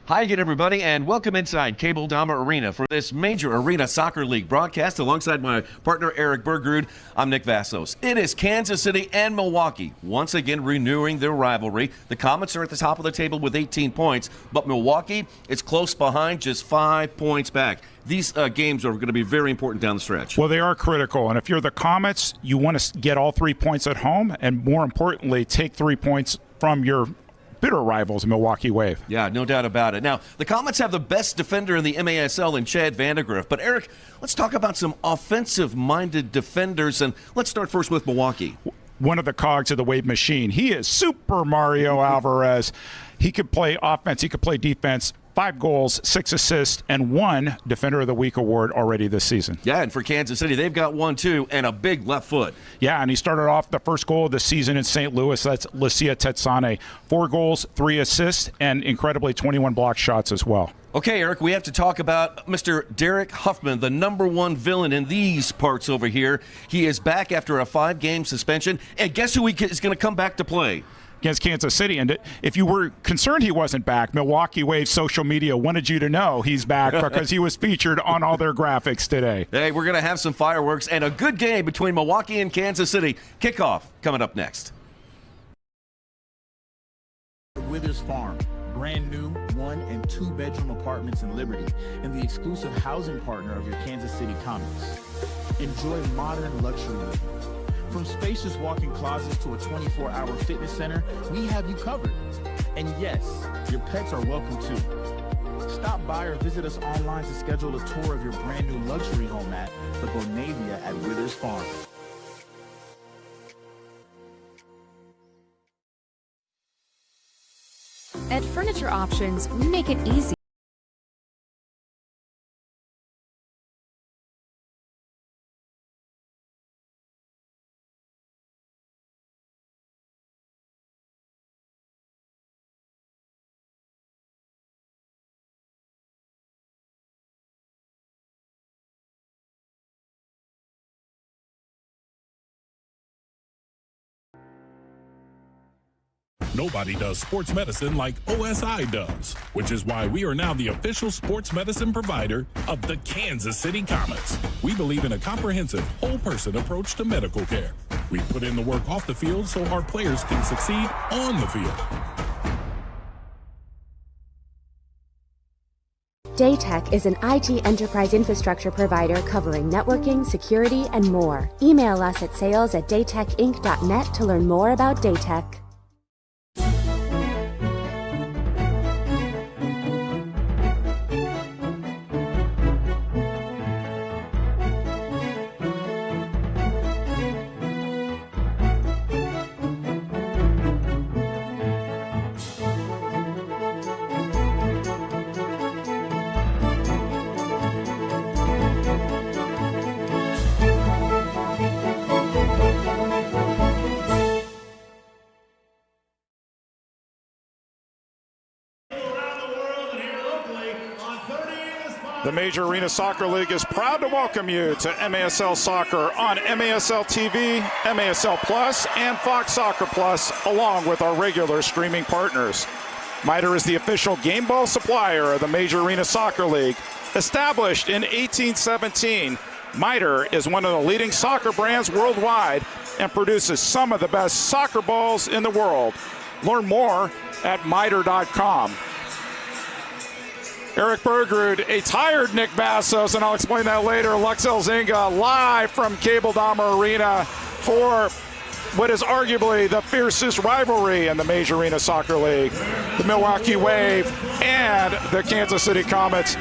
Hi again, everybody, and welcome inside Cable Dama Arena for this major arena soccer league broadcast alongside my partner Eric Bergrud. I'm Nick Vassos. It is Kansas City and Milwaukee once again renewing their rivalry. The Comets are at the top of the table with 18 points, but Milwaukee is close behind, just 5 points back. These games are going to be very important down the stretch. Well, they are critical, and if you're the Comets, you want to get all 3 points at home, and more importantly, take 3 points from your bitter rivals, Milwaukee Wave. Yeah, no doubt about it. Now, the Comets have the best defender in the MASL in Chad Vandergriff. But, Eric, let's talk about some offensive-minded defenders, and let's start first with Milwaukee. One of the cogs of the Wave machine. He is Super Mario Alvarez. He could play offense. He could play defense. 5 goals, 6 assists, and 1 Defender of the Week award already this season. Yeah, and for Kansas City, they've got 1, too, and a big left foot. Yeah, and he started off the first goal of the season in St. Louis. That's Lucia Tetsane. 4 goals, 3 assists, and incredibly 21 block shots as well. Okay, Eric, we have to talk about Mr. Derek Huffman, the #1 villain in these parts over here. He is back after a 5-game suspension, and guess who is going to come back to play? Against Kansas City. And if you were concerned he wasn't back, Milwaukee Wave social media wanted you to know he's back because he was featured on all their graphics today. Hey, we're going to have some fireworks and a good game between Milwaukee and Kansas City. Kickoff coming up next. Withers Farm, brand new 1- and 2-bedroom apartments in Liberty, and the exclusive housing partner of your Kansas City Comets. Enjoy modern luxury living. From spacious walk-in closets to a 24-hour fitness center, we have you covered. And yes, your pets are welcome too. Stop by or visit us online to schedule a tour of your brand new luxury home at the Bonavia at Withers Farm. At Furniture Options, we make it easy. Nobody does sports medicine like OSI does, which is why we are now the official sports medicine provider of the Kansas City Comets. We believe in a comprehensive, whole-person approach to medical care. We put in the work off the field so our players can succeed on the field. Daytech is an IT enterprise infrastructure provider covering networking, security, and more. Email us at sales@daytechinc.net to learn more about Daytech. The Major Arena Soccer League is proud to welcome you to MASL Soccer on MASL TV, MASL Plus, and Fox Soccer Plus, along with our regular streaming partners. MITRE is the official game ball supplier of the Major Arena Soccer League. Established in 1817, MITRE is one of the leading soccer brands worldwide and produces some of the best soccer balls in the world. Learn more at mitre.com. Eric Bergrud, a tired Nick Vassos, and I'll explain that later. Lux Elzinga live from Cable Dama Arena for what is arguably the fiercest rivalry in the Major Arena Soccer League. The Milwaukee Wave and the Kansas City Comets.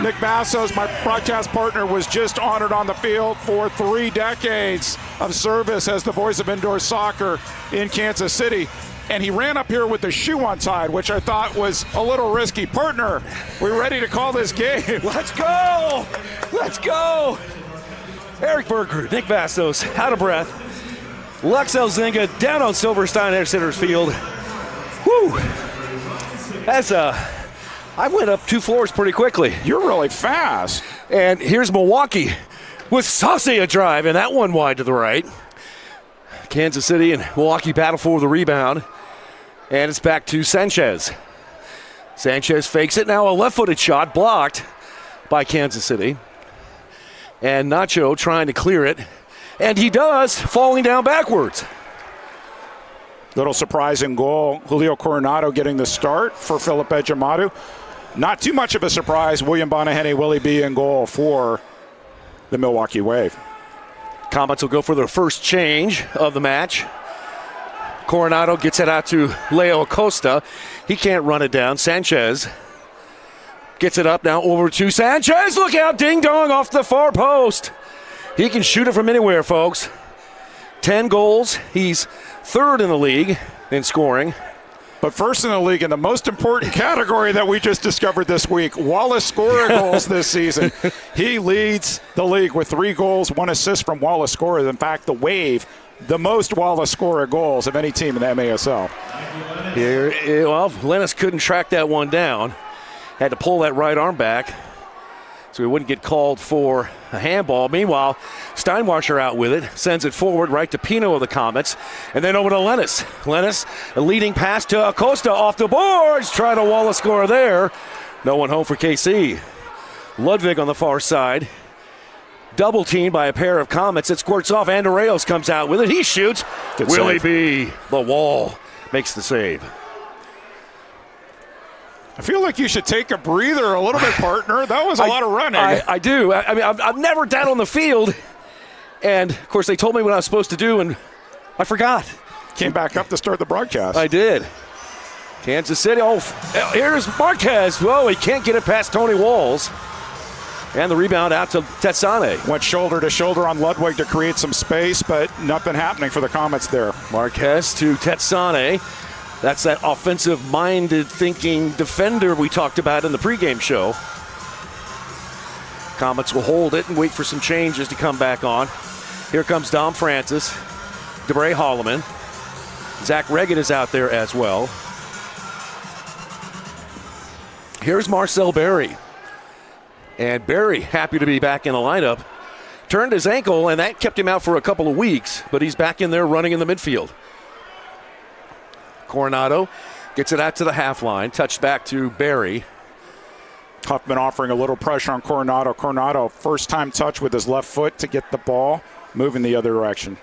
Nick Vassos, my broadcast partner, was just honored on the field for 3 decades of service as the voice of indoor soccer in Kansas City. And he ran up here with the shoe untied, which I thought was a little risky. Partner, we're ready to call this game. Let's go! Let's go! Eric Bergrud, Nick Vassos, out of breath. Lux Elzinga down on Silverstein at center's field. Whew! I went up 2 floors pretty quickly. You're really fast. And here's Milwaukee with saucy a drive, and that one wide to the right. Kansas City and Milwaukee battle for the rebound. And it's back to Sanchez. Sanchez fakes it. Now a left-footed shot blocked by Kansas City. And Nacho trying to clear it. And he does, falling down backwards. Little surprising goal. Julio Coronado getting the start for Philip Ejimadu. Not too much of a surprise. William Bonahene, Willie B in goal for the Milwaukee Wave. Comets will go for their first change of the match. Coronado gets it out to Leo Acosta. He can't run it down. Sanchez gets it up now over to Sanchez. Look out, ding dong off the far post. He can shoot it from anywhere, folks. 10 goals. He's third in the league in scoring. But first in the league in the most important category that we just discovered this week, Wallace scorer goals this season. He leads the league with 3 goals, 1 assist from Wallace scorers. In fact, the Wave, the most Wallace scorer goals of any team in the MASL. Well, Lennis couldn't track that one down. Had to pull that right arm back so he wouldn't get called for a handball. Meanwhile, Steinwasser out with it, sends it forward right to Pino of the Comets, and then over to Lennis. Lennis, a leading pass to Acosta off the boards, trying to Wallace score there. No one home for KC. Ludwig on the far side, double teamed by a pair of Comets. It squirts off. Andreas comes out with it. He shoots. Good Willie save. B, the wall, makes the save. I feel like you should take a breather a little bit, partner. That was a lot of running. I do. I mean, I'm never down on the field. And, of course, they told me what I was supposed to do, and I forgot. Came back up to start the broadcast. I did. Kansas City. Oh, here's Marquez. Whoa, he can't get it past Tony Walls. And the rebound out to Tetsane. Went shoulder to shoulder on Ludwig to create some space, but nothing happening for the Comets there. Marquez to Tetsane. That's that offensive-minded thinking defender we talked about in the pregame show. Comets will hold it and wait for some changes to come back on. Here comes Dom Francis, DeBray Holloman. Zach Regan is out there as well. Here's Marcel Berry. And Berry, happy to be back in the lineup. Turned his ankle, and that kept him out for a couple of weeks, but he's back in there running in the midfield. Coronado gets it out to the half line, touched back to Berry. Huffman offering a little pressure on Coronado. Coronado, first time touch with his left foot to get the ball, moving the other direction.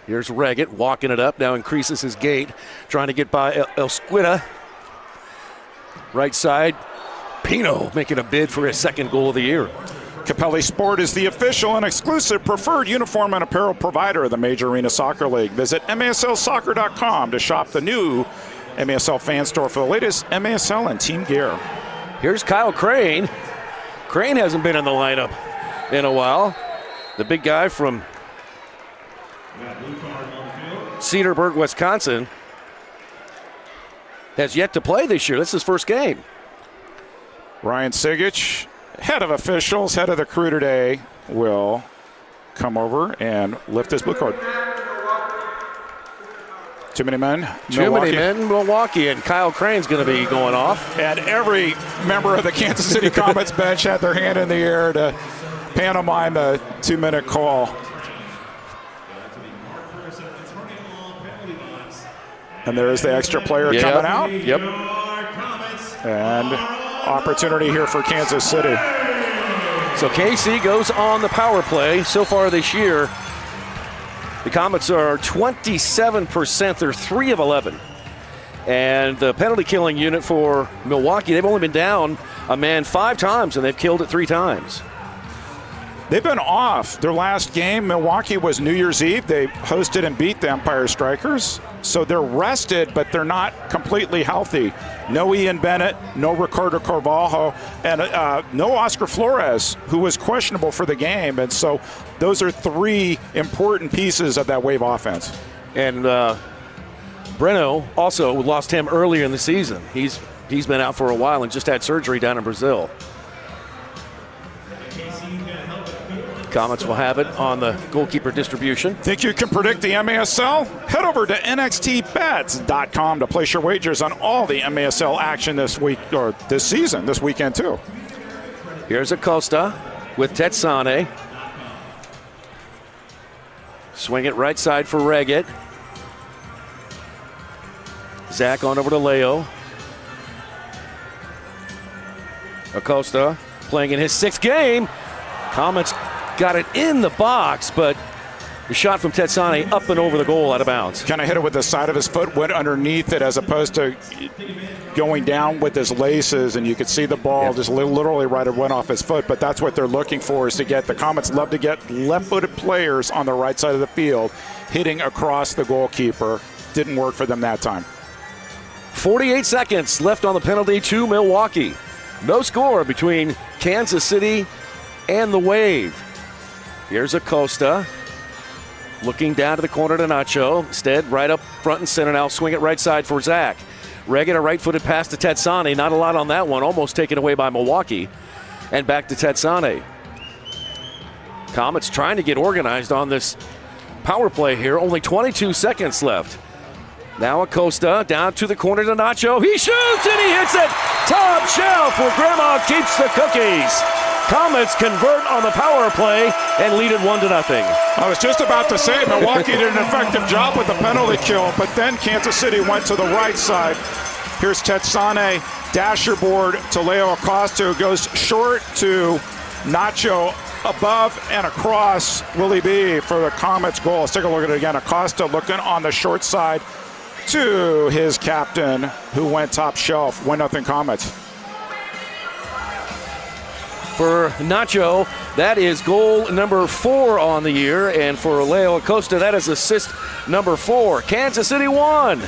Here's Reggett walking it up, now increases his gait, trying to get by El Squida. Right side, Pino making a bid for his second goal of the year. Capelli Sport is the official and exclusive preferred uniform and apparel provider of the Major Arena Soccer League. Visit MASLsoccer.com to shop the new MASL fan store for the latest MASL and team gear. Here's Kyle Crane. Crane hasn't been in the lineup in a while. The big guy from Cedarburg, Wisconsin, has yet to play this year. This is his first game. Ryan Sigich, head of officials, head of the crew today, will come over and lift his blue card. Too many men. Milwaukee, and Kyle Crane's going to be going off. And every member of the Kansas City Comets bench had their hand in the air to pantomime the 2-minute call. And there's the extra player coming out. Yep. And opportunity here for Kansas City. So KC goes on the power play. So far this year, the Comets are 27%. They're 3 of 11. And the penalty killing unit for Milwaukee, they've only been down a man 5 times, and they've killed it 3 times. They've been off. Their last game, Milwaukee, was New Year's Eve. They hosted and beat the Empire Strikers. So they're rested, but they're not completely healthy. No Ian Bennett, no Ricardo Carvalho, and no Oscar Flores, who was questionable for the game. And so those are 3 important pieces of that Wave offense. And Breno also lost him earlier in the season. He's been out for a while and just had surgery down in Brazil. Comets will have it on the goalkeeper distribution. Think you can predict the MASL? Head over to nxtbets.com to place your wagers on all the MASL action this week, or this season, this weekend too. Here's Acosta with Tetsane. Swing it right side for Reggett. Zach on over to Leo. Acosta playing in his 6th game. Comets got it in the box, but the shot from Tetsane up and over the goal out of bounds. Kind of hit it with the side of his foot, went underneath it as opposed to going down with his laces, and you could see the ball just literally right, it went off his foot. But that's what they're looking for, is to get, the Comets love to get left-footed players on the right side of the field hitting across the goalkeeper. Didn't work for them that time. 48 seconds left on the penalty to Milwaukee. No score between Kansas City and the Wave. Here's Acosta looking down to the corner to Nacho. Instead, right up front and center now. Swing it right side for Zach. Regan, a right-footed pass to Tetsane. Not a lot on that one. Almost taken away by Milwaukee. And back to Tetsane. Comets trying to get organized on this power play here. Only 22 seconds left. Now Acosta down to the corner to Nacho. He shoots and he hits it. Top shelf where Grandma keeps the cookies. Comets convert on the power play and lead it 1-0. I was just about to say Milwaukee did an effective job with the penalty kill, but then Kansas City went to the right side. Here's Tetsane, dasher board to Leo Acosta, who goes short to Nacho, above and across Willie B for the Comets goal. Let's take a look at it again. Acosta looking on the short side to his captain, who went top shelf. 1-0 Comets. For Nacho, that is goal number 4 on the year, and for Leo Acosta, that is assist number 4. Kansas City 1,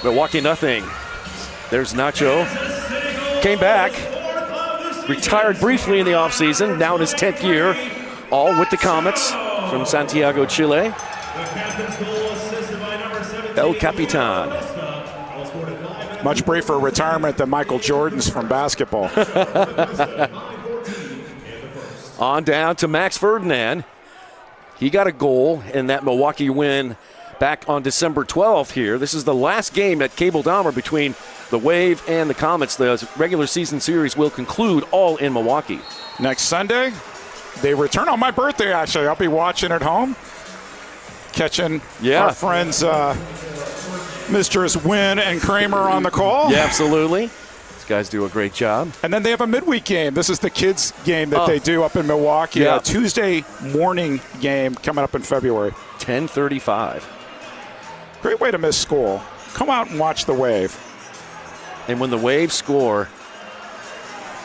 Milwaukee nothing. There's Nacho. Came back, retired briefly in the offseason, now in his 10th year, all with the Comets from Santiago, Chile. El Capitan. Much briefer retirement than Michael Jordan's from basketball. On down to Max Ferdinand. He got a goal in that Milwaukee win back on December 12th here. This is the last game at Cable Dahmer between the Wave and the Comets. The regular season series will conclude all in Milwaukee. Next Sunday, they return on my birthday, actually. I'll be watching at home, catching our friends Misters Wynn and Kramer on the call. Yeah, absolutely. These guys do a great job. And then they have a midweek game. This is the kids' game that they do up in Milwaukee. A Tuesday morning game coming up in February. 10:35. Great way to miss school. Come out and watch the Wave. And when the Wave score,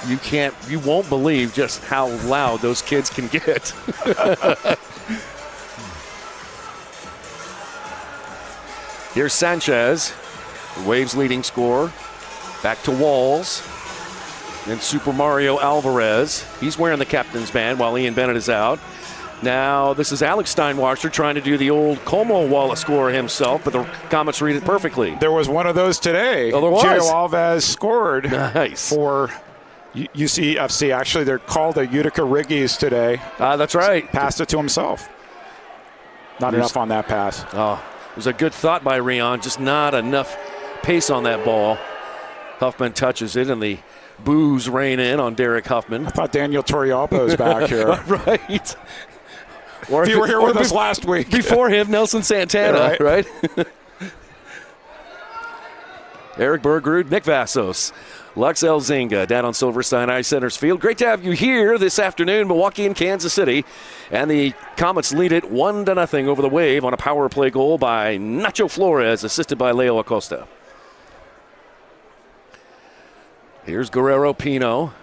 you won't believe just how loud those kids can get. Here's Sanchez, the Waves' leading scorer. Back to Walls. Then Super Mario Alvarez. He's wearing the captain's band while Ian Bennett is out. Now this is Alex Steinwasser trying to do the old Como Walla score himself, but the Comets read it perfectly. There was one of those today. Oh, there was. Gio Alves scored nice. For UCFC. Actually, they're called the Utica Riggies today. That's right. Passed it to himself. Not enough on that pass. Oh, it was a good thought by Rion, just not enough pace on that ball. Huffman touches it, and the boos rain in on Derek Huffman. I thought Daniel Torrialpo's back here. Right. Or if you were here with us last week. Before him, Nelson Santana, right? Eric Bergrud, Nick Vassos, Lux Elzinga down on Silverstein Ice Center's field. Great to have you here this afternoon, Milwaukee and Kansas City. And the Comets lead it 1-0 over the Wave on a power play goal by Nacho Flores, assisted by Leo Acosta. Here's Guerrero Pino.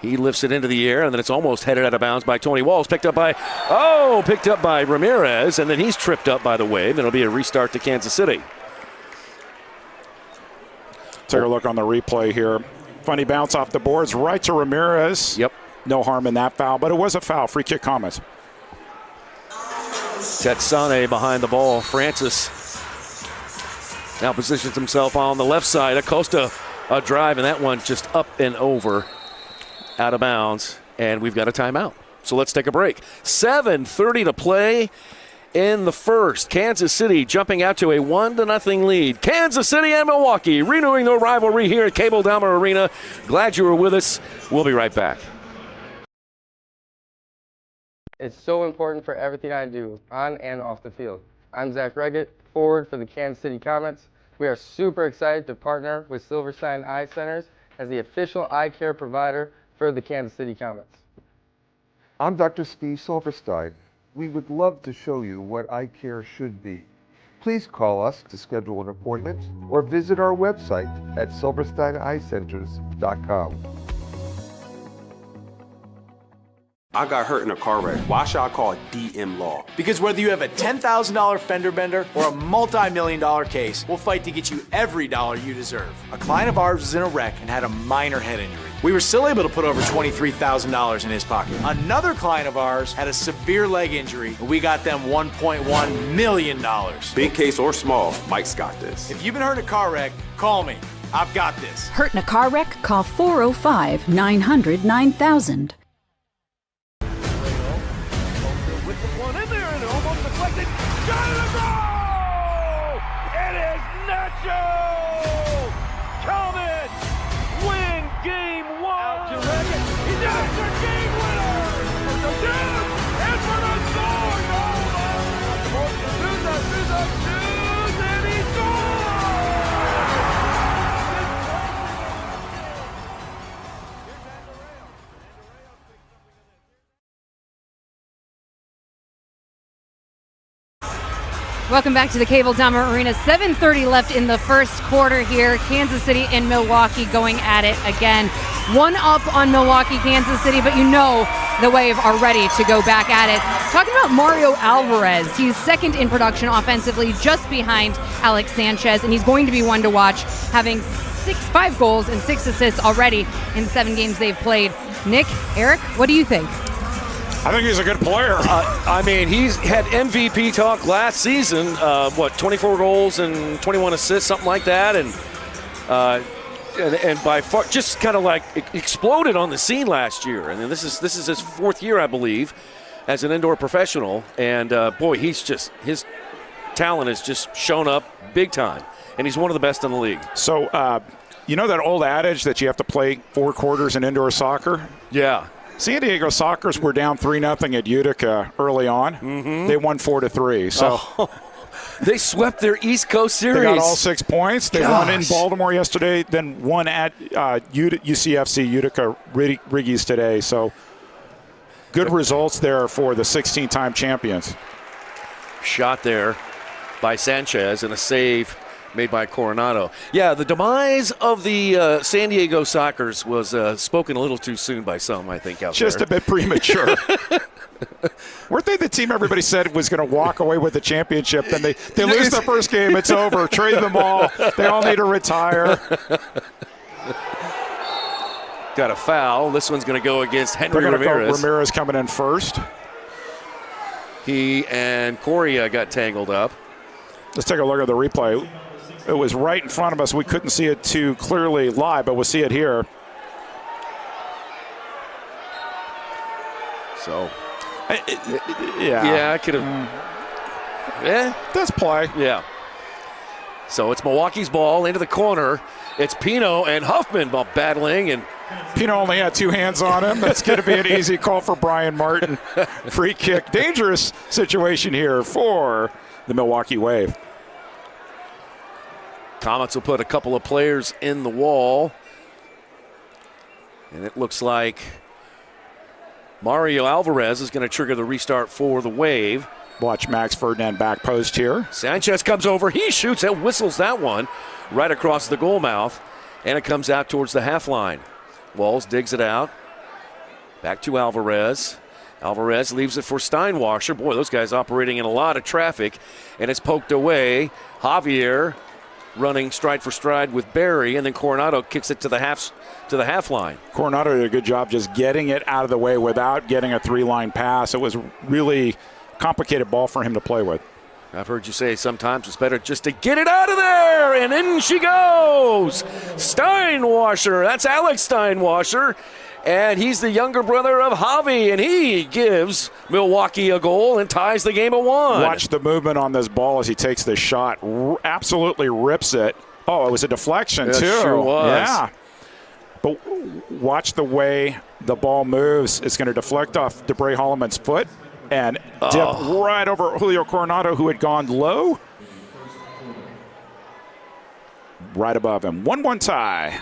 He lifts it into the air, and then it's almost headed out of bounds by Tony Walls. Picked up by Ramirez, and then he's tripped up by the Wave, and it'll be a restart to Kansas City. Take a look on the replay here. Funny bounce off the boards right to Ramirez. Yep. No harm in that foul, but it was a foul. Free kick Comets. Tetsane behind the ball. Francis now positions himself on the left side. Acosta a drive, and that one just up and over. Out of bounds, and we've got a timeout. So let's take a break. 7:30 to play in the first. Kansas City jumping out to a 1-0 lead. Kansas City and Milwaukee renewing their rivalry here at Cable Dahmer Arena. Glad you were with us. We'll be right back. It's so important for everything I do, on and off the field. I'm Zach Reggett, forward for the Kansas City Comets. We are super excited to partner with Silverstein Eye Centers as the official eye care provider for the Kansas City Comets. I'm Dr. Steve Silverstein. We would love to show you what eye care should be. Please call us to schedule an appointment or visit our website at silversteineyecenters.com. I got hurt in a car wreck. Why should I call DM Law? Because whether you have a $10,000 fender bender or a multi-million-dollar case, we'll fight to get you every dollar you deserve. A client of ours was in a wreck and had a minor head injury. We were still able to put over $23,000 in his pocket. Another client of ours had a severe leg injury, and we got them $1.1 million. Big case or small, Mike's got this. If you've been hurt in a car wreck, call me. I've got this. Hurt in a car wreck? Call 405-900-9000. Comets win game one. He's after game winner. For the dude and for the sword. And he Welcome back to the Cable Dahmer Arena. 7:30 left in the first quarter here. Kansas City and Milwaukee going at it again. One up on Milwaukee, Kansas City, but you know the Wave are ready to go back at it. Talking about Mario Alvarez, he's second in production offensively, just behind Alex Sanchez, and he's going to be one to watch, having 5 goals and 6 assists already in 7 games they've played. Nick, Eric, what do you think? I think he's a good player. I mean, he's had MVP talk last season. 24 goals and 21 assists, something like that, and by far just kind of like exploded on the scene last year. And this is his 4th year, I believe, as an indoor professional. And boy, his talent has just shown up big time, and he's one of the best in the league. So, you know that old adage that you have to play 4 quarters in indoor soccer? Yeah. San Diego Sockers were down 3-0 at Utica early on. Mm-hmm. They won 4-3. So they swept their East Coast series. They got all 6 points. They won in Baltimore yesterday, then won at UCFC Utica Riggies today. So good results there for the 16-time champions. Shot there by Sanchez and a save made by Coronado. Yeah, the demise of the San Diego Sockers was spoken a little too soon by some, I think, out Just there. a bit premature. Weren't they the team everybody said was going to walk away with the championship? Then they lose their first game, it's over. Trade them all. They all need to retire. Got a foul. This one's going to go against Henry Ramirez. Ramirez coming in first. He and Correa got tangled up. Let's take a look at the replay. It was right in front of us. We couldn't see it too clearly live, but we'll see it here. So, yeah, I could have. Yeah, that's play. Yeah. So it's Milwaukee's ball into the corner. It's Pino and Huffman battling, and Pino only had 2 hands on him. That's going to be an easy call for Brian Martin. Free kick. Dangerous situation here for the Milwaukee Wave. Comets will put a couple of players in the wall. And it looks like Mario Alvarez is going to trigger the restart for the Wave. Watch Max Ferdinand back post here. Sanchez comes over. He shoots and whistles that one right across the goal mouth. And it comes out towards the half line. Walls digs it out. Back to Alvarez. Alvarez leaves it for Steinwasser. Boy, those guys operating in a lot of traffic. And it's poked away. Javier running stride for stride with Barry, and then Coronado kicks it to the half line. Coronado did a good job just getting it out of the way without getting a 3-line pass. It was really complicated ball for him to play with. I've heard you say sometimes it's better just to get it out of there, and in she goes. Steinwasser, that's Alex Steinwasser, and he's the younger brother of Javi, and he gives Milwaukee a goal and ties the game at 1. Watch the movement on this ball as he takes the shot. Absolutely rips it. Oh, it was a deflection, too. It sure was. Yeah. But watch the way the ball moves. It's going to deflect off DeBray Holloman's foot and dip right over Julio Coronado, who had gone low. Right above him. 1-1 tie.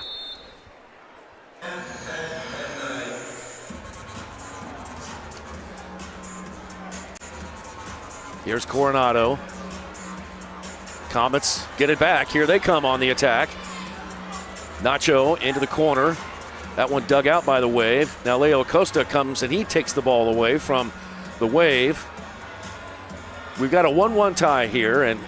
Here's Coronado. Comets get it back. Here they come on the attack. Nacho into the corner. That one dug out by the Wave. Now Leo Acosta comes and he takes the ball away from the Wave. We've got a 1-1 tie here, and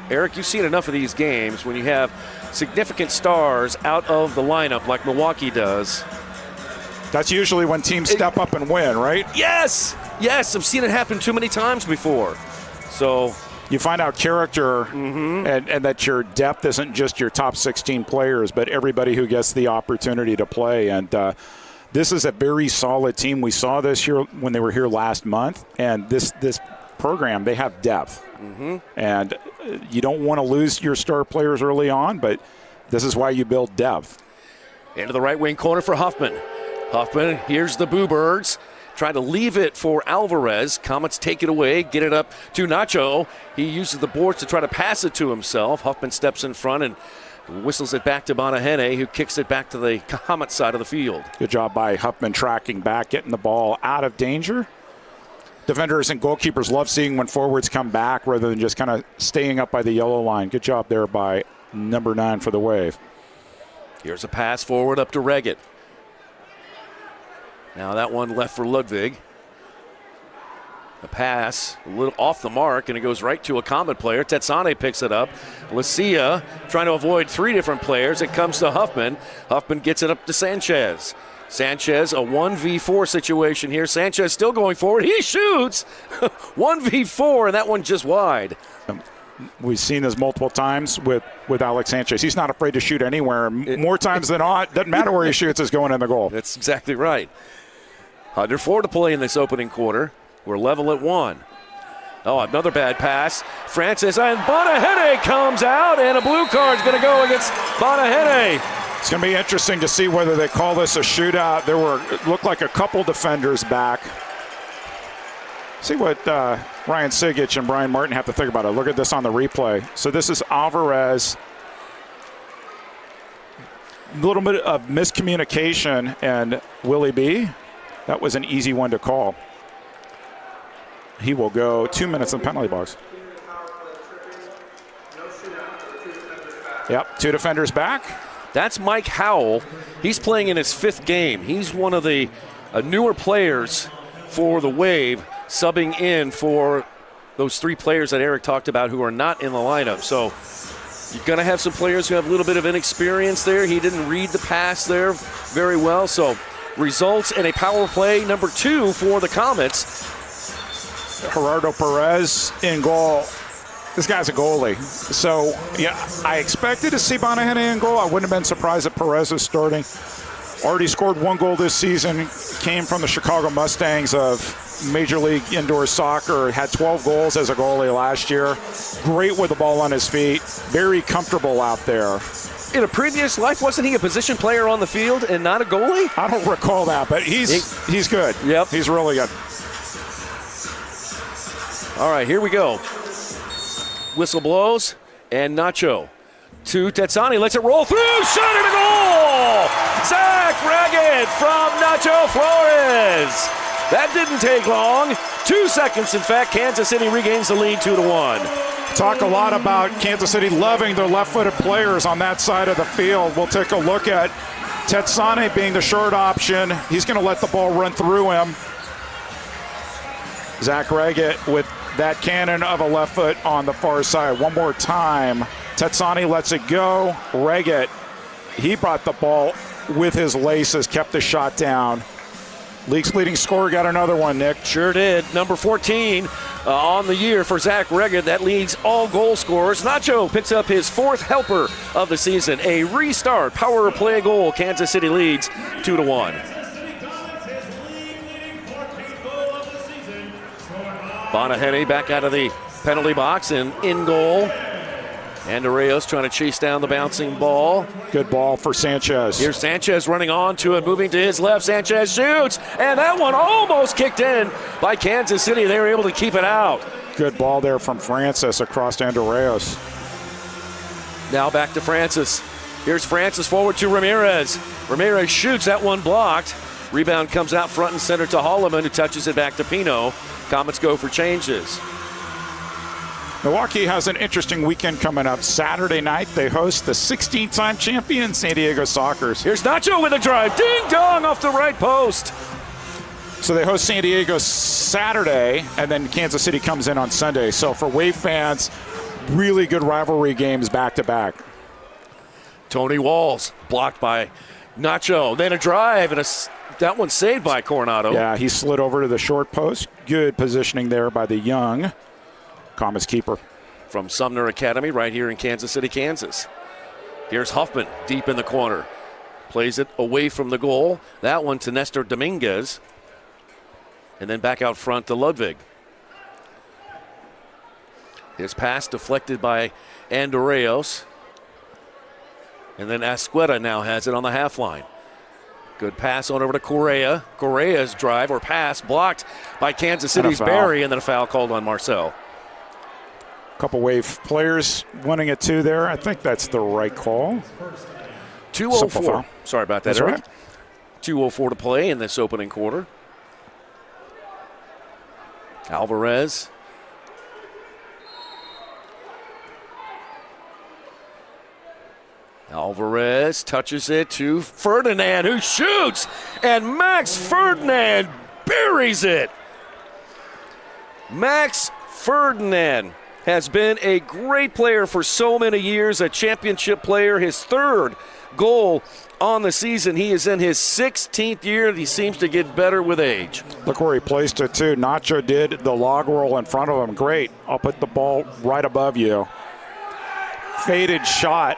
Eric, you've seen enough of these games when you have significant stars out of the lineup like Milwaukee does. That's usually when teams step up and win, right? Yes, yes, I've seen it happen too many times before. So you find out character and that your depth isn't just your top 16 players, but everybody who gets the opportunity to play. And this is a very solid team. We saw this here when they were here last month, and this program, they have depth. And you don't want to lose your star players early on, but this is why you build depth. Into the right wing corner for Huffman. Huffman, here's the Boo Birds. Trying to leave it for Alvarez. Comets take it away, get it up to Nacho. He uses the boards to try to pass it to himself. Huffman steps in front and whistles it back to Bonahene, who kicks it back to the Comet side of the field. Good job by Huffman tracking back, getting the ball out of danger. Defenders and goalkeepers love seeing when forwards come back rather than just kind of staying up by the yellow line. Good job there by number 9 for the Wave. Here's a pass forward up to Reggett. Now that one left for Ludwig. A pass a little off the mark, and it goes right to a Comet player. Tetsane picks it up. Lucia trying to avoid 3 different players. It comes to Huffman. Huffman gets it up to Sanchez. Sanchez, a 1v4 situation here. Sanchez still going forward. He shoots 1v4, and that one just wide. We've seen this multiple times with Alex Sanchez. He's not afraid to shoot anywhere. More times than not, doesn't matter where he shoots, it's going in the goal. That's exactly right. Under 4 to play in this opening quarter. We're level at 1. Oh, another bad pass. Francis and Bonahene comes out, and a blue card's going to go against Bonahene. It's going to be interesting to see whether they call this a shootout. It looked like a couple defenders back. See what Ryan Sigic and Brian Martin have to think about it. Look at this on the replay. So this is Alvarez. A little bit of miscommunication, and Willie B. That was an easy one to call. He will go 2 minutes in the penalty box. Yep, 2 defenders back. That's Mike Howell. He's playing in his 5th game. He's one of the newer players for the Wave, subbing in for those 3 players that Eric talked about who are not in the lineup. So you're going to have some players who have a little bit of inexperience there. He didn't read the pass there very well. So results in a power play number 2 for the Comets. Gerardo Perez in goal. This guy's a goalie. So, yeah, I expected to see Bonahene in goal. I wouldn't have been surprised if Perez is starting. Already scored 1 goal this season. Came from the Chicago Mustangs of Major League Indoor Soccer. Had 12 goals as a goalie last year. Great with the ball on his feet. Very comfortable out there. In a previous life, wasn't he a position player on the field and not a goalie? I don't recall that, but he's good. Yep. He's really good. All right, here we go. Whistle blows, and Nacho to Tetsane, lets it roll through, shot in a goal! Zach Reggett from Nacho Flores. That didn't take long. 2 seconds, in fact. Kansas City regains the lead 2-1. Talk a lot about Kansas City loving their left-footed players on that side of the field. We'll take a look at Tetsane being the short option. He's going to let the ball run through him. Zach Reggett with that cannon of a left foot on the far side. One more time. Tetsane lets it go. Reggett, he brought the ball with his laces, kept the shot down. League's leading scorer got another one, Nick. Sure did. Number 14 on the year for Zach Reggett. That leads all goal scorers. Nacho picks up his 4th helper of the season. A restart, power play goal. Kansas City leads 2-1. Bonahene back out of the penalty box and in goal. Andreas trying to chase down the bouncing ball. Good ball for Sanchez. Here's Sanchez running on to it, moving to his left. Sanchez shoots, and that one almost kicked in by Kansas City. They were able to keep it out. Good ball there from Francis across to Andreas. Now back to Francis. Here's Francis forward to Ramirez. Ramirez shoots, that one blocked. Rebound comes out front and center to Holloman, who touches it back to Pino. Comets go for changes. Milwaukee has an interesting weekend coming up. Saturday night, they host the 16-time champion San Diego Sockers. Here's Nacho with a drive. Ding dong off the right post. So they host San Diego Saturday, and then Kansas City comes in on Sunday. So for Wave fans, really good rivalry games back-to-back. Tony Walls blocked by Nacho. Then a drive, and that one saved by Coronado. Yeah, he slid over to the short post. Good positioning there by the young Comets keeper. From Sumner Academy right here in Kansas City, Kansas. Here's Huffman deep in the corner. Plays it away from the goal. That one to Nestor Dominguez. And then back out front to Ludwig. His pass deflected by Andreos. And then Asqueta now has it on the half line. Good pass on over to Correa. Correa's drive or pass blocked by Kansas City's Barry, and then a foul called on Marcel. Couple Wave players wanting it too there. I think that's the right call. 2:04. Sorry about that, That's Eric. right. 2:04 to play in this opening quarter. Alvarez. Alvarez touches it to Ferdinand, who shoots, and Max Ferdinand buries it. Max Ferdinand has been a great player for so many years, a championship player, his third goal on the season. He is in his 16th year, and he seems to get better with age. Look where he placed it too. Nacho did the log roll in front of him. Great. I'll put the ball right above you. Faded shot.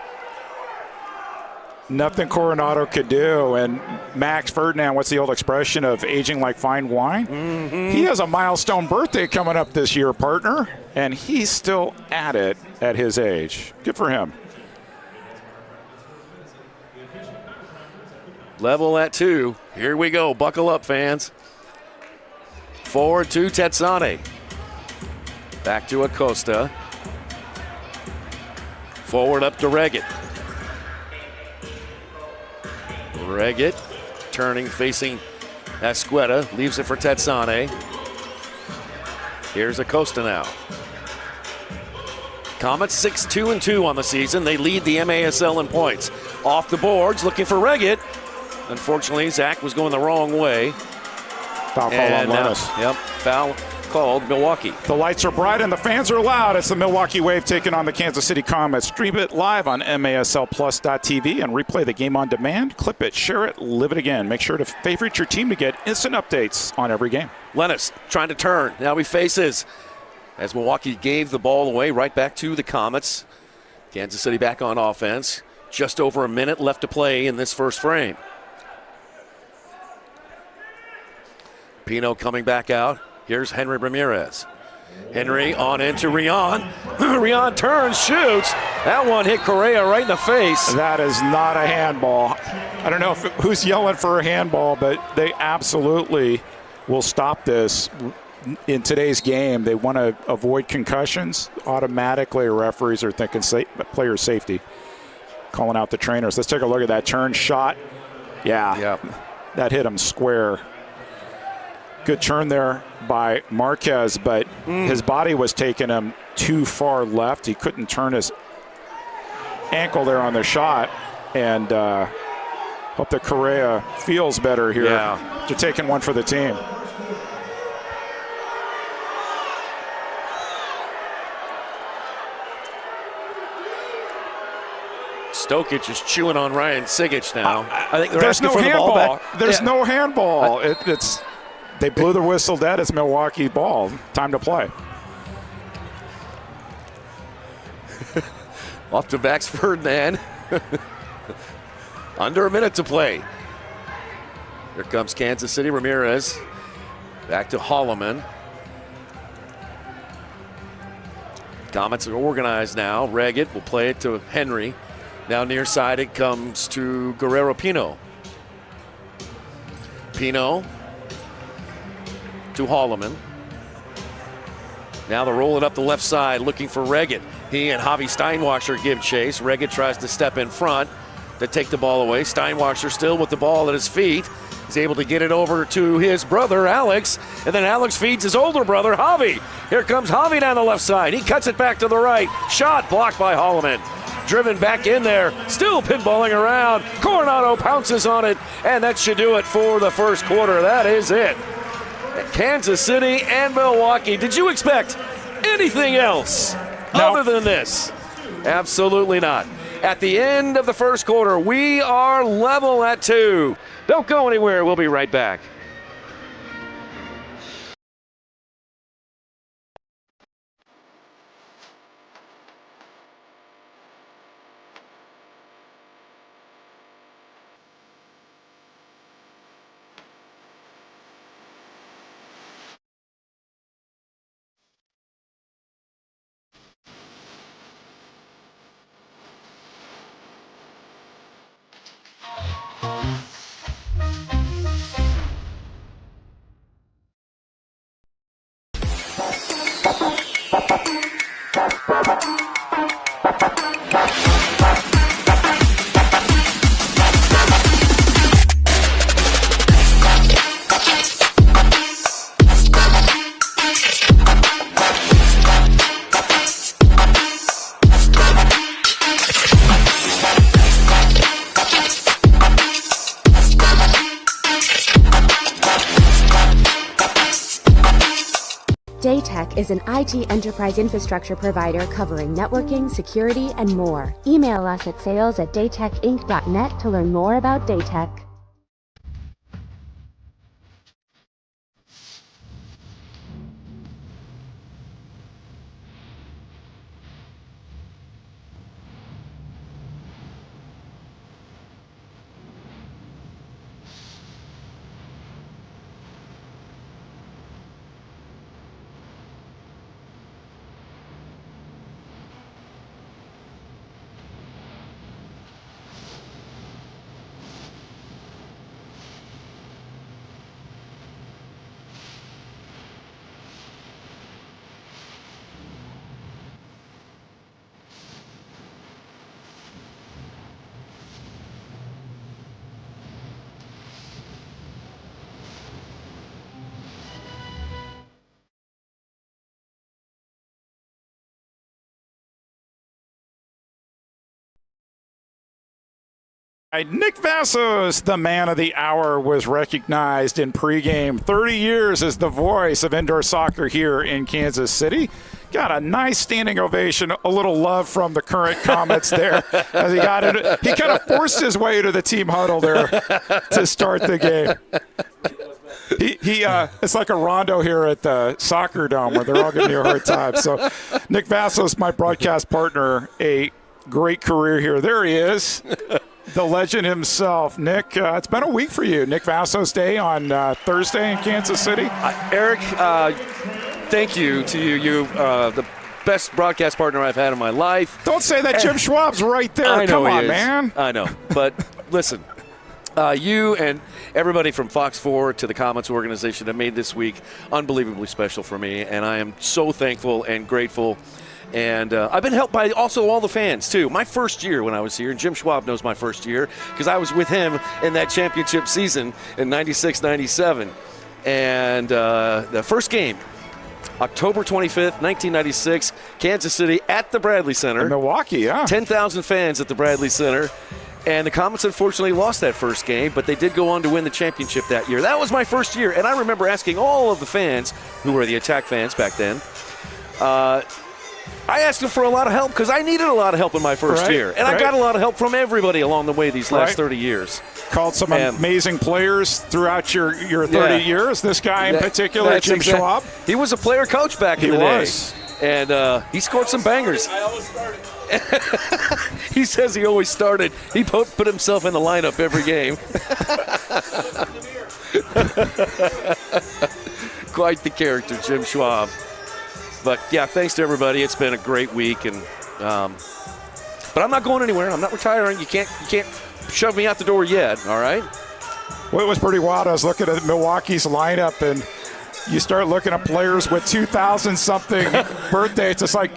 Nothing Coronado could do. And Max Ferdinand, what's the old expression of aging like fine wine? Mm-hmm. He has a milestone birthday coming up this year, partner, and he's still at it at his age. Good for him. Level at 2. Here we go. Buckle up, fans. Forward to Tetsane. Back to Acosta. Forward up to Reggett. Reggett turning, facing Asqueta. Leaves it for Tetsane. Here's Acosta now. Comets 6-2-2 on the season. They lead the MASL in points. Off the boards, looking for Reggett. Unfortunately, Zach was going the wrong way. Foul call on Lennis. Yep, foul called Milwaukee. The lights are bright and the fans are loud. It's the Milwaukee Wave taking on the Kansas City Comets. Stream it live on MASLplus.tv and replay the game on demand. Clip it, share it, live it again. Make sure to favorite your team to get instant updates on every game. Lennis trying to turn. Now he faces as Milwaukee gave the ball away right back to the Comets. Kansas City back on offense. Just over a minute left to play in this first frame. Pino coming back out. Here's Henry Ramirez. Henry on into Rion. Rion turns, shoots. That one hit Correa right in the face. That is not a handball. I don't know who's yelling for a handball, but they absolutely will stop this in today's game. They want to avoid concussions. Automatically, referees are thinking player safety, calling out the trainers. Let's take a look at that turn shot. Yeah, that hit him square. Good turn there by Marquez, but his body was taking him too far left. He couldn't turn his ankle there on the shot, and hope that Correa feels better here after taking one for the team. Stokic is chewing on Ryan Sigic now. I think they're there's asking no for the handball. ball back. There's no handball. They blew the whistle dead. It's Milwaukee ball. Time to play. Off to Max Ferdinand. Under a minute to play. Here comes Kansas City. Ramirez. Back to Holloman. Comets are organized now. Reggett will play it to Henry. Now near side it comes to Guerrero Pino. Pino to Holloman. Now they're rolling up the left side looking for Reggett. He and Javi Steinwasser give chase. Reggett tries to step in front to take the ball away. Steinwasser still with the ball at his feet. He's able to get it over to his brother, Alex, and then Alex feeds his older brother, Javi. Here comes Javi down the left side. He cuts it back to the right. Shot blocked by Holloman. Driven back in there, still pinballing around. Coronado pounces on it, and that should do it for the first quarter. That is it. Kansas City and Milwaukee. Did you expect anything else other than this? Absolutely not. At the end of the first quarter, we are level at 2. Don't go anywhere. We'll be right back. Daytech is an IT enterprise infrastructure provider covering networking, security, and more. Email us at sales@daytechinc.net to learn more about Daytech. Nick Vassos, the man of the hour, was recognized in pregame. 30 years as the voice of indoor soccer here in Kansas City. Got a nice standing ovation, a little love from the current Comets there as he got it. He kind of forced his way to the team huddle there to start the game. It's like a rondo here at the soccer dome where they're all giving you a hard time. So Nick Vassos, my broadcast partner, a great career here. There he is. The legend himself. Nick, it's been a week for you. Nick Vassos Day on Thursday in Kansas City. Eric, thank you to you. The best broadcast partner I've had in my life. Don't say that. Jim Schwab's right there. I know. Come on, man. I know. But listen, you and everybody from Fox 4 to the Comets organization have made this week unbelievably special for me, and I am so thankful and grateful. And I've been helped by also all the fans, too. My first year when I was here, and Jim Schwab knows my first year because I was with him in that championship season in 96-97. And the first game, October 25th, 1996, Kansas City at the Bradley Center. In Milwaukee, yeah. 10,000 fans at the Bradley Center. And the Comets unfortunately lost that first game, but they did go on to win the championship that year. That was my first year, and I remember asking all of the fans, who were the attack fans back then, I asked them for a lot of help because I needed a lot of help in my first year. And I got a lot of help from everybody along the way these last 30 years. Called some amazing players throughout your 30 years. This guy in particular, Jim Schwab. He was a player coach back in the day. And he scored some bangers. I always started. He says he always started. He put himself in the lineup every game. Quite the character, Jim Schwab. But yeah, thanks to everybody. It's been a great week, and but I'm not going anywhere. I'm not retiring. You can't shove me out the door yet. All right. Well, it was pretty wild. I was looking at Milwaukee's lineup, and you start looking at players with 2,000-something birthdays. It's like,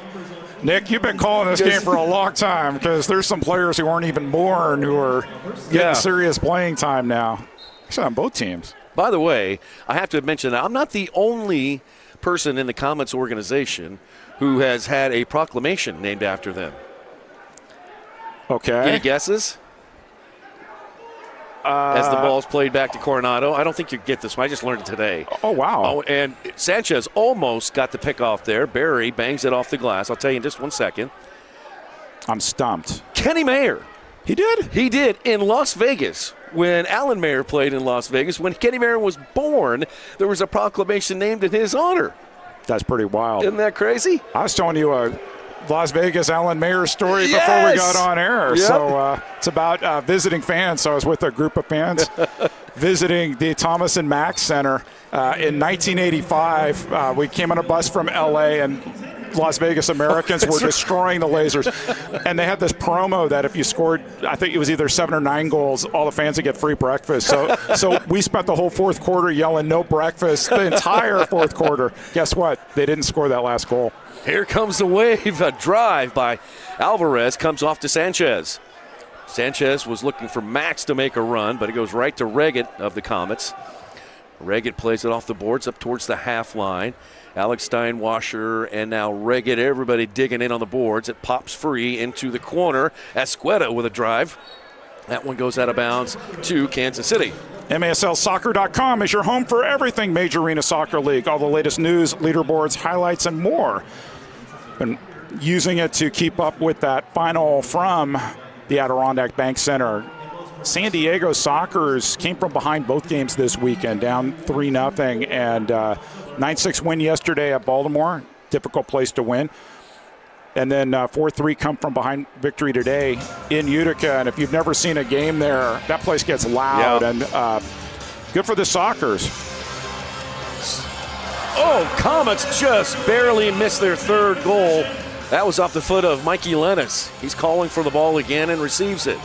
Nick, you've been calling this game for a long time because there's some players who aren't even born who are getting serious playing time now. Actually, on both teams. By the way, I have to mention that I'm not the only person in the Comets organization who has had a proclamation named after them. Okay. Any guesses? As the ball's played back to Coronado. I don't think you get this one. I just learned it today. Oh, wow. Oh, and Sanchez almost got the pick off there. Barry bangs it off the glass. I'll tell you in just 1 second. I'm stumped. Kenny Mayer. He did? He did in Las Vegas. When Alan Mayer played in Las Vegas, when Kenny Mayer was born, there was a proclamation named in his honor. That's pretty wild. Isn't that crazy? I was telling you a Las Vegas Alan Mayer story before we got on air. Yep. So it's about visiting fans. So I was with a group of fans visiting the Thomas and Mack Center in 1985. We came on a bus from L.A. and Las Vegas Americans were destroying the lasers. And they had this promo that if you scored, I think it was either 7 or 9 goals, all the fans would get free breakfast. So we spent the whole fourth quarter yelling no breakfast the entire fourth quarter. Guess what? They didn't score that last goal. Here comes the wave. A drive by Alvarez comes off to Sanchez. Sanchez was looking for Max to make a run, but it goes right to Reggett of the Comets. Reggett plays it off the boards up towards the half line. Alex Steinwasser and now Reggett, everybody digging in on the boards. It pops free into the corner. Escueta with a drive. That one goes out of bounds to Kansas City. MASLsoccer.com is your home for everything Major Arena Soccer League. All the latest news, leaderboards, highlights, and more. Been using it to keep up with that final from the Adirondack Bank Center. San Diego Sockers came from behind both games this weekend, down 3-0, and 9-6 win yesterday at Baltimore. Difficult place to win. And then 4-3 come from behind victory today in Utica. And if you've never seen a game there, that place gets loud. Yeah. And good for the Sockers. Oh, Comets just barely missed their third goal. That was off the foot of Mikey Lennis. He's calling for the ball again and receives it.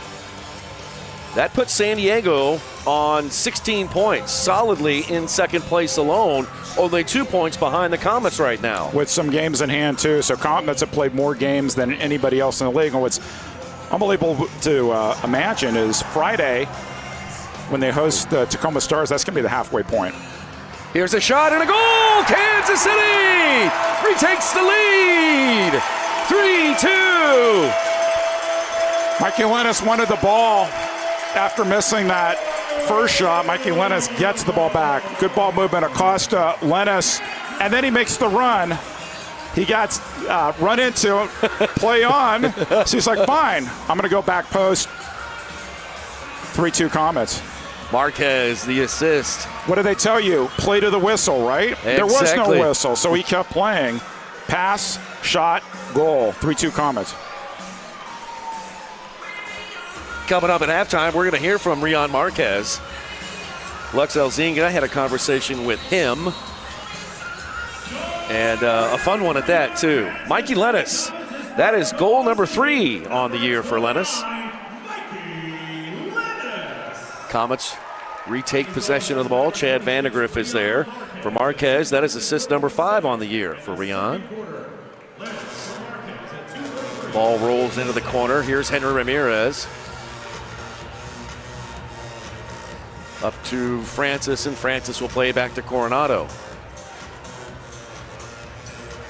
That puts San Diego on 16 points, solidly in second place alone, only 2 points behind the Comets right now. With some games in hand, too. So Comets have played more games than anybody else in the league. And what's unbelievable to imagine is Friday, when they host the Tacoma Stars, that's going to be the halfway point. Here's a shot and a goal! Kansas City retakes the lead! 3-2! Mikey Lennis wanted the ball. After missing that first shot, Mikey Lennis gets the ball back. Good ball movement, Acosta, Lennis, and then he makes the run. He got run into, play on. So he's like, fine, I'm going to go back post. 3-2 Comets. Marquez, the assist. What did they tell you? Play to the whistle, right? Exactly. There was no whistle, so he kept playing. Pass, shot, goal. 3-2 Comets. Coming up at halftime, we're going to hear from Rion Marquez. Lux Elzinga, had a conversation with him. And a fun one at that, too. Mikey Lennis. That is goal number 3 on the year for Lennis. Comets retake possession of the ball. Chad Vandegrift is there for Marquez. That is assist number 5 on the year for Rion. Ball rolls into the corner. Here's Henry Ramirez. Up to Francis, and Francis will play back to Coronado.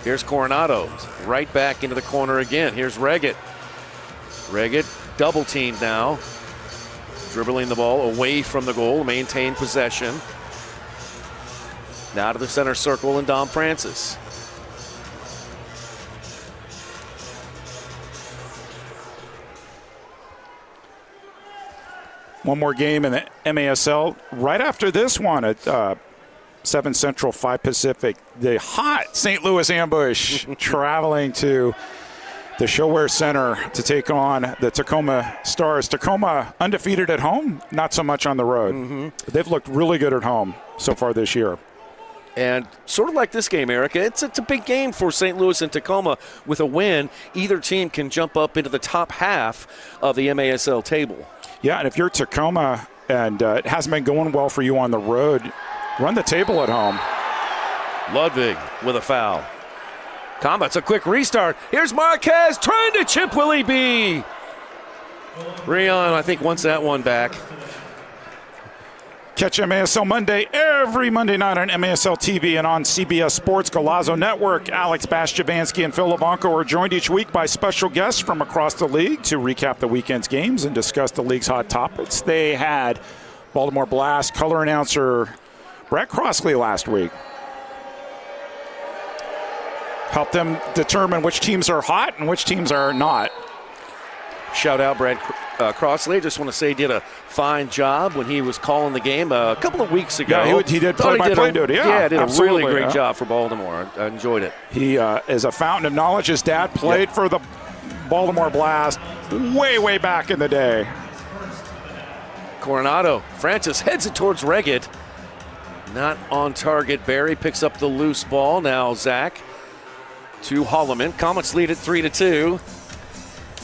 Here's Coronado, right back into the corner again. Here's Reggett. Reggett double teamed now. Dribbling the ball away from the goal, maintain possession. Now to the center circle and Dom Francis. One more game in the MASL. Right after this one at 7 Central, 5 Pacific, the hot St. Louis Ambush traveling to the ShoWare Center to take on the Tacoma Stars. Tacoma undefeated at home, not so much on the road. Mm-hmm. They've looked really good at home so far this year. And sort of like this game, Erica, it's a big game for St. Louis and Tacoma. With a win, either team can jump up into the top half of the MASL table. Yeah, and if you're Tacoma and it hasn't been going well for you on the road, run the table at home. Ludwig with a foul. Comets a quick restart. Here's Marquez trying to chip Willie B. Rion, I think, wants that one back. Catch MASL Monday every Monday night on MASL TV and on CBS Sports Golazo Network. Alex Bastiavansky and Phil Levanko are joined each week by special guests from across the league to recap the weekend's games and discuss the league's hot topics. They had Baltimore Blast color announcer Brett Crossley last week. Help them determine which teams are hot and which teams are not. Shout out Brad Crossley. Just want to say he did a fine job when he was calling the game a couple of weeks ago. Yeah, he did play-by-play duty. Yeah, did absolutely. a really great job for Baltimore. I enjoyed it. He is a fountain of knowledge. His dad played for the Baltimore Blast way back in the day. Coronado. Francis heads it towards Reggett. Not on target. Barry picks up the loose ball. Now Zach to Holloman. Comets lead at 3-2.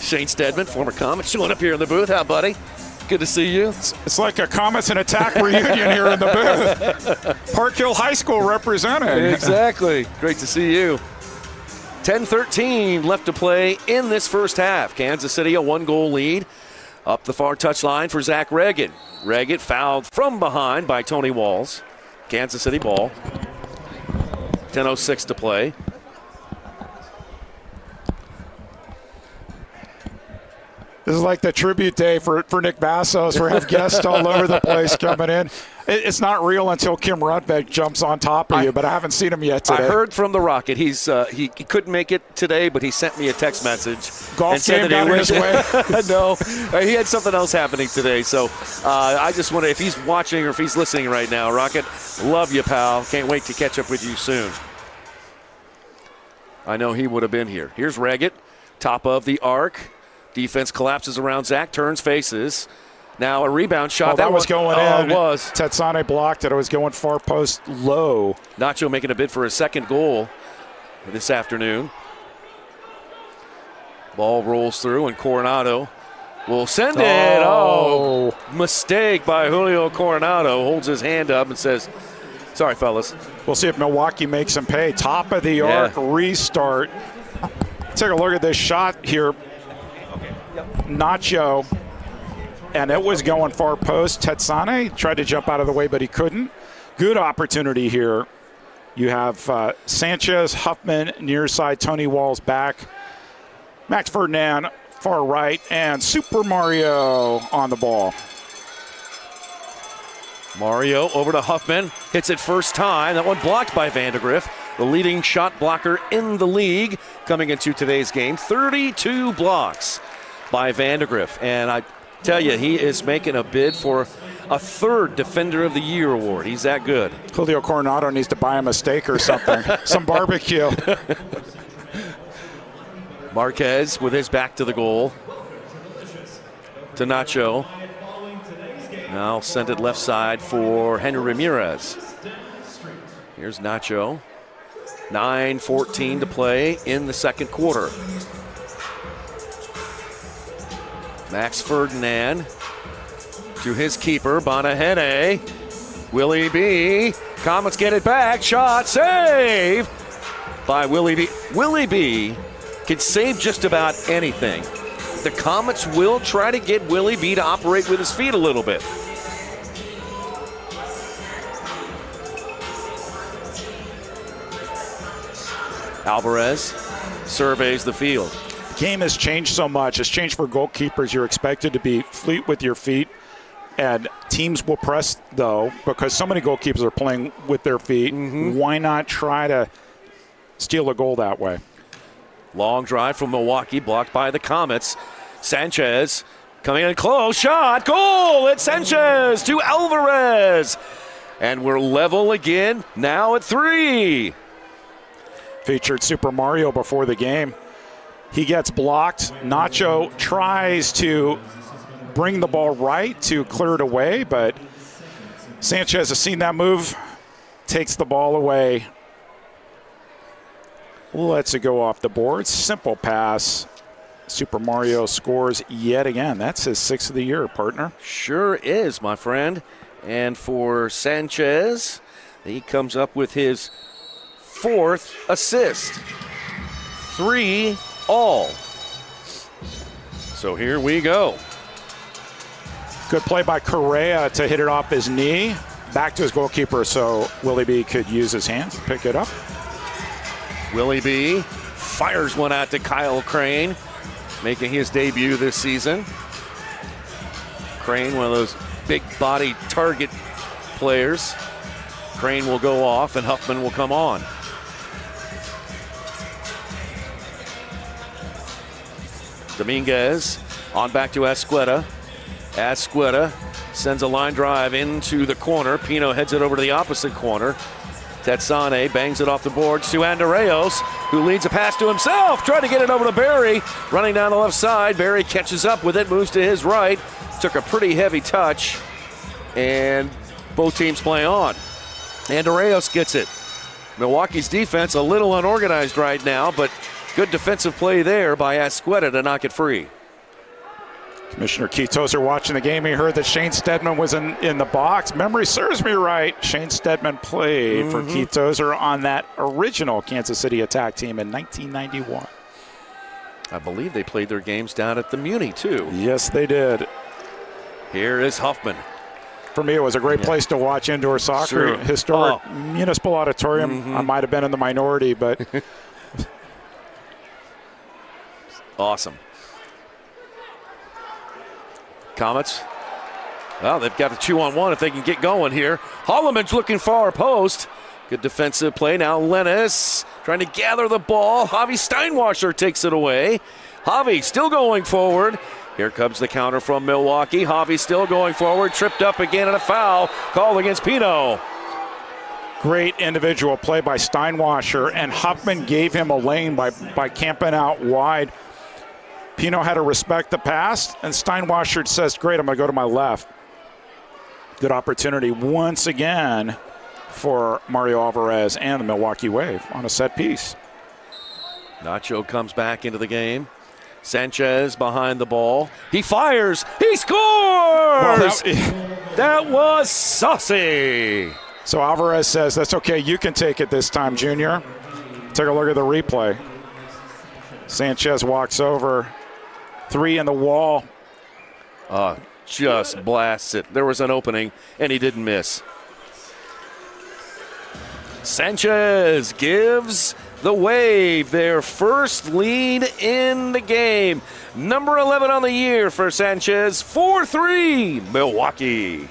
Shane Stedman, former Comet, showing up here in the booth. How, buddy? Good to see you. It's like a Comets and Attack reunion here in the booth. Park Hill High School representing. Exactly. Great to see you. 10-13 left to play in this first half. Kansas City a 1-goal lead. Up the far touchline for Zach Reggett. Reggett fouled from behind by Tony Walls. Kansas City ball. 10:06 to play. This is like the tribute day for Nick Vassos. We have guests all over the place coming in. It's not real until Kim Rudbeck jumps on top of you, but I haven't seen him yet today. I heard from the Rocket. He couldn't make it today, but he sent me a text message. Golf game got in his way? No, he had something else happening today. So I just wonder if he's watching or if he's listening right now. Rocket, love you, pal. Can't wait to catch up with you soon. I know he would have been here. Here's Reggett, top of the arc. Defense collapses around Zach, turns, faces. Now a rebound shot. That was going in. It was. Tetsane blocked it. It was going far post low. Nacho making a bid for his second goal this afternoon. Ball rolls through, and Coronado will send it. Oh, mistake by Julio Coronado. Holds his hand up and says, sorry, fellas. We'll see if Milwaukee makes him pay. Top of the arc, restart. Take a look at this shot here. Nacho, and it was going far post. Tetsane tried to jump out of the way, but he couldn't. Good opportunity here. You have Sanchez, Huffman, near side, Tony Walls back. Max Ferdinand, far right, and Super Mario on the ball. Mario over to Huffman, hits it first time. That one blocked by Vandegrift, the leading shot blocker in the league coming into today's game. 32 blocks by Vandegrift, and I tell you, he is making a bid for a third Defender of the Year award. He's that good. Julio Coronado needs to buy him a steak or something, some barbecue. Marquez with his back to the goal. To Nacho. Now send it left side for Henry Ramirez. Here's Nacho. 9:14 to play in the second quarter. Max Ferdinand to his keeper, Bonahede. Willie B. Comets get it back. Shot, save by Willie B. Willie B. can save just about anything. The Comets will try to get Willie B. to operate with his feet a little bit. Alvarez surveys the field. Game has changed so much. It's changed for goalkeepers. You're expected to be fleet with your feet, and teams will press, though, because so many goalkeepers are playing with their feet. Why not try to steal a goal that way? Long drive from Milwaukee, blocked by the Comets. Sanchez coming in close, shot, goal! It's Sanchez to Alvarez. And we're level again, now at 3. Featured Super Mario before the game. He gets blocked. Nacho tries to bring the ball right to clear it away, but Sanchez has seen that move, takes the ball away. Lets it go off the board. Simple pass. Super Mario scores yet again. That's his 6th of the year, partner. Sure is, my friend. And for Sanchez, he comes up with his 4th assist. 3 all. So here we go. Good play by Correa to hit it off his knee. Back to his goalkeeper so Willie B could use his hands to pick it up. Willie B fires one out to Kyle Crane, making his debut this season. Crane, one of those big body target players. Crane will go off and Huffman will come on. Dominguez on back to Asqueta. Asqueta sends a line drive into the corner. Pino heads it over to the opposite corner. Tetsane bangs it off the boards to Andreos, who leads a pass to himself. Trying to get it over to Barry. Running down the left side. Barry catches up with it, moves to his right. Took a pretty heavy touch. And both teams play on. Andreos gets it. Milwaukee's defense a little unorganized right now, but good defensive play there by Asqueta to knock it free. Commissioner Keith Tozer watching the game. He heard that Shane Steadman was in the box. Memory serves me right. Shane Steadman played for Keith Tozer on that original Kansas City attack team in 1991. I believe they played their games down at the Muni, too. Yes, they did. Here is Huffman. For me, it was a great place to watch indoor soccer. Sure. Historic municipal auditorium. I might have been in the minority, but awesome. Comets. Well, they've got a 2-on-1 if they can get going here. Holloman's looking far post. Good defensive play. Now Lennis trying to gather the ball. Javi Steinwasser takes it away. Javi still going forward. Here comes the counter from Milwaukee. Javi still going forward. Tripped up again and a foul called against Pino. Great individual play by Steinwasser, and Huffman gave him a lane by camping out wide. Pino had to respect the pass, and Steinwasser says, great, I'm going to go to my left. Good opportunity once again for Mario Alvarez and the Milwaukee Wave on a set piece. Nacho comes back into the game. Sanchez behind the ball. He fires. He scores! Well, that was saucy. So Alvarez says, that's okay, you can take it this time, Junior. Take a look at the replay. Sanchez walks over. 3 in the wall. Just blasts it. There was an opening, and he didn't miss. Sanchez gives the Wave their first lead in the game. Number 11 on the year for Sanchez. 4-3, Milwaukee.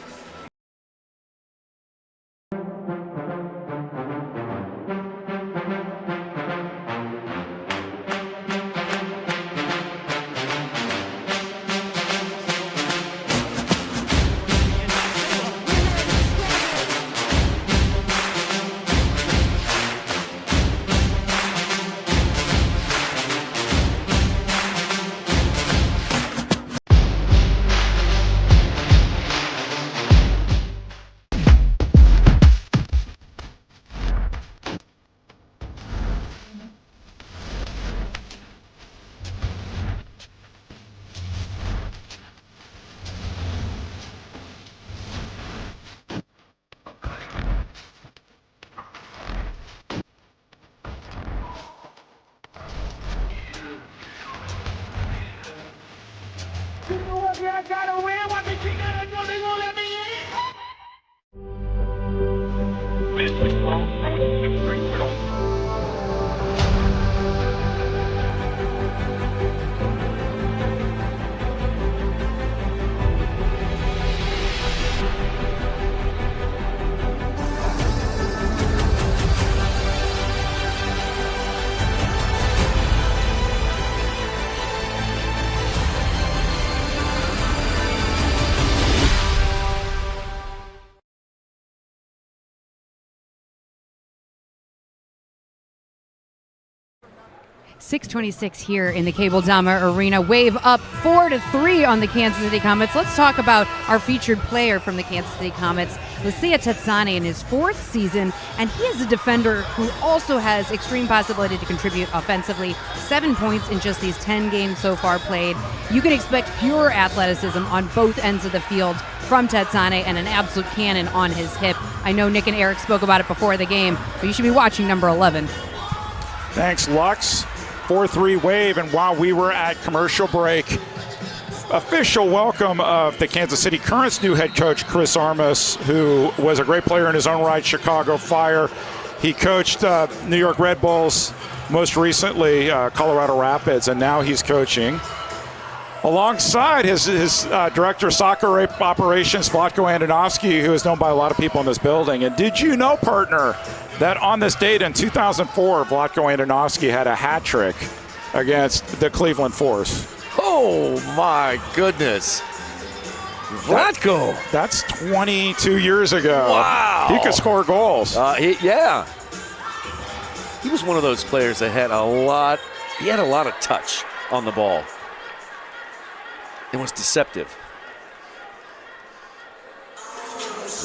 I gotta win. What the chicken and no, they gonna let me .626 here in the Cable Dama Arena. Wave up 4-3 on the Kansas City Comets. Let's talk about our featured player from the Kansas City Comets, Lucia Tetsane, in his 4th season, and he is a defender who also has extreme possibility to contribute offensively. 7 points in just these 10 games so far played. You can expect pure athleticism on both ends of the field from Tetsane and an absolute cannon on his hip. I know Nick and Eric spoke about it before the game, but you should be watching number 11. Thanks, Lux. 4-3 Wave, and while we were at commercial break, official welcome of the Kansas City Currents' new head coach, Chris Armas, who was a great player in his own right, Chicago Fire. He coached New York Red Bulls, most recently Colorado Rapids, and now he's coaching alongside his director of soccer operations, Vlatko Andonovski, who is known by a lot of people in this building. And did you know, partner, that on this date in 2004, Vlatko Andonovski had a hat trick against the Cleveland Force? Oh, my goodness. Vlatko. That's 22 years ago. Wow. He could score goals. Yeah. He was one of those players that had a lot of touch on the ball. It was deceptive.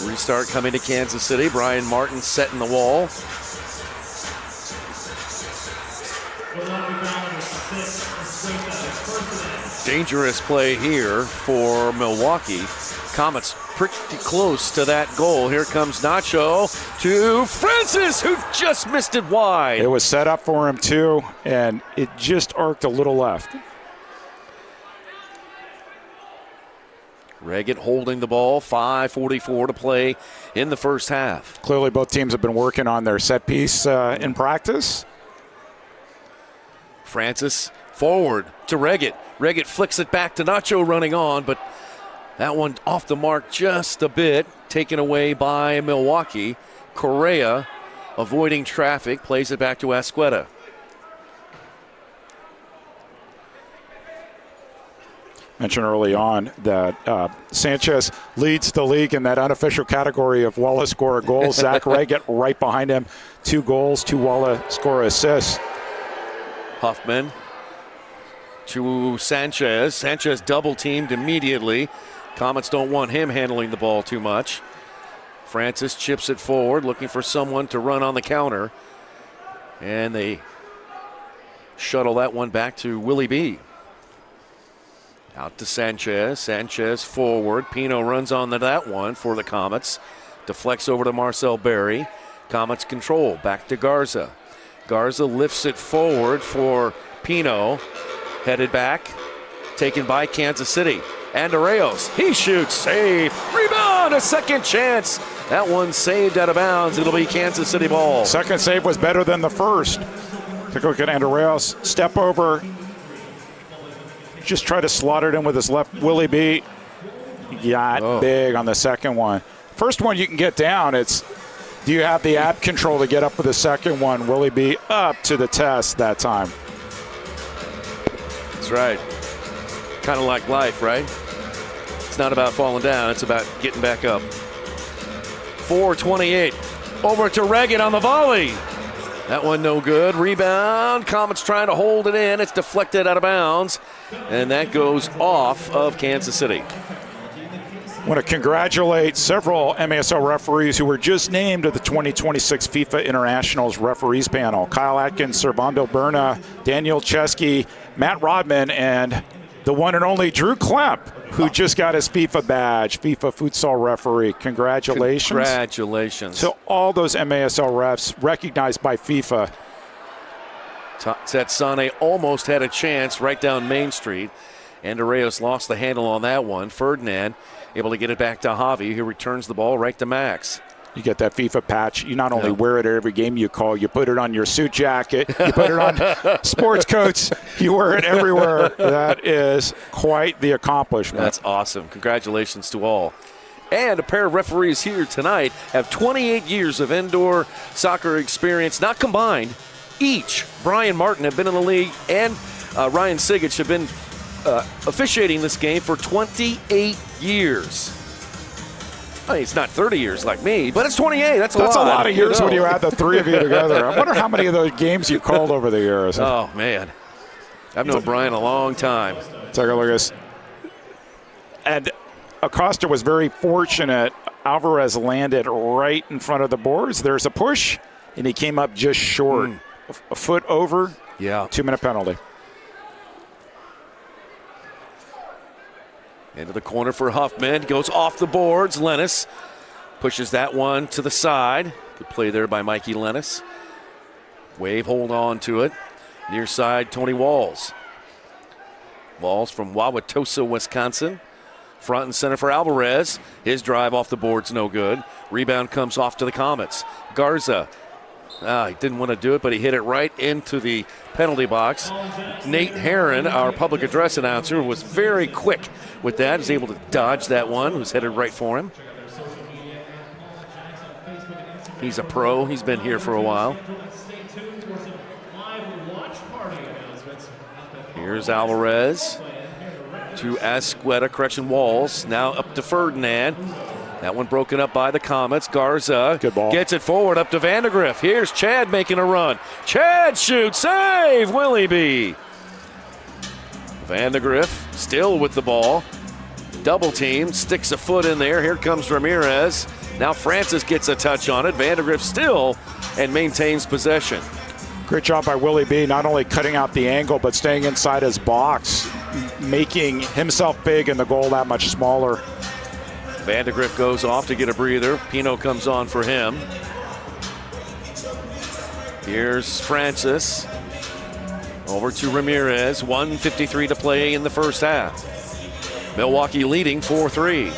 Restart coming to Kansas City. Brian Martin setting the wall. Dangerous play here for Milwaukee. Comets pretty close to that goal. Here comes Nacho to Francis, who just missed it wide. It was set up for him too, and it just arced a little left. Reggett holding the ball, 5:44 to play in the first half. Clearly both teams have been working on their set piece in practice. Francis forward to Reggett. Reggett flicks it back to Nacho running on, but that one off the mark just a bit, taken away by Milwaukee. Correa avoiding traffic, plays it back to Asqueta. Mentioned early on that Sanchez leads the league in that unofficial category of Walla score goals. Zach Reggett right behind him, 2 goals, 2 Walla score assists. Huffman to Sanchez. Sanchez double teamed immediately. Comets don't want him handling the ball too much. Francis chips it forward, looking for someone to run on the counter. And they shuttle that one back to Willie B. Out to Sanchez. Sanchez forward. Pino runs on to that one for the Comets. Deflects over to Marcel Berry. Comets control. Back to Garza. Garza lifts it forward for Pino. Headed back. Taken by Kansas City. Andreos. He shoots. Save. Rebound. A second chance. That one saved out of bounds. It'll be Kansas City ball. Second save was better than the first. Take a look at Andreos. Step over. Just try to slaughter it in with his left. Willie B got big on the second one. First one you can get down. It's, do you have the ab control to get up for the second one? Willie B up to the test that time. That's right. Kind of like life, right? It's not about falling down. It's about getting back up. 4:28. Over to Reggett on the volley. That one no good. Rebound. Comets trying to hold it in. It's deflected out of bounds. And that goes off of Kansas City. I want to congratulate several MASL referees who were just named to the 2026 FIFA Internationals referees panel. Kyle Atkins, Servando Berna, Daniel Chesky, Matt Rodman, and the one and only Drew Klemp, who just got his FIFA badge, FIFA futsal referee. Congratulations. Congratulations. To all those MASL refs recognized by FIFA. Sane almost had a chance right down Main Street. Andreas lost the handle on that one. Ferdinand able to get it back to Javi, who returns the ball right to Max. You get that FIFA patch. You not only wear it at every game you call, you put it on your suit jacket, you put it on sports coats, you wear it everywhere. That is quite the accomplishment. That's awesome. Congratulations to all. And a pair of referees here tonight have 28 years of indoor soccer experience, not combined. Each, Brian Martin have been in the league, and Ryan Sigich have been officiating this game for 28 years. I mean, it's not 30 years like me, but it's 28. That's a lot of years when you add the three of you together. I wonder how many of those games you've called over the years. Oh, man. I've known Brian a long time. Take a look at this. And Acosta was very fortunate. Alvarez landed right in front of the boards. There's a push, and he came up just short. A foot over. Yeah. 2-minute penalty. Into the corner for Huffman. Goes off the boards. Lennis pushes that one to the side. Good play there by Mikey Lennis. Wave hold on to it. Near side, Tony Walls. Balls from Wauwatosa, Wisconsin. Front and center for Alvarez. His drive off the board's no good. Rebound comes off to the Comets. Garza. He didn't want to do it, but he hit it right into the penalty box. Nate Herron, our public address announcer, was very quick with that. He was able to dodge that one. It was headed right for him. He's a pro. He's been here for a while. Here's Alvarez to Asqueta, Walls. Now up to Ferdinand. That one broken up by the Comets. Garza good ball. Gets it forward up to Vandegrift. Here's Chad making a run. Chad shoots. Save, Willie B. Vandegrift still with the ball. Double team. Sticks a foot in there. Here comes Ramirez. Now Francis gets a touch on it. Vandegrift still and maintains possession. Great job by Willie B, not only cutting out the angle, but staying inside his box, making himself big and the goal that much smaller. Vandegrift goes off to get a breather. Pino comes on for him. Here's Francis. Over to Ramirez. 1:53 to play in the first half. Milwaukee leading 4-3.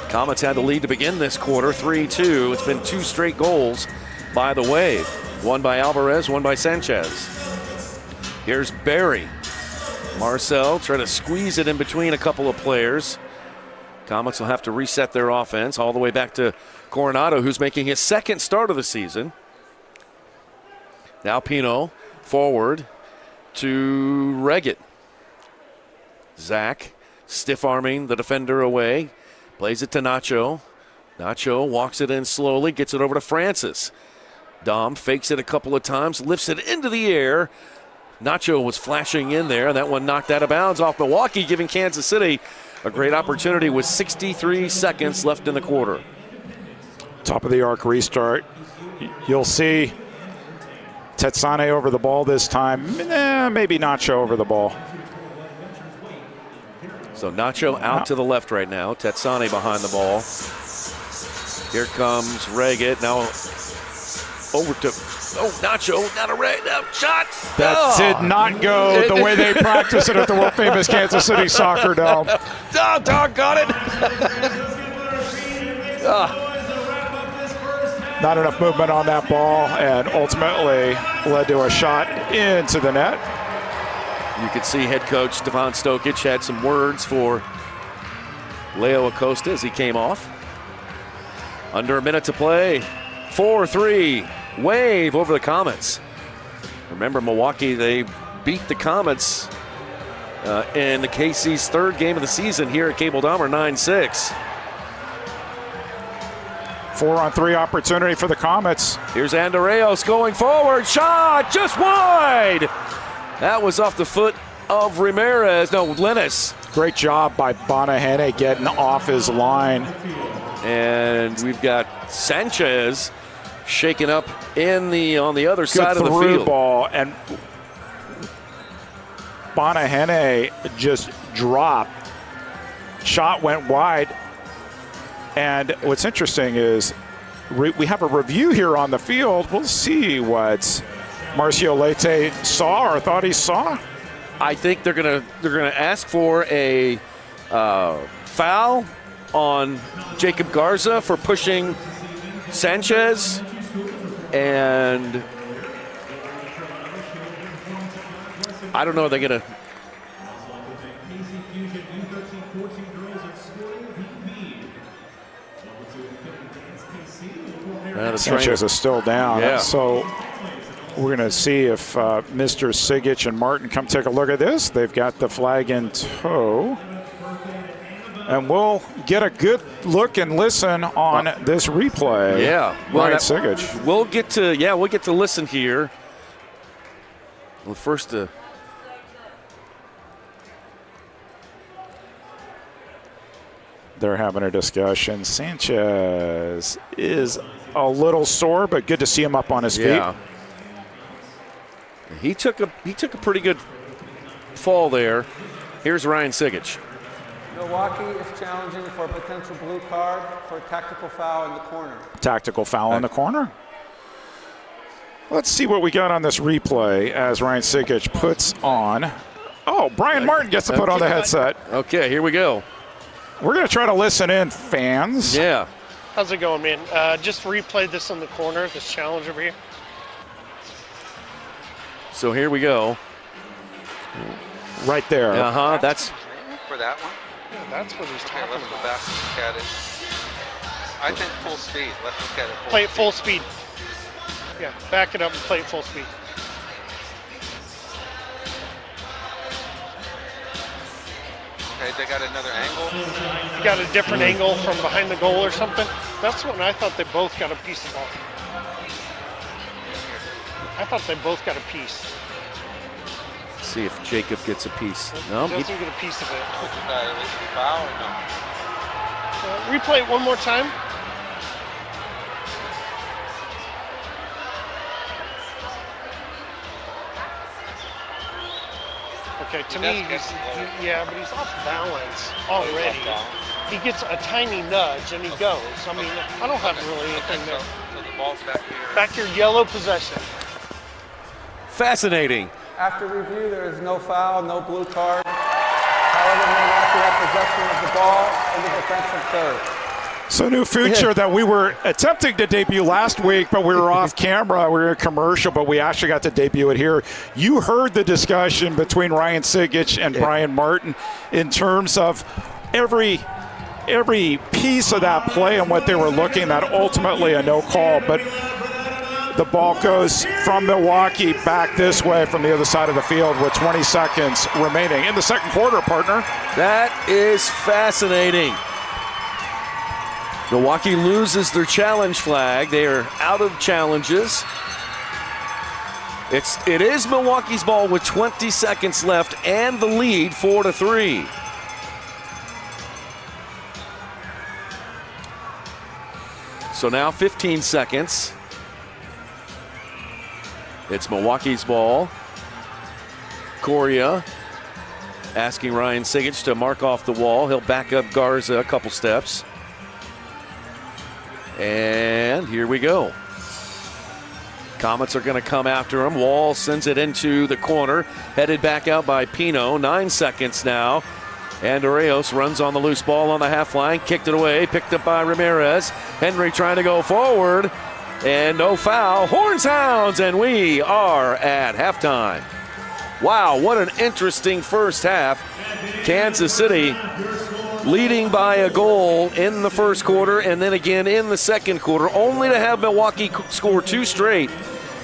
Comets had the lead to begin this quarter, 3-2. It's been 2 straight goals by the Wave. One by Alvarez, one by Sanchez. Here's Barry. Marcel trying to squeeze it in between a couple of players. Comets will have to reset their offense all the way back to Coronado, who's making his second start of the season. Now Pino forward to Reggett. Zach stiff-arming the defender away. Plays it to Nacho. Nacho walks it in slowly, gets it over to Francis. Dom fakes it a couple of times, lifts it into the air. Nacho was flashing in there. That one knocked out of bounds off Milwaukee, giving Kansas City a great opportunity with 63 seconds left in the quarter. Top of the arc restart. You'll see Tetsane over the ball this time. Maybe Nacho over the ball. So Nacho out to the left right now. Tetsane behind the ball. Here comes Reggett. Now over to, Nacho, not a Reggett, now shot. That did not go the way they practice it at the world famous Kansas City Soccer Dome. Oh, doggone it. Not enough movement on that ball, and ultimately led to a shot into the net. You could see head coach Stefan Stokic had some words for Leo Acosta as he came off. Under a minute to play. 4-3. Wave over the Comets. Remember, Milwaukee, they beat the Comets in the KC's third game of the season here at Cable Dahmer, 9-6. 4-on-3 opportunity for the Comets. Here's Andreos going forward. Shot just wide. That was off the foot of Ramirez. No, Linus. Great job by Bonahene getting off his line. And we've got Sanchez shaken up on the other side of the field. Ball, and Bonahene just dropped. Shot went wide. And what's interesting is we have a review here on the field. We'll see what Marcio Leite saw or thought he saw. I think they're gonna ask for a foul on Jacob Garza for pushing Sanchez, and I don't know. They're gonna. Sanchez is still down. Yeah. So we're going to see if Mr. Sigic and Martin come take a look at this. They've got the flag in tow. And we'll get a good look and listen on this replay. Yeah. Well, Ryan Sigic. We'll get to listen here. Well, first they're having a discussion. Sanchez is a little sore, but good to see him up on his feet. Yeah. He took a pretty good fall there. Here's Ryan Sigic. Milwaukee is challenging for a potential blue card for a tactical foul in the corner. Tactical foul in the corner. Let's see what we got on this replay as Ryan Sikic puts on. Oh, Brian Martin gets to put on the headset. Okay, here we go. We're going to try to listen in, fans. Yeah. How's it going, man? Just replayed this in the corner, this challenge over here. So here we go. Right there. Uh-huh, that's... For that one? Yeah, that's what he's talking let's go back and look at it. I think full speed. Let's look at it. Play it full speed. Yeah, back it up and play it full speed. Okay, they got another angle. You got a different angle from behind the goal or something. That's when I thought they both got a piece of ball. I thought they both got a piece. See if Jacob gets a piece. No, he doesn't get a piece of it. Foul or no? Replay it one more time. Okay, to me, yeah, but he's off balance already. He gets a tiny nudge and he goes. I mean, I don't have really anything there. So the ball's back here. Back here, yellow possession. Fascinating. After review, there is no foul, no blue card. However, Milwaukee had possession of the ball in the defensive third. So new feature that we were attempting to debut last week, but we were off camera. We were in commercial, but we actually got to debut it here. You heard the discussion between Ryan Sikic and Brian Martin in terms of every piece of that play and what they were looking at. Ultimately a no call, but the ball goes from Milwaukee back this way from the other side of the field with 20 seconds remaining in the second quarter, partner. That is fascinating. Milwaukee loses their challenge flag. They are out of challenges. It is Milwaukee's ball with 20 seconds left and the lead 4-3. So now 15 seconds. It's Milwaukee's ball. Coria asking Ryan Sikic to mark off the wall. He'll back up Garza a couple steps. And here we go. Comets are going to come after him. Wall sends it into the corner. Headed back out by Pino. 9 seconds now. And Oreos runs on the loose ball on the half line. Kicked it away. Picked up by Ramirez. Henry trying to go forward. And no foul. Horns, hounds, and we are at halftime. Wow, what an interesting first half. Kansas City leading by a goal in the first quarter and then again in the second quarter, only to have Milwaukee score 2 straight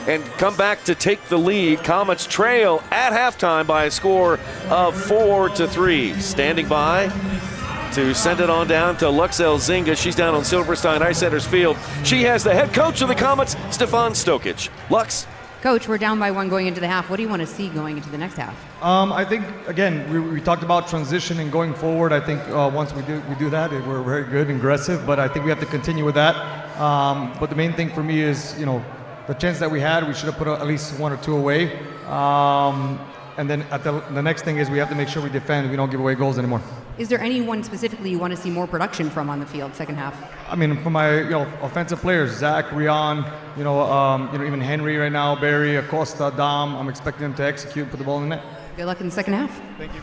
and come back to take the lead. Comets trail at halftime by a score of 4-3. Standing by to send it on down to Luxel Zinga. She's down on Silverstein Ice Center's field. She has the head coach of the Comets, Stefan Stokic. Lux. Coach, we're down by 1 going into the half. What do you want to see going into the next half? I think, again, we talked about transition and going forward. I think once we do that, we're very good and aggressive, but I think we have to continue with that. But the main thing for me is, the chance that we had, we should have put at least 1 or 2 away. And then the next thing is we have to make sure we defend. We don't give away goals anymore. Is there anyone specifically you want to see more production from on the field second half? I mean, for my offensive players, Zach, Rion, even Henry right now, Barry, Acosta, Dom. I'm expecting them to execute, put the ball in the net. Good luck in the second half. Thank you.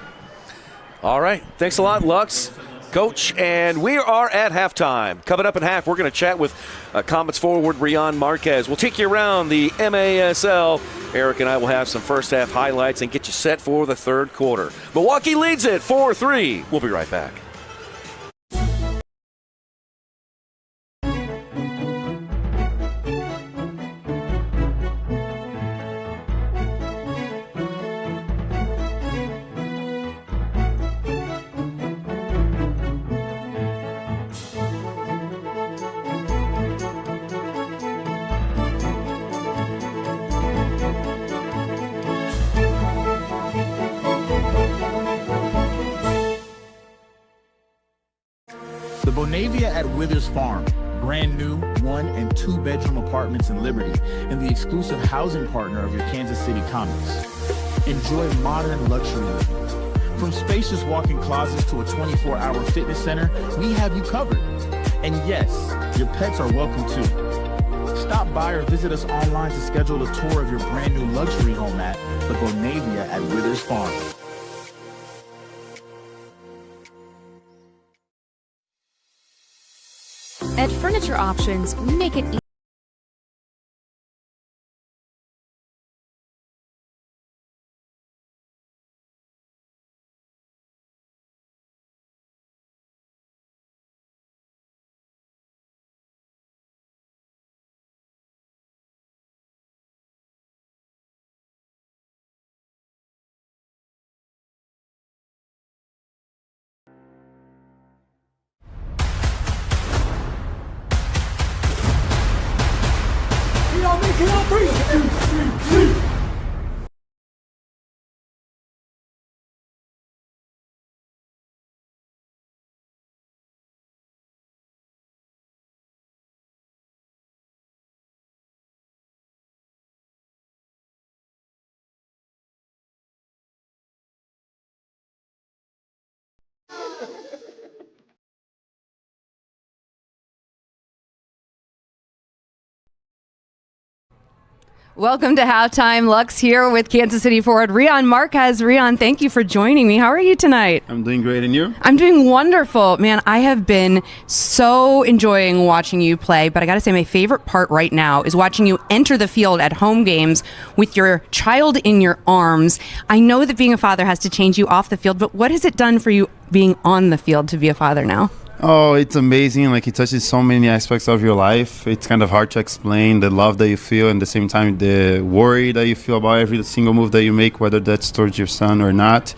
All right, thanks a lot, Lux. Coach, and we are at halftime. Coming up in half, we're going to chat with Comets forward Rion Marquez. We'll take you around the MASL. Eric and I will have some first half highlights and get you set for the third quarter. Milwaukee leads it 4-3. We'll be right back. The Bonavia at Withers Farm, brand new 1 and 2 bedroom apartments in Liberty, and the exclusive housing partner of your Kansas City Comets. Enjoy modern luxury living. From spacious walk-in closets to a 24-hour fitness center, we have you covered. And yes, your pets are welcome too. Stop by or visit us online to schedule a tour of your brand new luxury home at the Bonavia at Withers Farm. At Furniture Options, we make it easy. Welcome to Halftime. Lux here with Kansas City forward Rion Marquez. Rion, thank you for joining me. How are you tonight? I'm doing great, and you? I'm doing wonderful. Man, I have been so enjoying watching you play, but I gotta say my favorite part right now is watching you enter the field at home games with your child in your arms. I know that being a father has to change you off the field, but what has it done for you being on the field to be a father now? Oh, it's amazing. Like, it touches so many aspects of your life. It's kind of hard to explain the love that you feel, and at the same time the worry that you feel about every single move that you make, whether that's towards your son or not.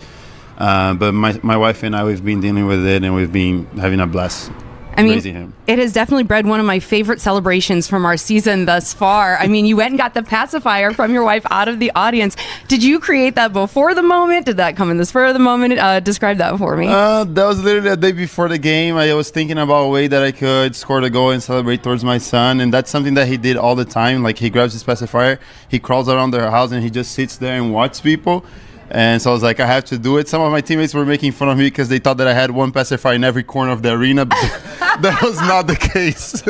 But my wife and I, we've been dealing with it, and we've been having a blast. I mean, raising him. It has definitely bred one of my favorite celebrations from our season thus far. I mean, you went and got the pacifier from your wife out of the audience. Did you create that before the moment? Did that come in the spur of the moment? Describe that for me. That was literally a day before the game. I was thinking about a way that I could score the goal and celebrate towards my son, and that's something that he did all the time. Like, he grabs his pacifier, he crawls around their house, and he just sits there and watches people. And so I was like, I have to do it. Some of my teammates were making fun of me because they thought that I had one pacifier in every corner of the arena. That was not the case.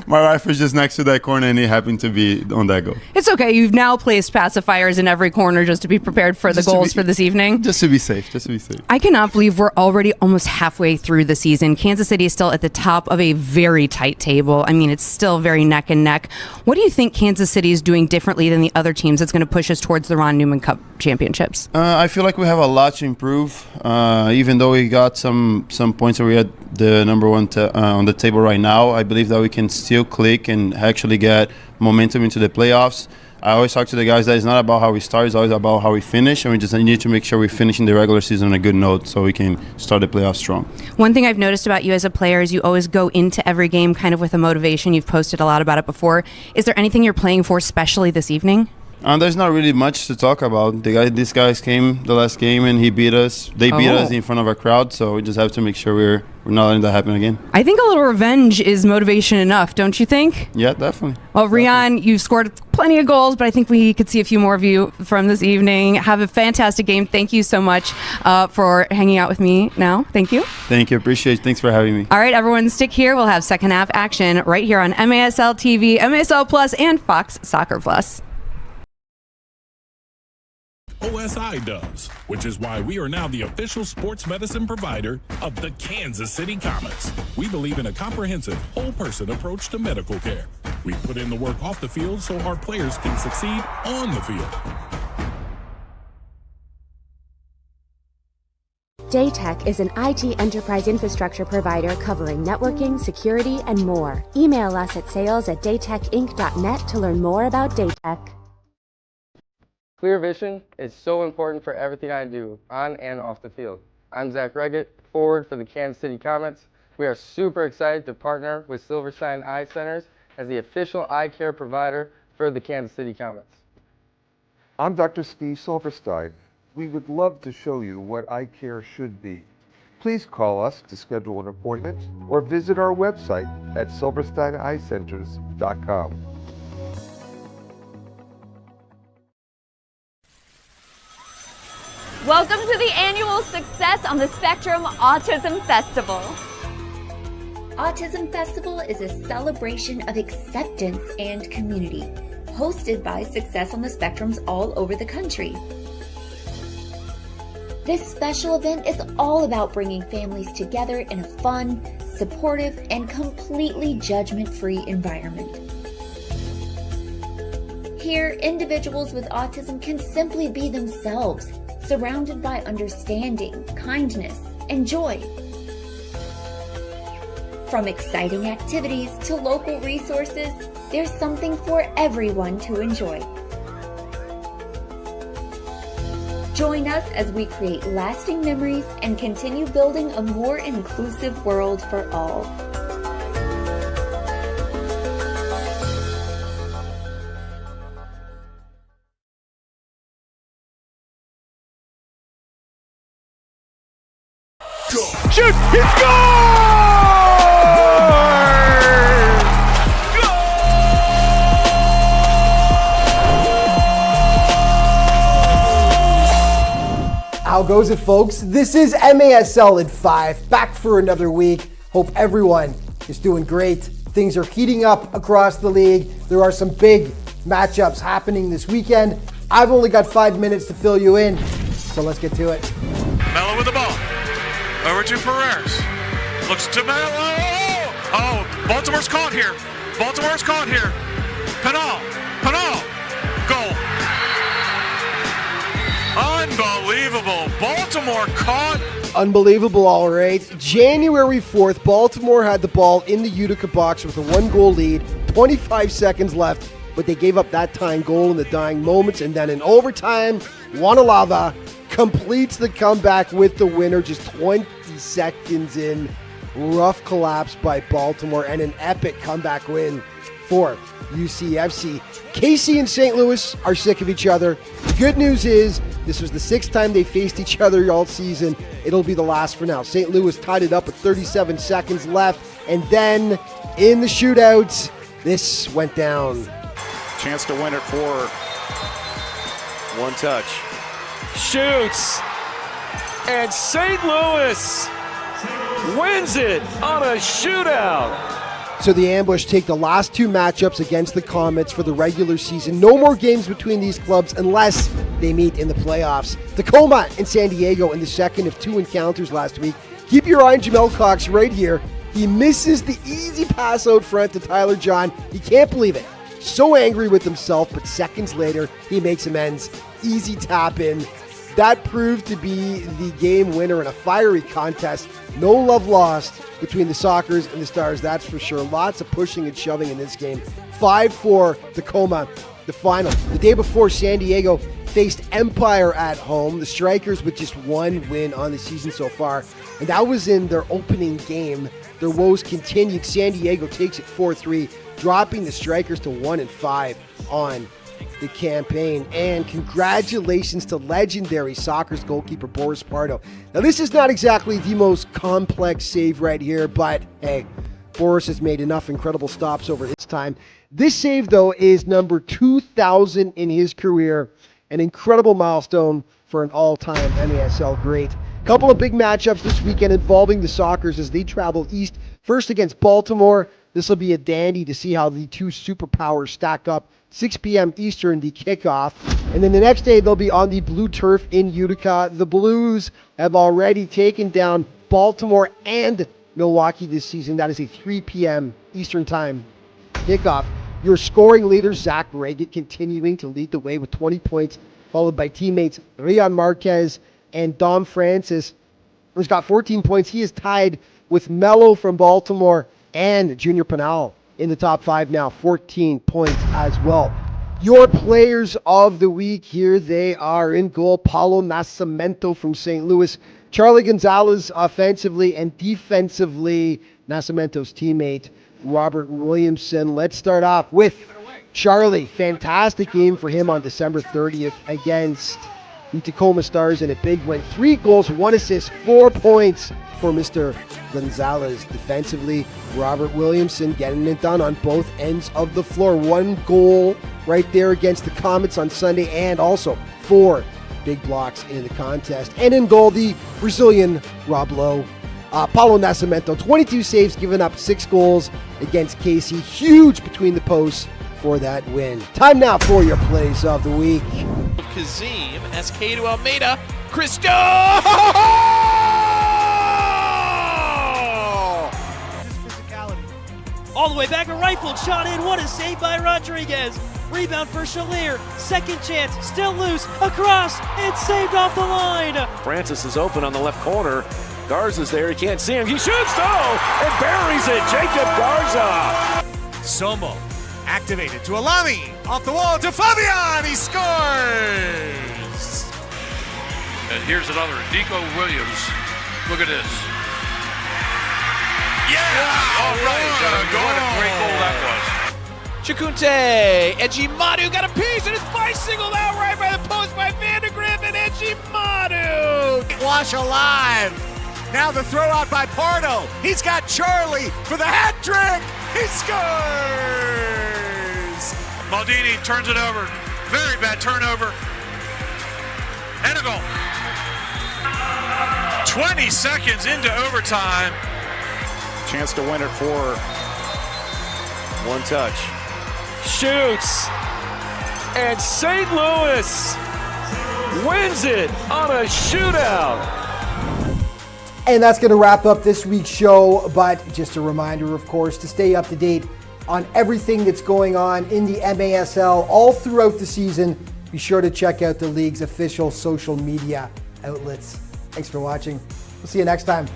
My wife was just next to that corner, and he happened to be on that goal. It's okay. You've now placed pacifiers in every corner just to be prepared for the goals for this evening. Just to be safe. Just to be safe. I cannot believe we're already almost halfway through the season. Kansas City is still at the top of a very tight table. I mean, it's still very neck and neck. What do you think Kansas City is doing differently than the other teams that's going to push us towards the Ron Newman Cup championships? I feel like we have a lot to improve. Even though we got some points where we had the number one on the table right now, I believe that we can still click and actually get momentum into the playoffs. I always talk to the guys that it's not about how we start, it's always about how we finish, and we just need to make sure we finish in the regular season on a good note so we can start the playoffs strong. One thing I've noticed about you as a player is you always go into every game kind of with a motivation. You've posted a lot about it before. Is there anything you're playing for specially this evening? There's not really much to talk about. These guys came the last game and he beat us. They beat us in front of a crowd, so we just have to make sure we're not letting that happen again. I think a little revenge is motivation enough, don't you think? Yeah, definitely. Well, Rion, you've scored plenty of goals, but I think we could see a few more of you from this evening. Have a fantastic game. Thank you so much for hanging out with me now. Thank you. Thank you. Appreciate it. Thanks for having me. All right, everyone, stick here. We'll have second half action right here on MASL TV, MASL Plus, and Fox Soccer Plus. OSI does, which is why we are now the official sports medicine provider of the Kansas City Comets. We believe in a comprehensive, whole-person approach to medical care. We put in the work off the field so our players can succeed on the field. Daytech is an IT enterprise infrastructure provider covering networking, security, and more. Email us at sales@daytechinc.net to learn more about Daytech. Clear vision is so important for everything I do, on and off the field. I'm Zach Reggett, forward for the Kansas City Comets. We are super excited to partner with Silverstein Eye Centers as the official eye care provider for the Kansas City Comets. I'm Dr. Steve Silverstein. We would love to show you what eye care should be. Please call us to schedule an appointment or visit our website at silversteineyecenters.com. Welcome to the annual Success on the Spectrum Autism Festival. Autism Festival is a celebration of acceptance and community, hosted by Success on the Spectrums all over the country. This special event is all about bringing families together in a fun, supportive, and completely judgment-free environment. Here, individuals with autism can simply be themselves, surrounded by understanding, kindness, and joy. From exciting activities to local resources, there's something for everyone to enjoy. Join us as we create lasting memories and continue building a more inclusive world for all. Shoot! He scores! How goes it, folks? This is MASL at 5, back for another week. Hope everyone is doing great. Things are heating up across the league. There are some big matchups happening this weekend. I've only got 5 minutes to fill you in, so let's get to it. Mello with the ball. Over to Perez. Looks to Mello. Oh, Baltimore's caught here. Baltimore's caught here. Penal. Goal. Unbelievable. Baltimore caught. Unbelievable, all right. January 4th, Baltimore had the ball in the Utica box with a 1-goal lead, 25 seconds left, but they gave up that tying goal in the dying moments, and then in overtime, Wanalava completes the comeback with the winner just 20 seconds in. Rough collapse by Baltimore and an epic comeback win for UCFC. KC and St. Louis are sick of each other. The good news is this was the 6th time they faced each other all season. It'll be the last for now. St. Louis tied it up with 37 seconds left, and then in the shootout, this went down. Chance to win it for one touch. Shoots, and St. Louis wins it on a shootout. So the Ambush take the last 2 matchups against the Comets for the regular season. No more games between these clubs unless they meet in the playoffs. Tacoma and San Diego in the second of 2 encounters last week. Keep your eye on Jamel Cox right here. He misses the easy pass out front to Tyler John. He can't believe it. So angry with himself, but seconds later, he makes amends. Easy tap in. That proved to be the game winner in a fiery contest. No love lost between the Sockers and the Stars, that's for sure. Lots of pushing and shoving in this game. 5-4 Tacoma, the final. The day before, San Diego faced Empire at home. The Strikers with just 1 win on the season so far, and that was in their opening game. Their woes continued. San Diego takes it 4-3, dropping the Strikers to 1-5 on the campaign. And congratulations to legendary Sockers goalkeeper Boris Pardo. Now, this is not exactly the most complex save right here, but hey, Boris has made enough incredible stops over his time. This save, though, is number 2,000 in his career, an incredible milestone for an all-time MASL great. Couple of big matchups this weekend involving the Sockers as they travel east. First against Baltimore. This will be a dandy to see how the 2 superpowers stack up. 6 p.m. Eastern, the kickoff. And then the next day, they'll be on the blue turf in Utica. The Blues have already taken down Baltimore and Milwaukee this season. That is a 3 p.m. Eastern time kickoff. Your scoring leader, Zach Reagan, continuing to lead the way with 20 points, followed by teammates Rian Marquez and Dom Francis, who's got 14 points. He is tied with Mello from Baltimore and Junior Pinal in the top 5 now, 14 points as well. Your players of the week, here they are. In goal, Paulo Nascimento from St. Louis. Charlie Gonzalez offensively, and defensively, Nascimento's teammate, Robert Williamson. Let's start off with Charlie. Fantastic game for him on December 30th against the Tacoma Stars in a big win. 3 goals, 1 assist, 4 points for Mr. Gonzalez. Defensively, Robert Williamson getting it done on both ends of the floor. 1 goal right there against the Comets on Sunday, and also 4 big blocks in the contest. And in goal, the Brazilian Rob Lowe. Paulo Nascimento, 22 saves, giving up 6 goals against KC. Huge between the posts for that win. Time now for your plays of the week. Kazim, SK to Almeida, Cristo! All the way back, a rifled shot in. What a save by Rodriguez. Rebound for Shalier. Second chance, still loose. Across, it's saved off the line. Francis is open on the left corner. Garza's there, he can't see him. He shoots though, and buries it. Jacob Garza. Somo activated to Alami. Off the wall to Fabian. He scores. And here's another, Nico Williams. Look at this. Yeah! All right. What a great goal that was. Chikunte, Ejimadu got a piece, and it's bicycled out right by the post by Vandergriff, and Ejimadu. Wash alive. Now the throw out by Pardo. He's got Charlie for the hat trick. He scores. Maldini turns it over. Very bad turnover. And a goal. 20 seconds into overtime. Chance to win it for one touch. Shoots. And St. Louis wins it on a shootout. And that's going to wrap up this week's show. But just a reminder, of course, to stay up to date on everything that's going on in the MASL all throughout the season, be sure to check out the league's official social media outlets. Thanks for watching. We'll see you next time.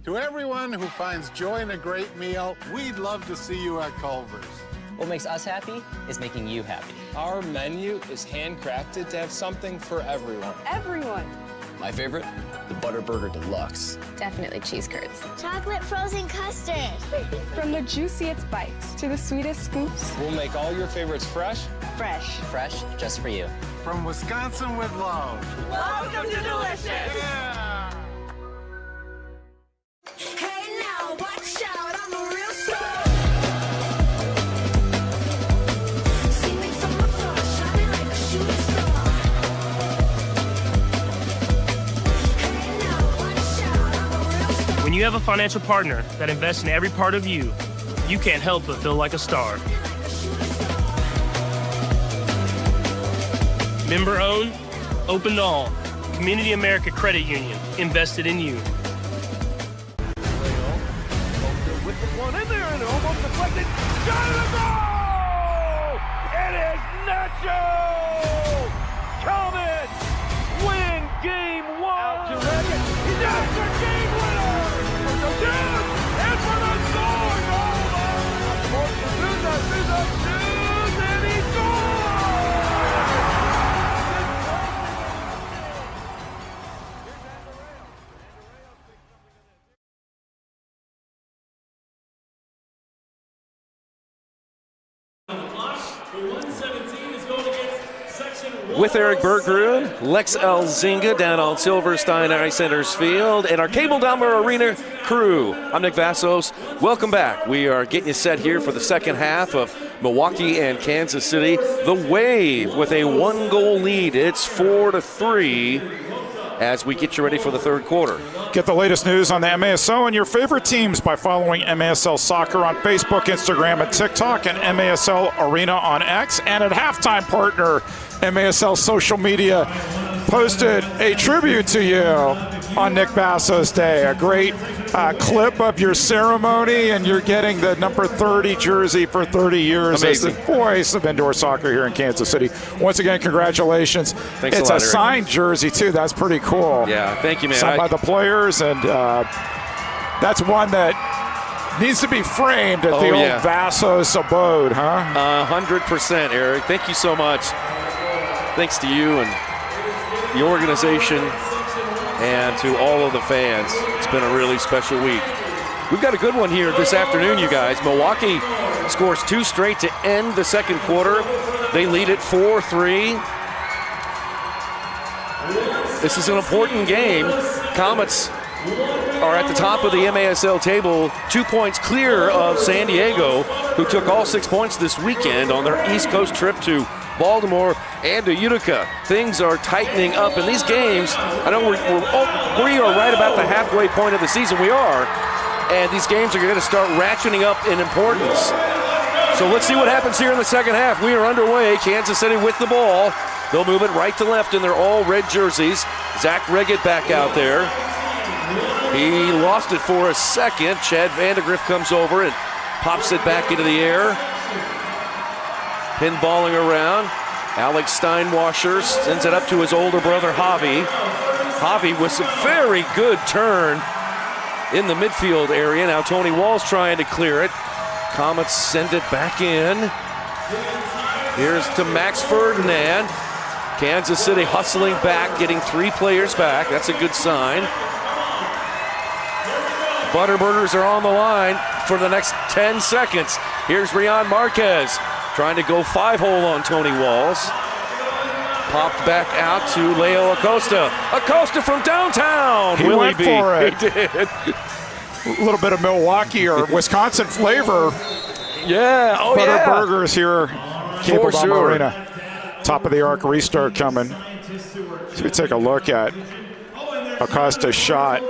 To everyone who finds joy in a great meal, we'd love to see you at Culver's. What makes us happy is making you happy. Our menu is handcrafted to have something for everyone. Everyone. My favorite, the Butter Burger Deluxe. Definitely cheese curds. Chocolate frozen custard. From the juiciest bites to the sweetest scoops. We'll make all your favorites fresh. Fresh. Fresh, just for you. From Wisconsin with love. Welcome to Delicious. Yeah. Hey now, watch out, I'm a real star. See me from afar, shining like a shooting star. Hey now, watch out, I'm a real star. When you have a financial partner that invests in every part of you, you can't help but feel like a star. Member owned, open to all. Community America Credit Union, invested in you. With the one in there and almost deflected. Shot in the goal! It is Nacho! Comets win game 1! Out to Reddit. He does the game winner! For the dude! And for the goal! And he With Eric Berggruen, Lex Elzinga down on Silverstein Ice Center's field, and our Cable Dahmer Arena crew. I'm Nick Vassos. Welcome back. We are getting you set here for the second half of Milwaukee and Kansas City. The Wave with a 1-goal lead. It's 4-3 as we get you ready for the third quarter. Get the latest news on the MASL and your favorite teams by following MASL Soccer on Facebook, Instagram, and TikTok, and MASL Arena on X. And at halftime partner, MASL social media posted a tribute to you on Nick Vassos Day. A great clip of your ceremony, and you're getting the number 30 jersey for 30 years. Amazing. As the voice of indoor soccer here in Kansas City. Once again, congratulations. Thanks it's a lot, a Eric. signed jersey, too. That's pretty cool. Yeah, thank you, man. Signed by the players, and that's one that Needs to be framed at the old Vassos abode, huh? 100%, Eric. Thank you so much. Thanks to you and the organization and to all of the fans. It's been a really special week. We've got a good one here this afternoon, you guys. Milwaukee scores 2 straight to end the second quarter. They lead it 4-3. This is an important game. Comets are at the top of the MASL table, 2 points clear of San Diego, who took all 6 points this weekend on their East Coast trip to Baltimore and to Utica. Things are tightening up in these games. I know we are right about the halfway point of the season. We are. And these games are going to start ratcheting up in importance. So let's see what happens here in the second half. We are underway. Kansas City with the ball. They'll move it right to left in their all red jerseys. Zach Reggett back out there. He lost it for a second. Chad Vandergriff comes over and pops it back into the air. Pinballing around. Alex Steinwasser sends it up to his older brother, Javi. Javi with some very good turn in the midfield area. Now Tony Wall's trying to clear it. Comets send it back in. Here's to Max Ferdinand. Kansas City hustling back, getting 3 players back. That's a good sign. Butterburgers are on the line for the next 10 seconds. Here's Rian Marquez trying to go 5-hole on Tony Walls. Popped back out to Leo Acosta. Acosta from downtown. He went for it. He did. A little bit of Milwaukee or Wisconsin flavor. Yeah. Oh, Butter Burgers here. Cable Dome Arena. Top of the arc restart coming. So we take a look at Acosta's shot.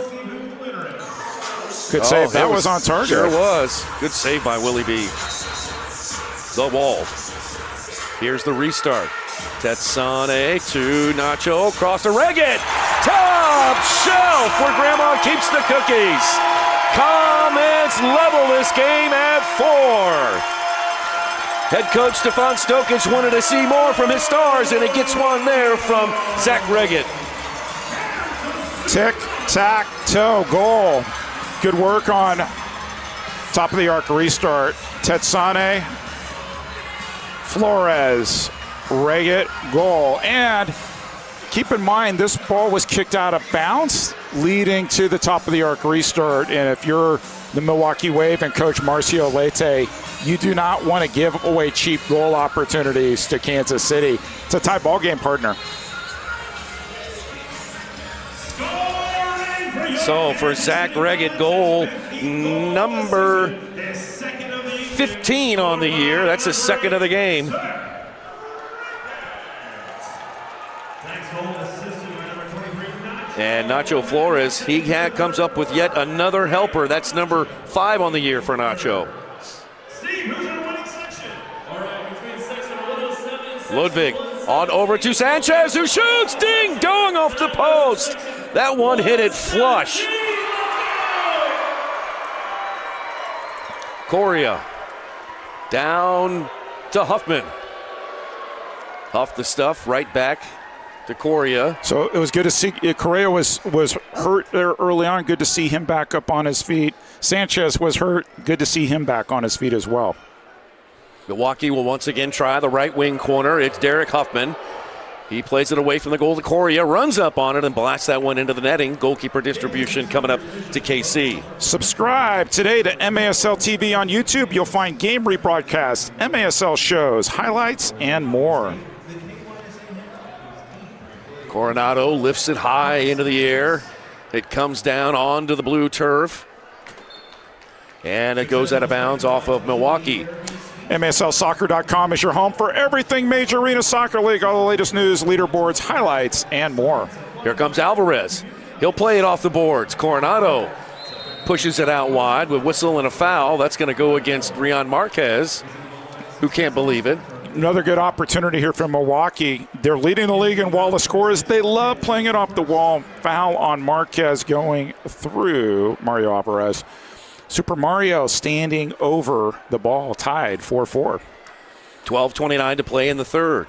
Good save. That was on target. Sure was. Good save by Willie B. The wall. Here's the restart. Tetsane to Nacho, across to Reggett. Top shelf where Grandma keeps the cookies. Comets level this game at 4. Head coach Stefan Stokic wanted to see more from his stars, and he gets one there from Zach Reggett. Tic-tac-toe goal. Good work on top of the arc restart. Tetsane, Flores, Reggett, goal. And keep in mind, this ball was kicked out of bounds, leading to the top of the arc restart. And if you're the Milwaukee Wave and Coach Marcio Leite, you do not want to give away cheap goal opportunities to Kansas City. It's a tie ball game, partner. So for Zach Reggett, goal number 15 on the year. That's his second of the game. And Nacho Flores, comes up with yet another helper. That's number 5 on the year for Nacho. Ludwig on over to Sanchez, who shoots. Ding dong off the post. That one hit it flush. Correa down to Huffman. Huff the stuff right back to Correa. So it was good to see. Correa was hurt there early on. Good to see him back up on his feet. Sanchez was hurt. Good to see him back on his feet as well. Milwaukee will once again try the right wing corner. It's Derek Huffman. He plays it away from the goal to Correa, runs up on it and blasts that one into the netting. Goalkeeper distribution coming up to KC. Subscribe today to MASL TV on YouTube. You'll find game rebroadcasts, MASL shows, highlights, and more. Coronado lifts it high into the air. It comes down onto the blue turf. And it goes out of bounds off of Milwaukee. MASLsoccer.com is your home for everything Major Arena Soccer League. All the latest news, leaderboards, highlights, and more. Here comes Alvarez. He'll play it off the boards. Coronado pushes it out wide with whistle and a foul. That's going to go against Rian Marquez, who can't believe it. Another good opportunity here from Milwaukee. They're leading the league in wall of scores. They love playing it off the wall. Foul on Marquez going through Mario Alvarez. Super Mario standing over the ball, tied 4-4. 12:29 to play in the third.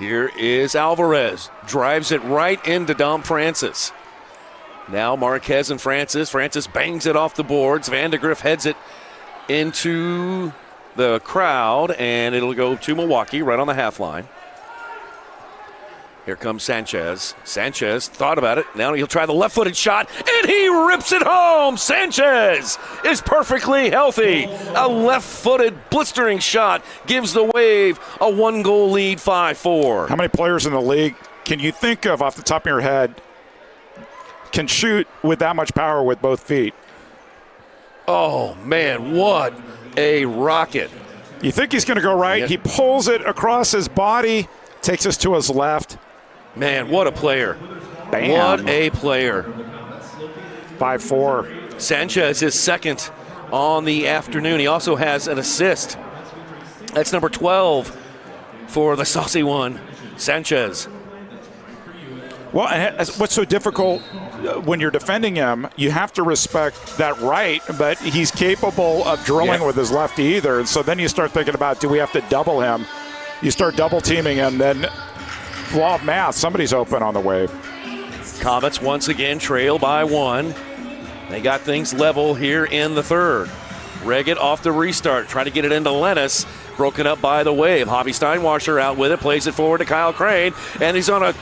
Here is Alvarez. Drives it right into Dom Francis. Now Marquez and Francis. Francis bangs it off the boards. Vandegrift heads it into the crowd, and it'll go to Milwaukee right on the half line. Here comes Sanchez. Sanchez thought about it. Now he'll try the left-footed shot, and he rips it home. Sanchez is perfectly healthy. A left-footed blistering shot gives the Wave a 1-goal lead, 5-4. How many players in the league can you think of off the top of your head can shoot with that much power with both feet? Oh, man, what a rocket. You think he's going to go right. Yeah. He pulls it across his body, takes us to his left. Man, what a player. Bam. What a player. 5-4. Sanchez is second on the afternoon. He also has an assist. That's number 12 for the saucy one, Sanchez. Well, and what's so difficult when you're defending him, you have to respect that right, but he's capable of drilling with his left either. And so then you start thinking about, do we have to double him? You start double teaming him, then law of math, somebody's open on the Wave. Comets once again trail by 1. They got things level here in the third. Reggett off the restart, trying to get it into Lennis. Broken up by the Wave. Javi Steinwasser out with it, plays it forward to Kyle Crane, and he's on a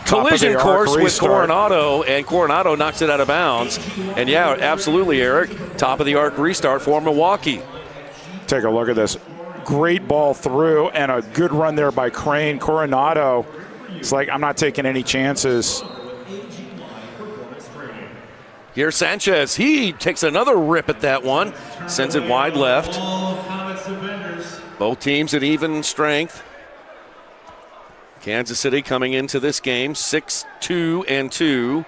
collision course with Coronado, and Coronado knocks it out of bounds. And yeah, absolutely, Eric. Top of the arc restart for Milwaukee. Take a look at this. Great ball through and a good run there by Crane. Coronado, it's like, I'm not taking any chances. Here's Sanchez. He takes another rip at that one. Sends it wide left. Both teams at even strength. Kansas City coming into this game 6-2-2.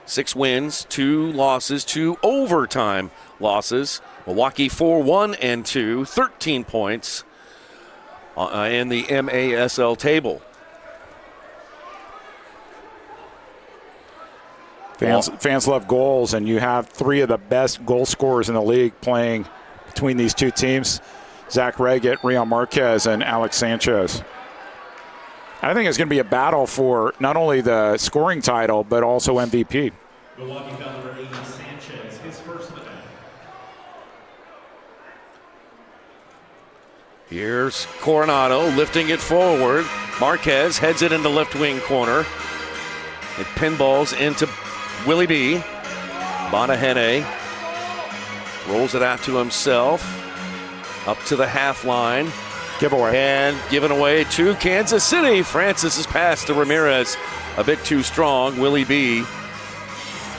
6 wins, 2 losses, 2 overtime losses. Milwaukee 4-1-2, 13 points in the MASL table. Fans love goals, and you have 3 of the best goal scorers in the league playing between these two teams. Zach Reggett, Rion Marquez, and Alex Sanchez. I think it's going to be a battle for not only the scoring title, but also MVP. Milwaukee found number 80, Sanchez, his first of the day. Here's Coronado lifting it forward. Marquez heads it into left wing corner. It pinballs into Willie B. Bonahene rolls it out to himself. Up to the half line. Giveaway. And given away to Kansas City. Francis's pass to Ramirez a bit too strong. Willie B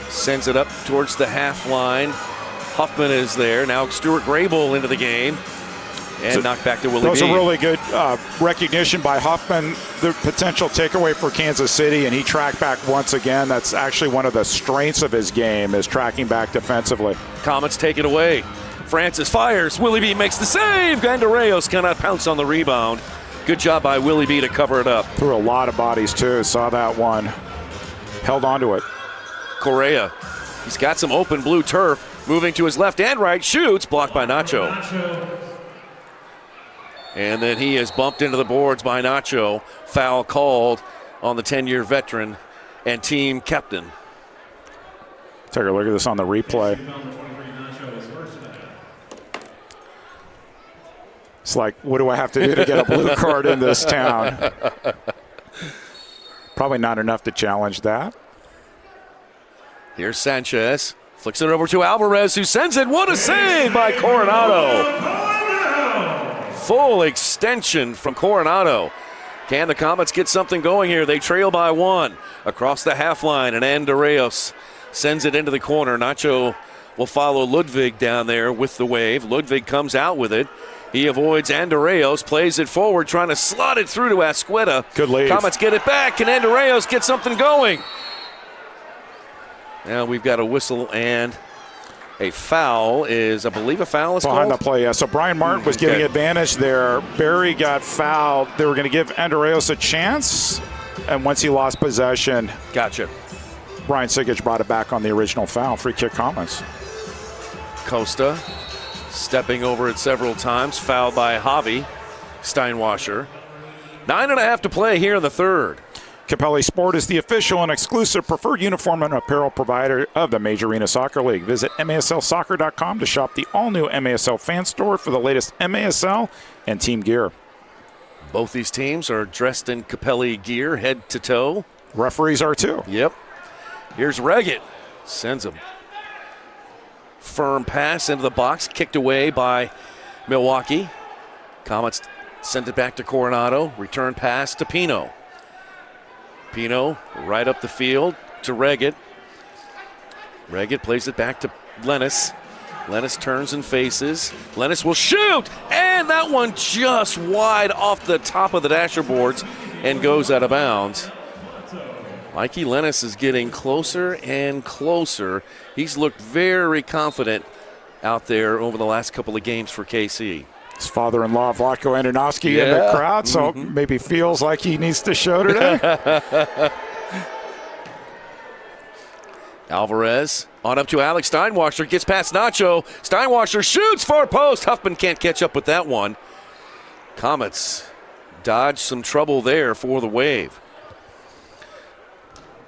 sends it up towards the half line. Huffman is there. Now Stuart Grable into the game. And knocked back to Willie B. That was a really good recognition by Huffman, the potential takeaway for Kansas City, and he tracked back once again. That's actually one of the strengths of his game, is tracking back defensively. Comets take it away. Francis fires. Willie B makes the save. Gandareos cannot pounce on the rebound. Good job by Willie B to cover it up. Threw a lot of bodies, too. Saw that one. Held on to it. Correa. He's got some open blue turf. Moving to his left and right. Shoots. Blocked by Nacho. And then he is bumped into the boards by Nacho. Foul called on the 10-year veteran and team captain. Take a look at this on the replay. It's like, what do I have to do to get a blue card in this town? Probably not enough to challenge that. Here's Sanchez. Flicks it over to Alvarez, who sends it. What a save by Coronado. Full extension from Coronado. Can the Comets get something going here? They trail by 1 across the half line, and Andreas sends it into the corner. Nacho will follow Ludwig down there with the Wave. Ludwig comes out with it. He avoids Andreas, plays it forward, trying to slot it through to Asqueta. Good lead. Comets get it back. Can Andreas get something going? Now we've got a whistle and a foul. I believe a foul is behind called? the play, yeah. So Brian Martin was getting advantage there. Barry got fouled. They were going to give Andreas a chance, and once he lost possession, gotcha. Brian Sigic brought it back on the original foul. Free kick Comets. Costa stepping over it several times, fouled by Javi Steinwasser. 9.5 to play here in the third. Capelli Sport is the official and exclusive preferred uniform and apparel provider of the Major Arena Soccer League. Visit MASLsoccer.com to shop the all-new MASL fan store for the latest MASL and team gear. Both these teams are dressed in Capelli gear, head to toe. Referees are too. Yep. Here's Reggett. Sends a firm pass into the box, kicked away by Milwaukee. Comets send it back to Coronado. Return pass to Pino. Pino right up the field to Reggett. Reggett plays it back to Lennis. Lennis turns and faces. Lennis will shoot! And that one just wide off the top of the dasher boards and goes out of bounds. Mikey Lennis is getting closer and closer. He's looked very confident out there over the last couple of games for KC. His father-in-law, Vlatko Andonovski, in the crowd, so maybe feels like he needs to show today. Alvarez on up to Alex Steinwasser, gets past Nacho. Steinwasser shoots far post. Huffman can't catch up with that one. Comets dodge some trouble there for the Wave.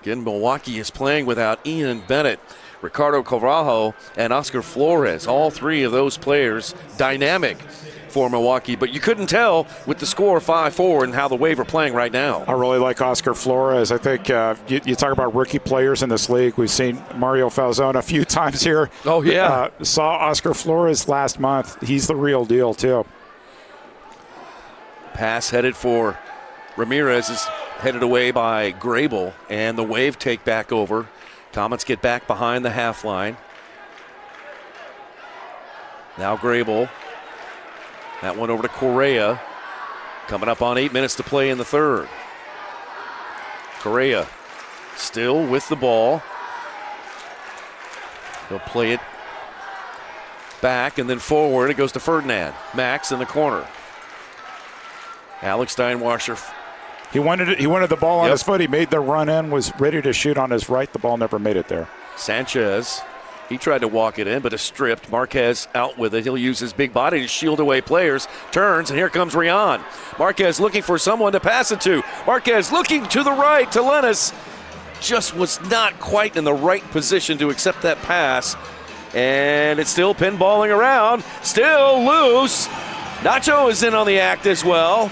Again, Milwaukee is playing without Ian Bennett, Ricardo Carvalho, and Oscar Flores. All three of those players dynamic for Milwaukee, but you couldn't tell with the score 5-4 and how the Wave are playing right now. I really like Oscar Flores. I think you talk about rookie players in this league. We've seen Mario Falzone a few times here. Oh, yeah. Saw Oscar Flores last month. He's the real deal, too. Pass headed for Ramirez is headed away by Grable, and the Wave take back over. Comets get back behind the half line. Now Grable. That one over to Correa. Coming up on 8 minutes to play in the third. Correa still with the ball. He'll play it back and then forward. It goes to Ferdinand. Max in the corner. Alex Steinwasser. He wanted the ball on his foot. He made the run in, was ready to shoot on his right. The ball never made it there. Sanchez. He tried to walk it in, but is stripped. Marquez out with it. He'll use his big body to shield away players. Turns, and here comes Rian. Marquez looking for someone to pass it to. Marquez looking to the right to Lennis. Just was not quite in the right position to accept that pass. And it's still pinballing around. Still loose. Nacho is in on the act as well.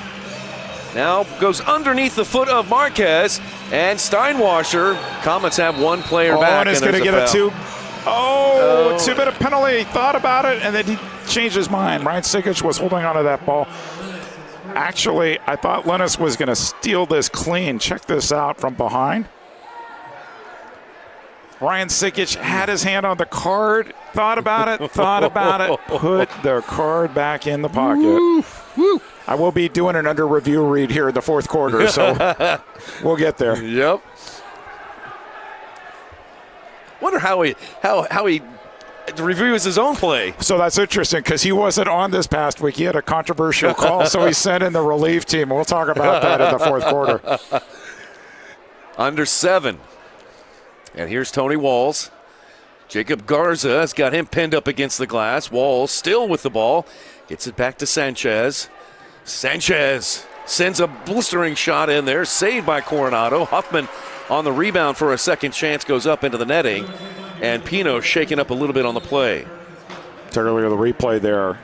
Now goes underneath the foot of Marquez. And Steinwasser. Comets have one player back. And is going to get a two. Oh, 2-minute penalty. Thought about it, and then he changed his mind. Ryan Sikic was holding on to that ball. Actually, I thought Lennis was going to steal this clean. Check this out from behind. Ryan Sikic had his hand on the card, thought about it, put the card back in the pocket. I will be doing an under-review read here in the fourth quarter, so we'll get there. Yep. Wonder how he reviews his own play. So that's interesting because he wasn't on this past week. He had a controversial call, so he sent in the relief team. We'll talk about that in the fourth quarter. Under 7. And here's Tony Walls. Jacob Garza has got him pinned up against the glass. Walls still with the ball. Gets it back to Sanchez. Sanchez sends a blistering shot in there. Saved by Coronado. Huffman on the rebound for a second chance, goes up into the netting, and Pino shaking up a little bit on the play. Earlier, the replay there,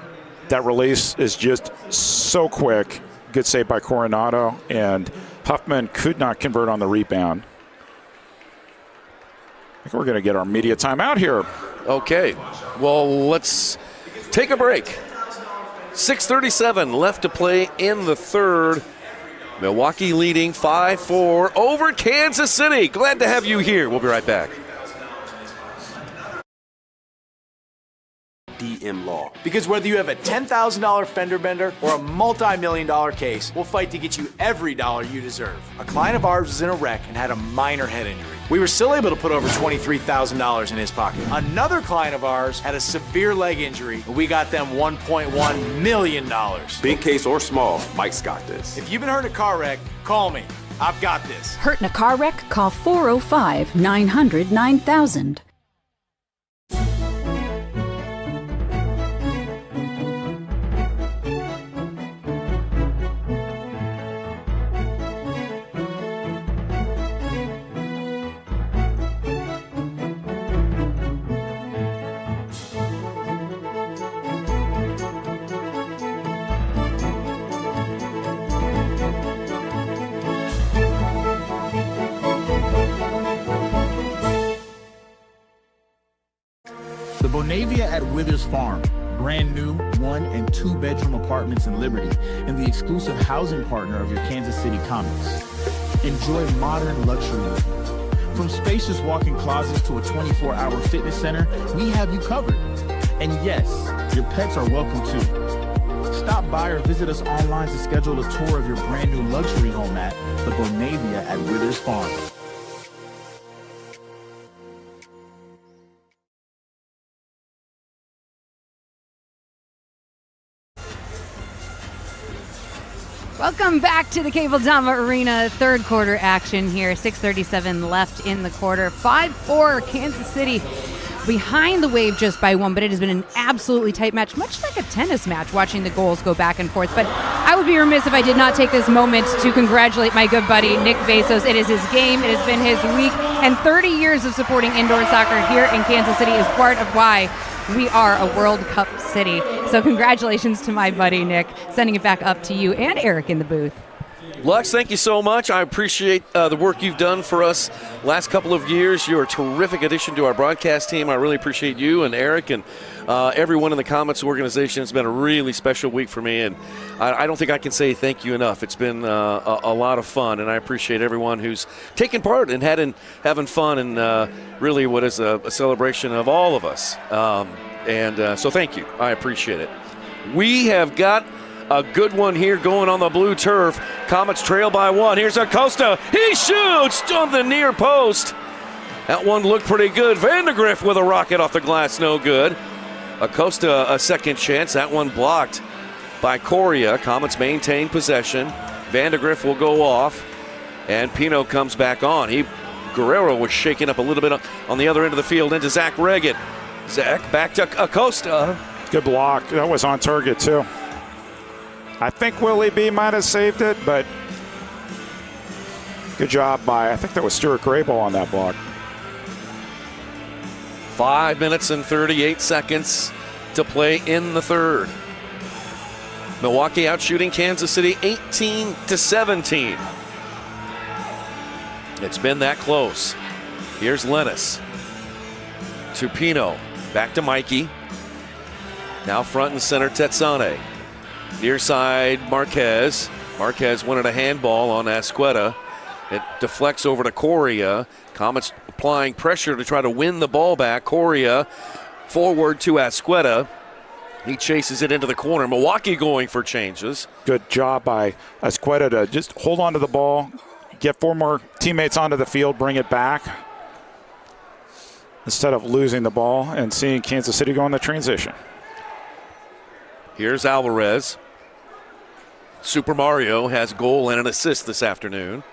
that release is just so quick. Good save by Coronado, and Huffman could not convert on the rebound. I think we're going to get our media timeout here. Okay, well, let's take a break. 6:37 left to play in the third. Milwaukee leading 5-4 over Kansas City. Glad to have you here. We'll be right back. DM Law. Because whether you have a $10,000 fender bender or a multi-million-dollar case, we'll fight to get you every dollar you deserve. A client of ours was in a wreck and had a minor head injury. We were still able to put over $23,000 in his pocket. Another client of ours had a severe leg injury, and we got them $1.1 million. Big case or small, Mike's got this. If you've been hurt in a car wreck, call me. I've got this. Hurt in a car wreck? Call 405-900-9000. Bonavia at Withers Farm. Brand new 1- and 2-bedroom apartments in Liberty, and the exclusive housing partner of your Kansas City Comets. Enjoy modern luxury living. From spacious walk-in closets to a 24-hour fitness center, we have you covered. And yes, your pets are welcome too. Stop by or visit us online to schedule a tour of your brand new luxury home at the Bonavia at Withers Farm. Welcome back to the Cable Dama Arena. Third quarter action here. 6:37 left in the quarter. 5-4 Kansas City behind the Wave just by 1, but it has been an absolutely tight match, much like a tennis match, watching the goals go back and forth. But I would be remiss if I did not take this moment to congratulate my good buddy, Nick Vasos. It is his game. It has been his week, and 30 years of supporting indoor soccer here in Kansas City is part of why we are a World Cup city. So congratulations to my buddy, Nick. Sending it back up to you and Eric in the booth. Lux, thank you so much. I appreciate the work you've done for us last couple of years. You're a terrific addition to our broadcast team. I really appreciate you and Eric and everyone in the Comets organization. It's been a really special week for me, and I don't think I can say thank you enough. It's been a lot of fun, and I appreciate everyone who's taken part and having fun, and really what is a celebration of all of us. So thank you. I appreciate it. We have got a good one here going on the blue turf. Comets trail by 1. Here's Acosta. He shoots on the near post. That one looked pretty good. Vandegrift with a rocket off the glass, no good. Acosta a second chance. That one blocked by Coria. Comets maintain possession. Vandegrift will go off, and Pino comes back on. Guerrero was shaking up a little bit on the other end of the field into Zach Reggett. Zach back to Acosta. Good block. That was on target, too. I think Willie B might have saved it, but good job by, I think that was Stuart Grable on that block. 5 minutes and 38 seconds to play in the third. Milwaukee out shooting Kansas City 18-17. It's been that close. Here's Lennis to Pino. Back to Mikey. Now front and center, Tetsane. Near side, Marquez. Marquez wanted a handball on Asqueta. It deflects over to Coria. Comets applying pressure to try to win the ball back. Coria forward to Asqueta. He chases it into the corner. Milwaukee going for changes. Good job by Asqueta to just hold on to the ball, get 4 more teammates onto the field, bring it back, instead of losing the ball and seeing Kansas City go in the transition. Here's Alvarez. Super Mario has a goal and an assist this afternoon.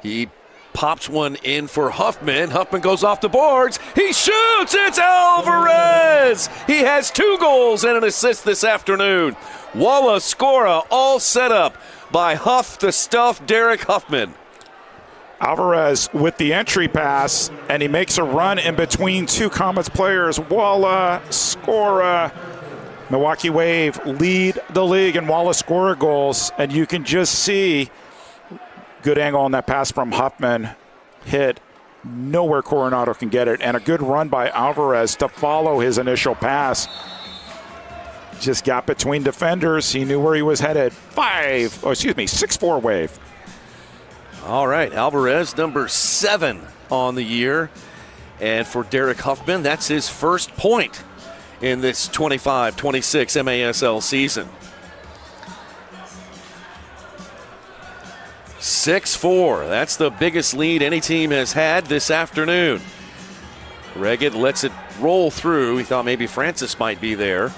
He pops one in for Huffman. Huffman goes off the boards. He shoots. It's Alvarez. He has 2 goals and an assist this afternoon. Walla Scora all set up by Huff the Stuff Derek Huffman. Alvarez with the entry pass, and he makes a run in between 2 Comets players. Walla Scora. Milwaukee Wave lead the league in Walla Scora goals, and you can just see good angle on that pass from Huffman. Hit nowhere Coronado can get it, and a good run by Alvarez to follow his initial pass. Just got between defenders. He knew where he was headed. 6-4 Wave. All right, Alvarez, number 7 on the year. And for Derek Huffman, that's his first point in this 25-26 MASL season. 6-4, that's the biggest lead any team has had this afternoon. Reggett lets it roll through. He thought maybe Francis might be there.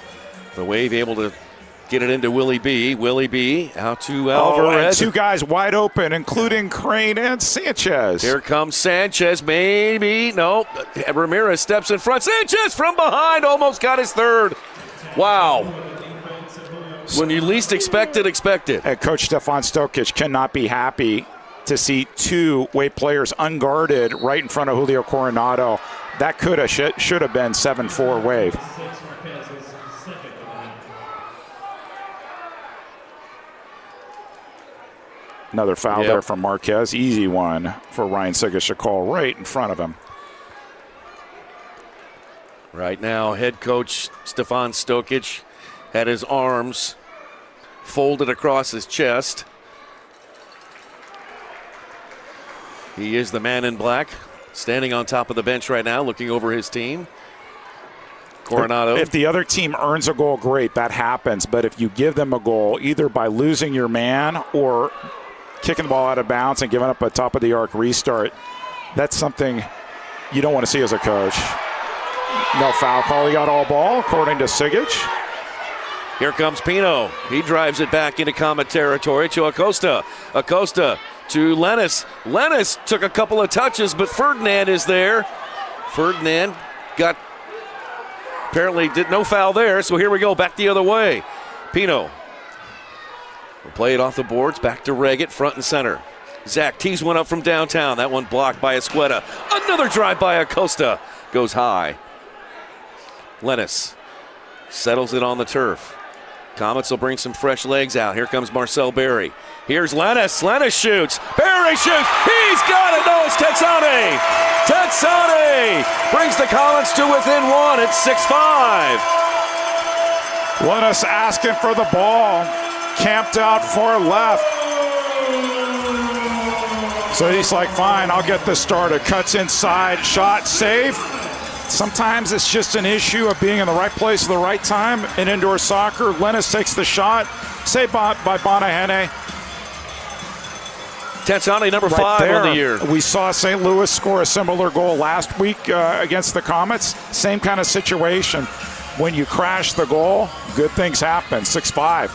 The Wave able to get it into Willie B. Willie B out to Alvarez. And 2 guys wide open, including Crane and Sanchez. Here comes Sanchez, maybe. No, Ramirez steps in front. Sanchez from behind, almost got his 3rd. Wow. When you least expect it, expect it. And Coach Stefan Stokic cannot be happy to see 2 Wave players unguarded right in front of Julio Coronado. That could have, should have been 7-4 Wave. Another foul there from Marquez. Easy one for Ryan Sigishakol right in front of him. Right now, head coach Stefan Stokic had his arms folded across his chest. He is the man in black, standing on top of the bench right now, looking over his team. Coronado. If the other team earns a goal, great, that happens. But if you give them a goal, either by losing your man or kicking the ball out of bounds and giving up a top-of-the-arc restart, that's something you don't want to see as a coach. No foul call. He got all ball, according to Sigic. Here comes Pino. He drives it back into Comet territory to Acosta. Acosta to Lennis. Lennis took a couple of touches, but Ferdinand is there. Ferdinand got, apparently did no foul there, so here we go, back the other way. Pino will play it off the boards, back to Reggett, front and center. Zach tees one up from downtown. That one blocked by Escueta. Another drive by Acosta. Goes high. Lennis settles it on the turf. Comets will bring some fresh legs out. Here comes Marcel Berry. Here's Lennis. Lennis shoots. Berry shoots. He's got it. No, it's Tetsane. Tetsane brings the Comets to within one. It's 6-5. Lennis asking for the ball. Camped out far left. So he's like, fine, I'll get this started. Cuts inside, shot, save. Sometimes it's just an issue of being in the right place at the right time in indoor soccer. Lennis takes the shot, saved by Bonahene. Tetsane, number 5 on the year. We saw St. Louis score a similar goal last week against the Comets. Same kind of situation. When you crash the goal, good things happen. 6-5.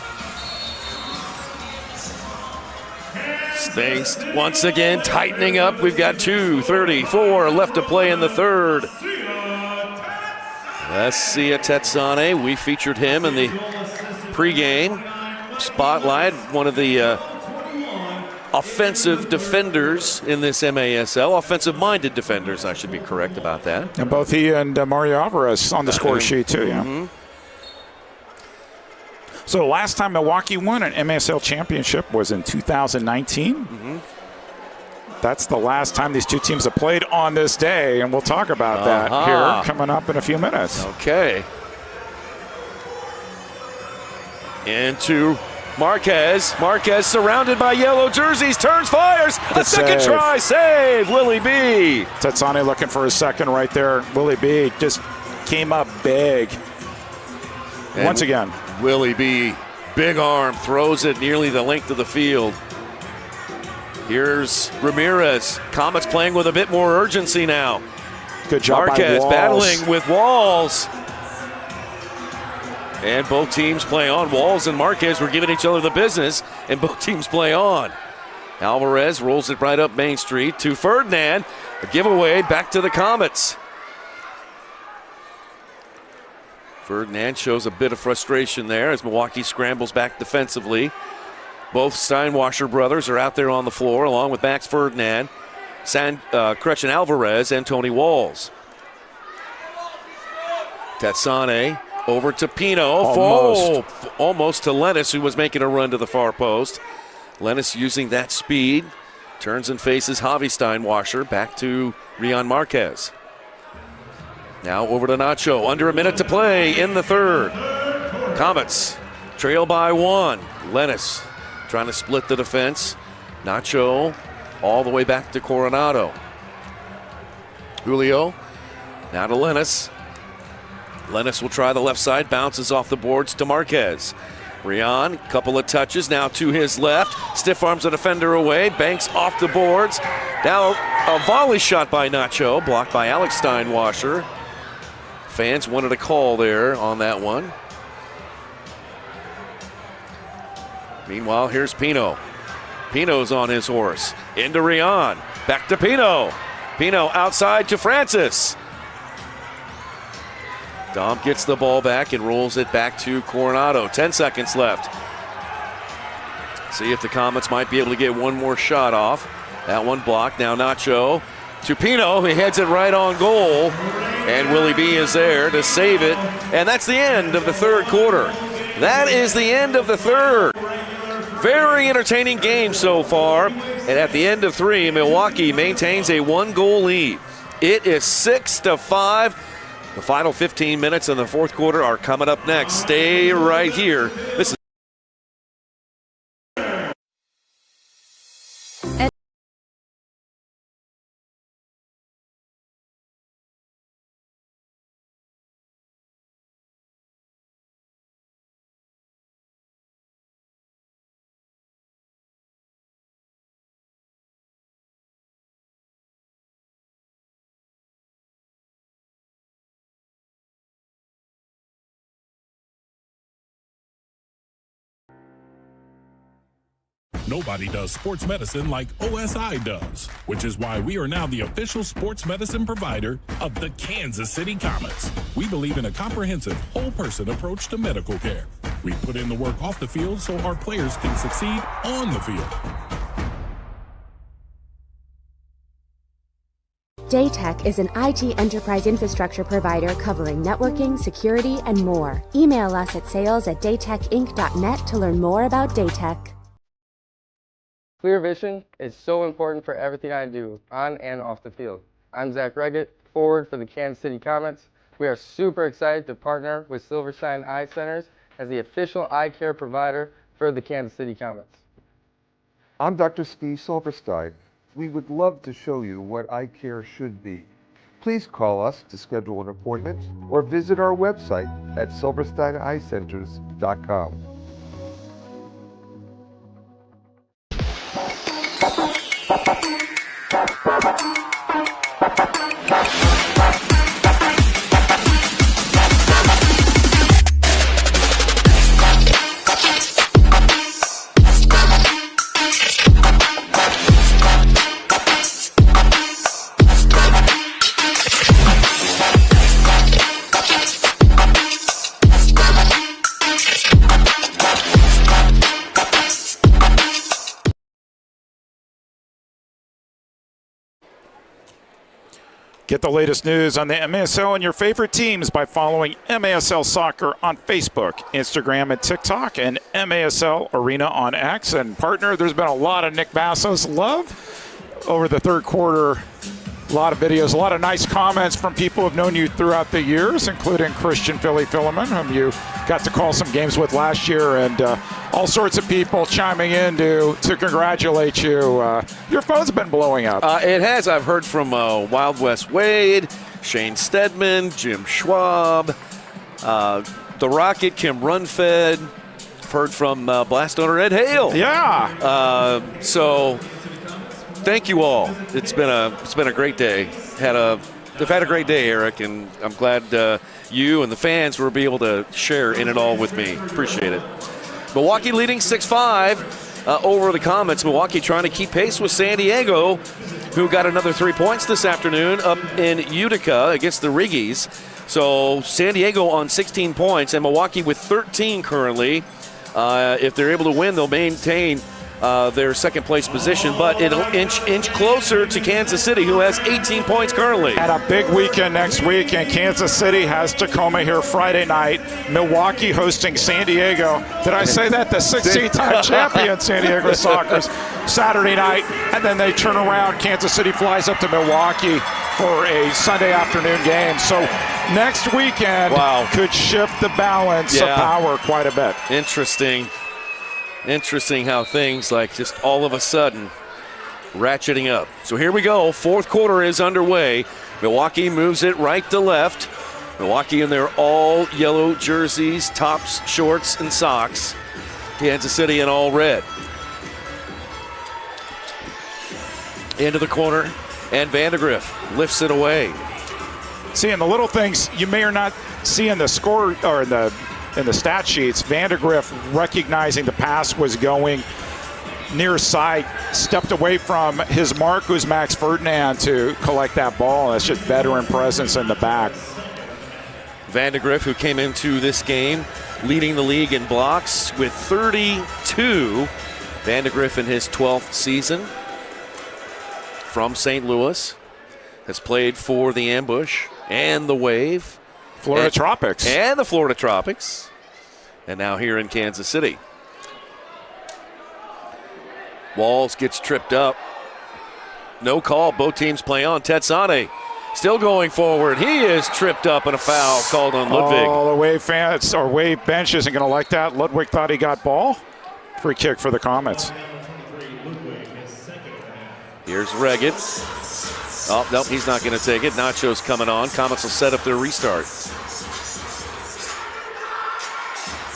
Things once again tightening up. We've got 2:34 left to play in the third. Sia Tetsane, we featured him in the pregame spotlight. One of the offensive defenders in this MASL. Offensive-minded defenders, I should be correct about that. And both he and Mario Alvarez on the score sheet too, yeah. Mm-hmm. So the last time Milwaukee won an MASL championship was in 2019. Mm-hmm. That's the last time these two teams have played on this day, and we'll talk about that here coming up in a few minutes. Okay. Into Marquez. Marquez surrounded by yellow jerseys, turns, fires. A second try, save, Willie B. Tetsane looking for his second right there. Willie B just came up big. And once again. Willie B, big arm, throws it nearly the length of the field. Here's Ramirez. Comets playing with a bit more urgency now. Good job Marquez by Walls. battling with Walls. And both teams play on. Walls and Marquez were giving each other the business, and both teams play on. Alvarez rolls it right up Main Street to Ferdinand. A giveaway back to the Comets. Ferdinand shows a bit of frustration there as Milwaukee scrambles back defensively. Both Steinwasser brothers are out there on the floor along with Max Ferdinand, Christian Alvarez, and Tony Walls. Tetsane over to Pino. Almost to Lennis, who was making a run to the far post. Lennis using that speed. Turns and faces Javi Steinwasser. Back to Rion Marquez. Now over to Nacho. Under a minute to play in the third. Comets trail by 1. Lennis trying to split the defense. Nacho all the way back to Coronado. Julio now to Lennis. Lennis will try the left side. Bounces off the boards to Marquez. Rion, couple of touches now to his left. Stiff arms a defender away. Banks off the boards. Now a volley shot by Nacho. Blocked by Alex Steinwasser. Fans wanted a call there on that one. Meanwhile, here's Pino. Pino's on his horse. Into Rion. Back to Pino. Pino outside to Francis. Dom gets the ball back and rolls it back to Coronado. 10 seconds left. See if the Comets might be able to get one more shot off. That one blocked. Now Nacho to Pino. He heads it right on goal. And Willie B is there to save it. And that's the end of the third quarter. That is the end of the third. Very entertaining game so far. And at the end of 3, Milwaukee maintains a 1-goal lead. It is 6-5. The final 15 minutes in the fourth quarter are coming up next. Stay right here. This is Nobody does sports medicine like OSI does, which is why we are now the official sports medicine provider of the Kansas City Comets. We believe in a comprehensive, whole-person approach to medical care. We put in the work off the field so our players can succeed on the field. Daytech is an IT enterprise infrastructure provider covering networking, security, and more. Email us at sales@daytechinc.net to learn more about Daytech. Clear vision is so important for everything I do, on and off the field. I'm Zach Reggett, forward for the Kansas City Comets. We are super excited to partner with Silverstein Eye Centers as the official eye care provider for the Kansas City Comets. I'm Dr. Steve Silverstein. We would love to show you what eye care should be. Please call us to schedule an appointment or visit our website at silversteineyecenters.com. Get the latest news on the MASL and your favorite teams by following MASL Soccer on Facebook, Instagram, and TikTok, and MASL Arena on X. And partner, there's been a lot of Nick Basso's love over the third quarter. A lot of videos, a lot of nice comments from people who have known you throughout the years, including Christian Philly Philemon, whom you got to call some games with last year, and all sorts of people chiming in to congratulate you. Your phone's been blowing up. It has. I've heard from Wild West Wade, Shane Stedman, Jim Schwab, The Rocket, Kim Runfed. I've heard from Blast owner Ed Hale. Yeah. So thank you all. It's been a great day. They've had a great day, Eric, and I'm glad you and the fans will be able to share in it all with me. Appreciate it. Milwaukee leading 6-5 over the Comets. Milwaukee trying to keep pace with San Diego, who got another 3 points this afternoon up in Utica against the Riggies. So San Diego on 16 points and Milwaukee with 13 currently. If they're able to win, they'll maintain their second place position, but it'll inch closer to Kansas City, who has 18 points currently. And a big weekend next week, and Kansas City has Tacoma here Friday night. Milwaukee hosting San Diego. Did I say that? The 16-time champion San Diego Sockers Saturday night, and then they turn around. Kansas City flies up to Milwaukee for a Sunday afternoon game. So next weekend could shift the balance of power quite a bit. Interesting how things like just all of a sudden ratcheting up. So here we go. Fourth quarter is underway. Milwaukee moves it right to left. Milwaukee in their all yellow jerseys, tops, shorts, and socks. Kansas City in all red. Into the corner, and Vandegrift lifts it away. Seeing the little things you may or not see in the score or in the stat sheets. Vandegrift, recognizing the pass was going near side, stepped away from his mark, who's Max Ferdinand, to collect that ball. That's just veteran presence in the back. Vandegrift, who came into this game leading the league in blocks with 32. Vandegrift in his 12th season from St. Louis, has played for the Ambush and the Wave. Florida Tropics. And the Florida Tropics. And now here in Kansas City. Walls gets tripped up. No call. Both teams play on. Ted Sane Still going forward. He is tripped up and a foul called on Ludwig. Oh, the Wave fans or Wave bench isn't going to like that. Ludwig thought he got ball. Free kick for the Comets. Here's Reggett. Oh, nope, he's not going to take it. Nacho's coming on. Comets will set up their restart.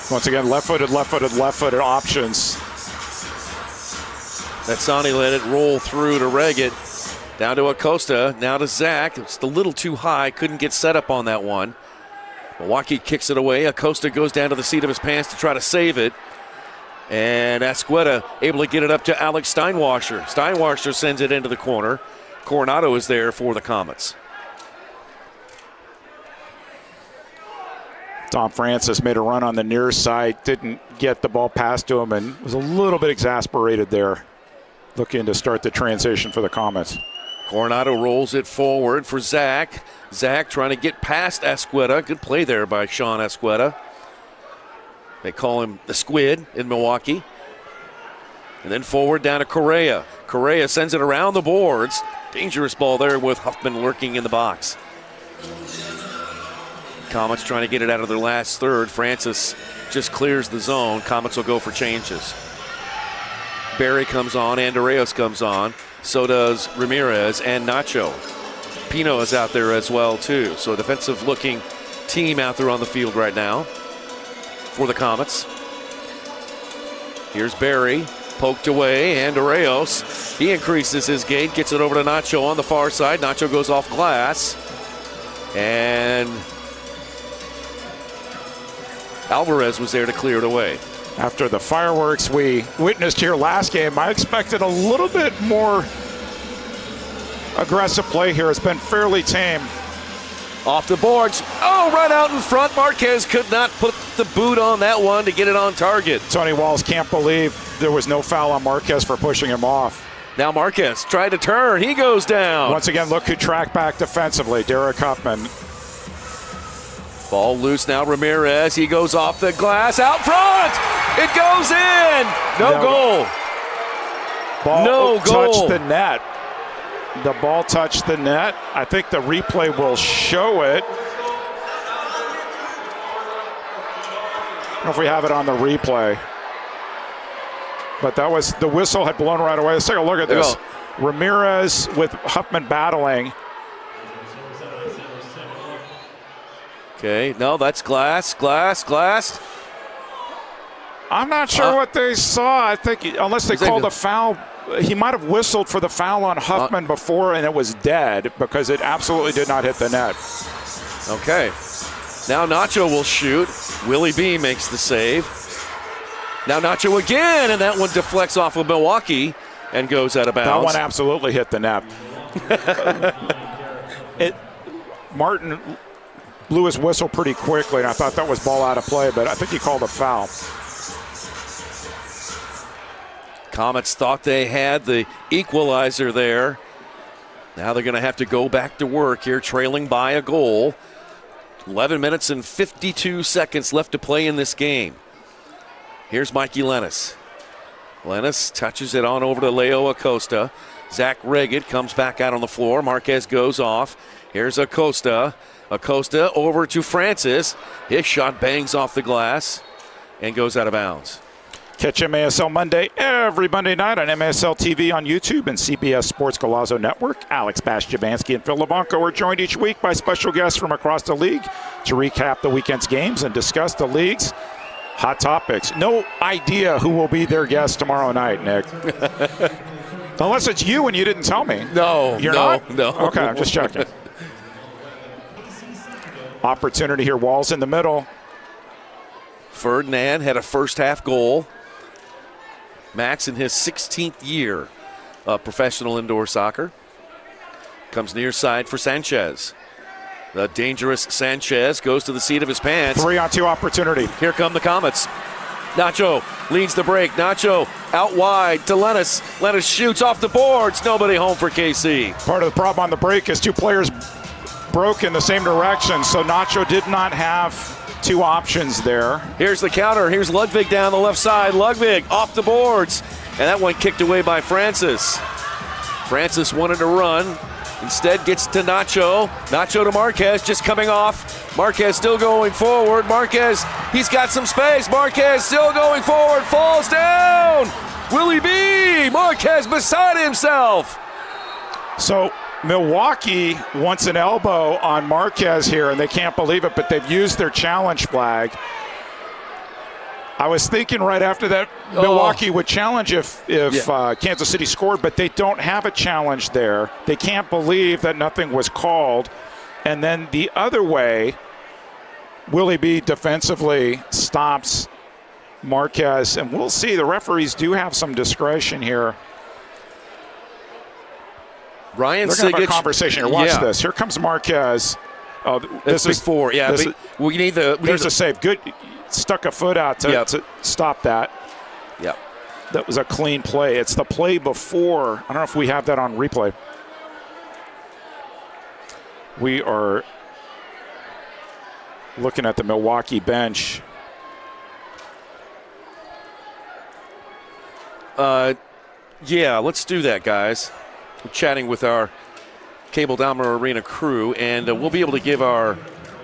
Once again, left-footed options. Natsani let it roll through to Reggett. Down to Acosta, now to Zach. It's a little too high, couldn't get set up on that one. Milwaukee kicks it away. Acosta goes down to the seat of his pants to try to save it. And Asqueta able to get it up to Alex Steinwasser. Steinwasser sends it into the corner. Coronado is there for the Comets. Tom Francis made a run on the near side, didn't get the ball past to him, and was a little bit exasperated there, looking to start the transition for the Comets. Coronado rolls it forward for Zach. Zach trying to get past Asqueta. Good play there by Sean Asqueta. They call him the Squid in Milwaukee. And then forward down to Correa. Correa sends it around the boards. Dangerous ball there with Huffman lurking in the box. Comets trying to get it out of their last third. Francis just clears the zone. Comets will go for changes. Barry comes on, Andreas comes on. So does Ramirez and Nacho. Pino is out there as well too. So a defensive looking team out there on the field right now for the Comets. Here's Barry, poked away, Andreas. He increases his gait, gets it over to Nacho on the far side. Nacho goes off glass. And Alvarez was there to clear it away. After the fireworks we witnessed here last game, I expected a little bit more aggressive play here. It's been fairly tame. Off the boards. Oh, right out in front. Marquez could not put the boot on that one to get it on target. Tony Walls can't believe there was no foul on Marquez for pushing him off. Now Marquez tried to turn. He goes down. Once again, look who tracked back defensively. Derek Huffman. Ball loose now, Ramirez. He goes off the glass, out front. It goes in. No goal. Ball touched the net. The ball touched the net. I think the replay will show it. I don't know if we have it on the replay. But that was, the whistle had blown right away. Let's take a look at this. Ramirez with Huffman battling. Okay, no, that's glass. I'm not sure what they saw. I think, unless they called a foul, he might have whistled for the foul on Huffman before, and it was dead because it absolutely did not hit the net. Okay. Now Nacho will shoot. Willie B makes the save. Now Nacho again, and that one deflects off of Milwaukee and goes out of bounds. That one absolutely hit the net. Martin blew his whistle pretty quickly, and I thought that was ball out of play, but I think he called a foul. Comets thought they had the equalizer there. Now they're going to have to go back to work here, trailing by a goal. 11 minutes and 52 seconds left to play in this game. Here's Mikey Lennis. Lennis touches it on over to Leo Acosta. Zach Reggett comes back out on the floor. Marquez goes off. Here's Acosta. Acosta over to Francis. His shot bangs off the glass and goes out of bounds. Catch MASL Monday every Monday night on MASL TV on YouTube and CBS Sports Golazo Network. Alex Bastiabansky and Phil LeBlanco are joined each week by special guests from across the league to recap the weekend's games and discuss the league's hot topics. No idea who will be their guest tomorrow night, Nick. Unless it's you and you didn't tell me. No. You're not? No. Okay, I'm just checking. Opportunity here. Walls in the middle. Ferdinand had a first half goal. Max in his 16th year of professional indoor soccer. Comes near side for Sanchez. The dangerous Sanchez goes to the seat of his pants. 3-on-2 opportunity. Here come the Comets. Nacho leads the break. Nacho out wide to Lennis. Lennis shoots off the boards. Nobody home for KC. Part of the problem on the break is two players broke in the same direction, so Nacho did not have two options there. Here's the counter. Here's Ludwig down the left side. Ludwig off the boards. And that one kicked away by Francis. Francis wanted to run. Instead gets to Nacho. Nacho to Marquez, just coming off. Marquez still going forward. Marquez, he's got some space. Marquez still going forward, falls down. Willie B. Marquez beside himself. So Milwaukee wants an elbow on Marquez here, and they can't believe it, but they've used their challenge flag. I was thinking right after that Milwaukee would challenge if Kansas City scored, but they don't have a challenge there. They can't believe that nothing was called. And then the other way, Willie B defensively stops Marquez, and we'll see. The referees do have some discretion here. Ryan They're going to have a Sigich, conversation here. Watch this. Here comes Marquez. Oh, this is before. Yeah, we need the. There's a save. Good. Stuck a foot out to stop that. Yep. That was a clean play. It's the play before. I don't know if we have that on replay. We are looking at the Milwaukee bench. Yeah, let's do that, guys. We're chatting with our Cable Dahmer Arena crew, and we'll be able to give our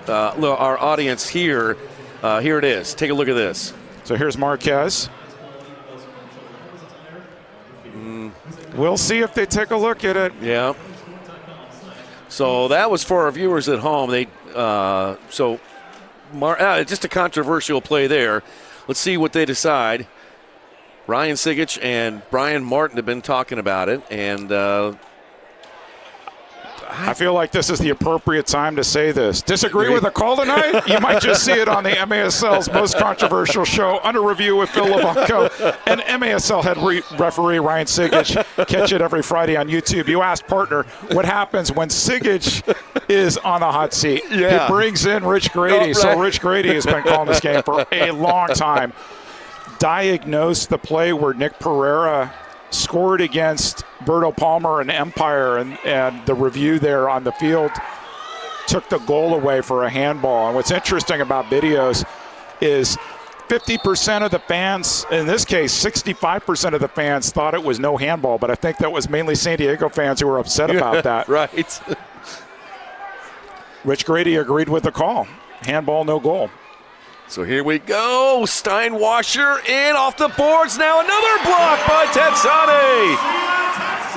audience here. Here it is. Take a look at this. So here's Marquez. We'll see if they take a look at it. Yeah. So that was for our viewers at home. Just a controversial play there. Let's see what they decide. Ryan Sigich and Brian Martin have been talking about it, and I feel like this is the appropriate time to say this. Disagree with the call tonight? You might just see it on the MASL's most controversial show, Under Review with Phil Levanco and MASL head referee Ryan Sigich. Catch it every Friday on YouTube. You asked partner what happens when Sigich is on the hot seat. Yeah. He brings in Rich Grady. So Rich Grady has been calling this game for a long time. Diagnosed the play where Nick Pereira scored against Berto Palmer and Empire, and the review there on the field took the goal away for a handball. And what's interesting about videos is 50% of the fans, in this case 65% of the fans, thought it was no handball, but I think that was mainly San Diego fans who were upset about that. Right. Rich Grady agreed with the call. Handball, no goal. So here we go. Steinwasser in off the boards now. Another block by Tetsane.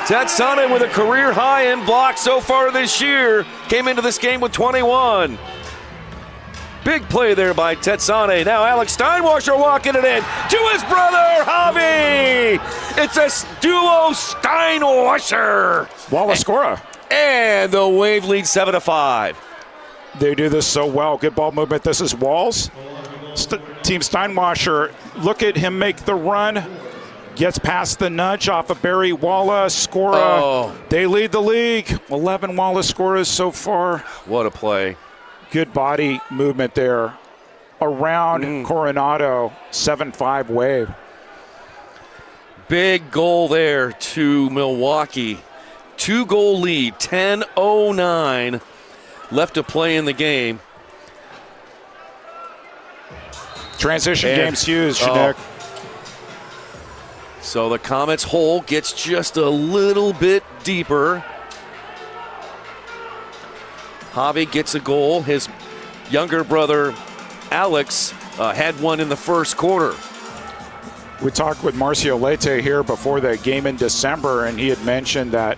Tetsane with a career high in blocks so far this year. Came into this game with 21. Big play there by Tetsane. Now Alex Steinwasser walking it in to his brother, Javi. It's a duo Steinwasser. Wallace Scora. And the Wave leads 7-5. They do this so well. Good ball movement. This is Walls. Team Steinwasser, look at him make the run. Gets past the nudge off of Barry Wallace. Scora. They lead the league. 11 Wallace Scoras so far. What a play. Good body movement there. Around Coronado. 7-5 Wave. Big goal there to Milwaukee. 2-goal lead. 10:09 left to play in the game. Transition game's huge, Nick. So the Comets' hole gets just a little bit deeper. Javi gets a goal. His younger brother, Alex, had one in the first quarter. We talked with Marcio Leite here before the game in December, and he had mentioned that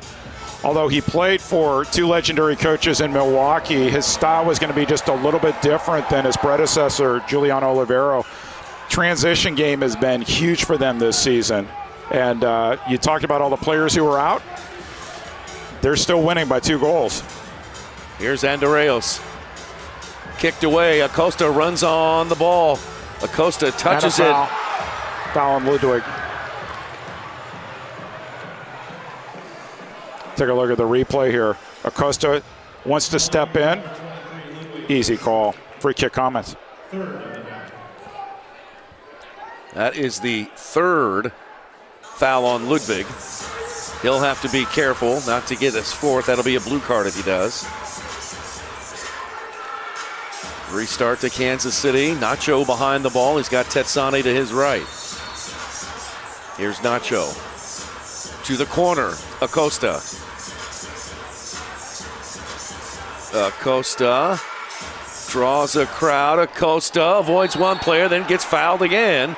although he played for two legendary coaches in Milwaukee, his style was going to be just a little bit different than his predecessor, Giuliano Olivero. Transition game has been huge for them this season. And you talked about all the players who were out. They're still winning by 2 goals. Here's Andreos. Kicked away. Acosta runs on the ball. Acosta touches it. Foul on Ludwig. Take a look at the replay here. Acosta wants to step in. Easy call. Free kick Comets. That is the third foul on Ludwig. He'll have to be careful not to get his 4th. That'll be a blue card if he does. Restart to Kansas City. Nacho behind the ball. He's got Tetsane to his right. Here's Nacho. To the corner. Acosta. Acosta draws a crowd. Acosta avoids one player, then gets fouled again.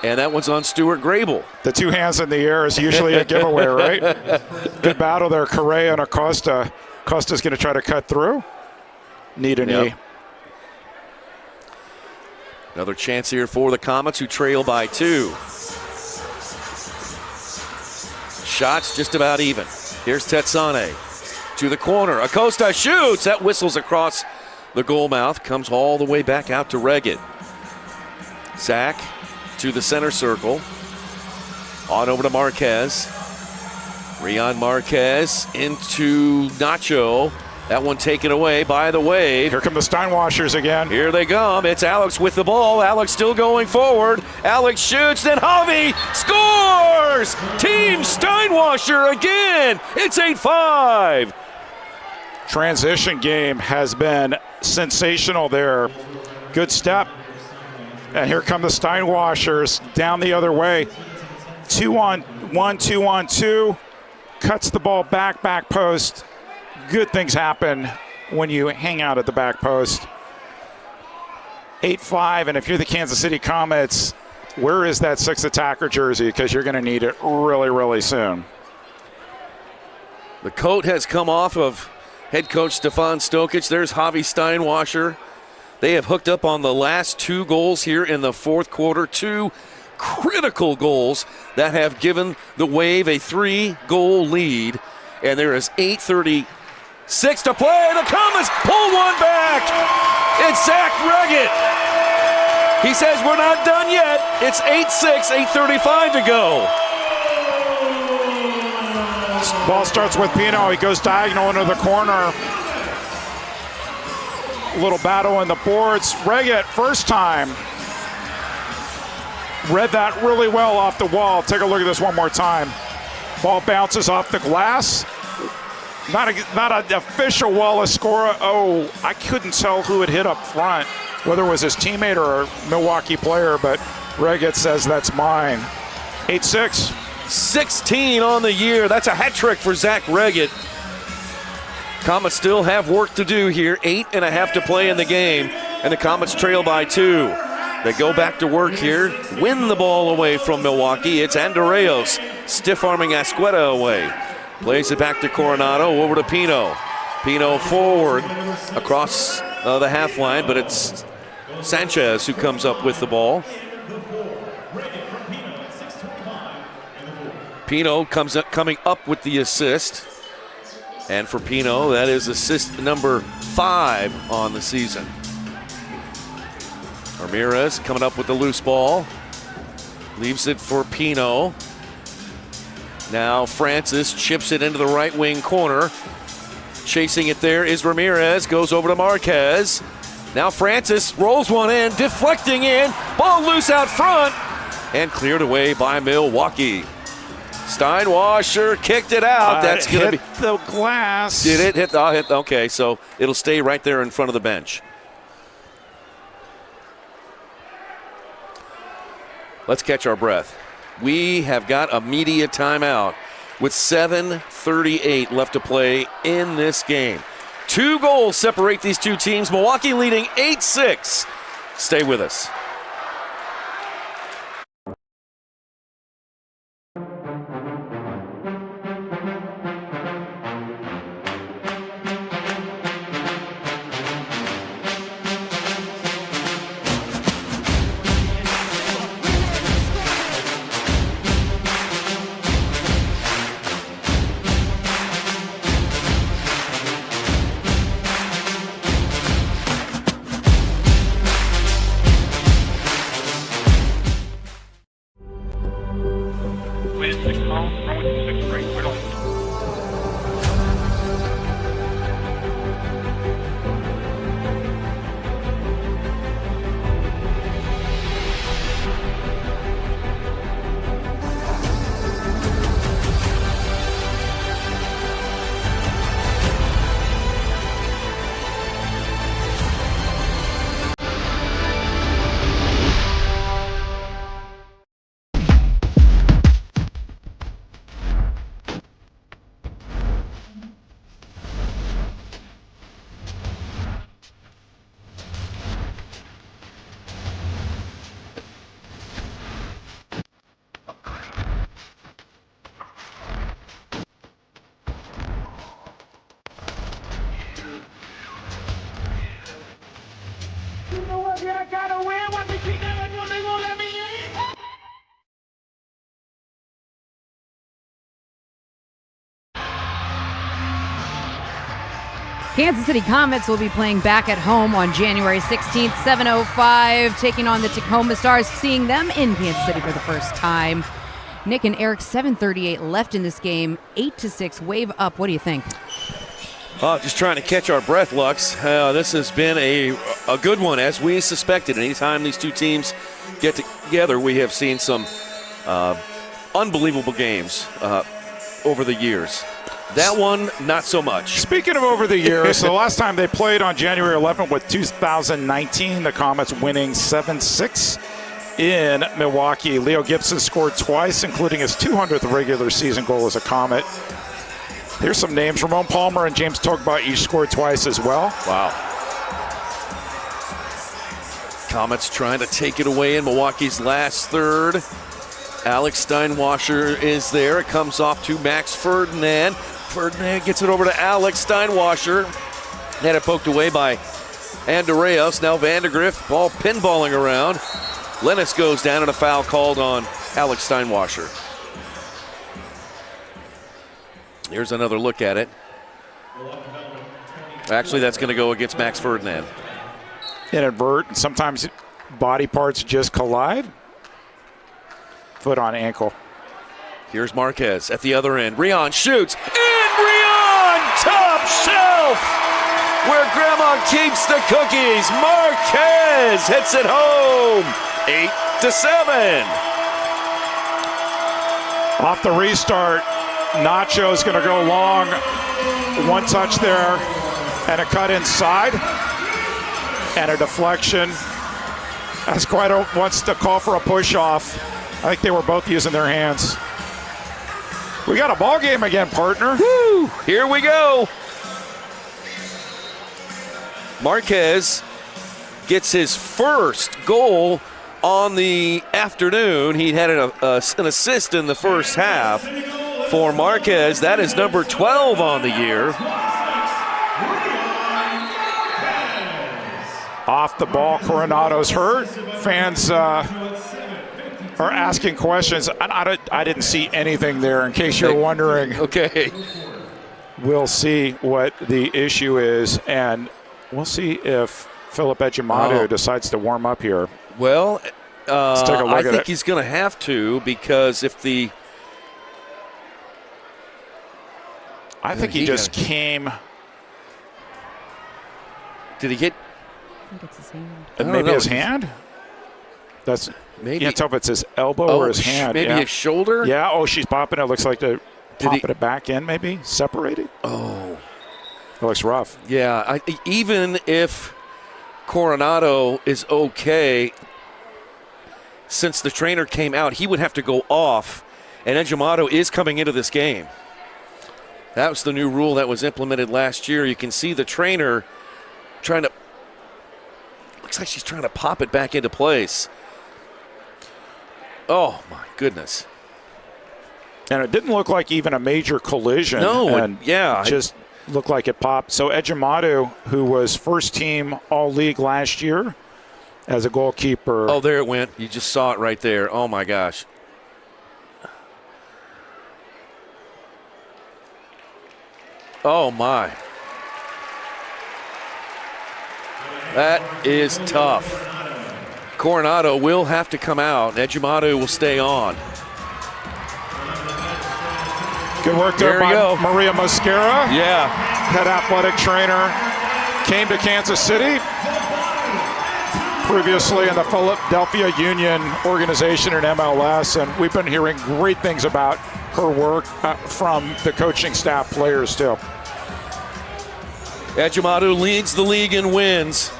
And that one's on Stuart Grable. The two hands in the air is usually a giveaway, right? Good battle there, Correa and Acosta. Acosta's going to try to cut through. Need a knee. Another chance here for the Comets, who trail by 2. Shots just about even. Here's Tetsane to the corner. Acosta shoots. That whistles across the goal mouth. Comes all the way back out to Reggett. Zach to the center circle. On over to Marquez. Rion Marquez into Nacho. That one taken away by the Wave. Here come the Steinwashers again. Here they come. It's Alex with the ball. Alex still going forward. Alex shoots, then Javi scores! Team Steinwasher again. It's 8-5. Transition game has been sensational there. Good step. And here come the Steinwashers down the other way. 2-on-1, 2-on-2. Cuts the ball back post. Good things happen when you hang out at the back post. 8-5, and if you're the Kansas City Comets, where is that 6th attacker jersey? Because you're going to need it really, really soon. The coat has come off of head coach Stefan Stokic. There's Javi Steinwasher. They have hooked up on the last 2 goals here in the fourth quarter. 2 critical goals that have given the Wave a 3-goal lead. And there is 8:36 to play. The Comets pull one back. It's Zach Reggett. He says we're not done yet. It's 8-6, 8:35 to go. Ball starts with Pino. He goes diagonal into the corner. Little battle in the boards. Reggett, first time. Read that really well off the wall. Take a look at this one more time. Ball bounces off the glass. Not an official Wallace score. Oh, I couldn't tell who had hit up front, whether it was his teammate or a Milwaukee player, but Reggett says that's mine. 8-6. 16 on the year. That's a hat trick for Zach Reggett. Comets still have work to do here. 8.5 to play in the game, and the Comets trail by 2. They go back to work here, win the ball away from Milwaukee. It's Andreos stiff-arming Asqueta away. Plays it back to Coronado, over to Pino. Pino forward across the half line, but it's Sanchez who comes up with the ball. Pino coming up with the assist. And for Pino, that is assist number 5 on the season. Ramirez coming up with the loose ball. Leaves it for Pino. Now Francis chips it into the right wing corner. Chasing it there is Ramirez. Goes over to Marquez. Now Francis rolls one in, deflecting in. Ball loose out front. And cleared away by Milwaukee. Steinwasher kicked it out. That's going to be the glass. Did it hit? Okay, so it'll stay right there in front of the bench. Let's catch our breath. We have got a media timeout with 7:38 left to play in this game. 2 goals separate these two teams. Milwaukee leading 8-6. Stay with us. gotta win what we keep never doing, they won't let me in. Kansas City Comets will be playing back at home on January 16th, 7:05, taking on the Tacoma Stars, seeing them in Kansas City for the first time. Nick and Eric, 7:38 left in this game, 8-6, wave up. What do you think? Just trying to catch our breath, Lux. This has been a good one, as we suspected. Anytime these two teams get together, we have seen some unbelievable games over the years. That one, not so much. Speaking of over the years, the last time they played on January 11th was 2019, the Comets winning 7-6 in Milwaukee. Leo Gibson scored twice, including his 200th regular season goal as a Comet. Here's some names. Ramon Palmer and James Togba each scored twice as well. Wow. Comets trying to take it away in Milwaukee's last third. Alex Steinwasser is there. It comes off to Max Ferdinand. Ferdinand gets it over to Alex Steinwasser. Had it poked away by Andreas. Now Vandergrift, ball pinballing around. Lennis goes down and a foul called on Alex Steinwasser. Here's another look at it. Actually, that's going to go against Max Ferdinand. Inadvertent. Sometimes body parts just collide. Foot on ankle. Here's Marquez at the other end. Rion shoots. And Rion, top shelf, where Grandma keeps the cookies. Marquez hits it home. 8-7. Off the restart, Nacho's going to go long. One touch there and a cut inside and a deflection. Asqueto wants to call for a push-off. I think they were both using their hands. We got a ball game again, partner. Woo! Here we go. Marquez gets his first goal on the afternoon. He had an assist in the first half for Marquez. That is number 12 on the year. Off the ball, Coronado's hurt. Fans are asking questions. I didn't see anything there, in case you're wondering. Okay. We'll see what the issue is, and we'll see if Philip Ejimadu decides to warm up here. Well, let's take a look I at think it. he's going to have to, because if the... I think he just came... Did he get... I think it's his hand. Maybe his hand? That's... Maybe. You can't tell if it's his elbow or his hand. Maybe his shoulder? Yeah, oh, she's popping it. Looks like they're popping it back in, maybe? Separated? Oh. It looks rough. Yeah, even if Coronado is okay, since the trainer came out, he would have to go off, and Ejimadu is coming into this game. That was the new rule that was implemented last year. You can see the trainer trying to, looks like she's trying to pop it back into place. Oh, my goodness. And it didn't look like even a major collision. No, and yeah. It just looked like it popped. So Ejimadu, who was first team All-League last year as a goalkeeper. Oh, there it went. You just saw it right there. Oh, my gosh. Oh, my. That is tough. Coronado will have to come out. Ejimadu will stay on. Good work there by Maria Mosquera. Yeah. Head athletic trainer. Came to Kansas City. Previously in the Philadelphia Union organization in MLS. And we've been hearing great things about her work from the coaching staff, players too. Ejimadu leads the league in wins.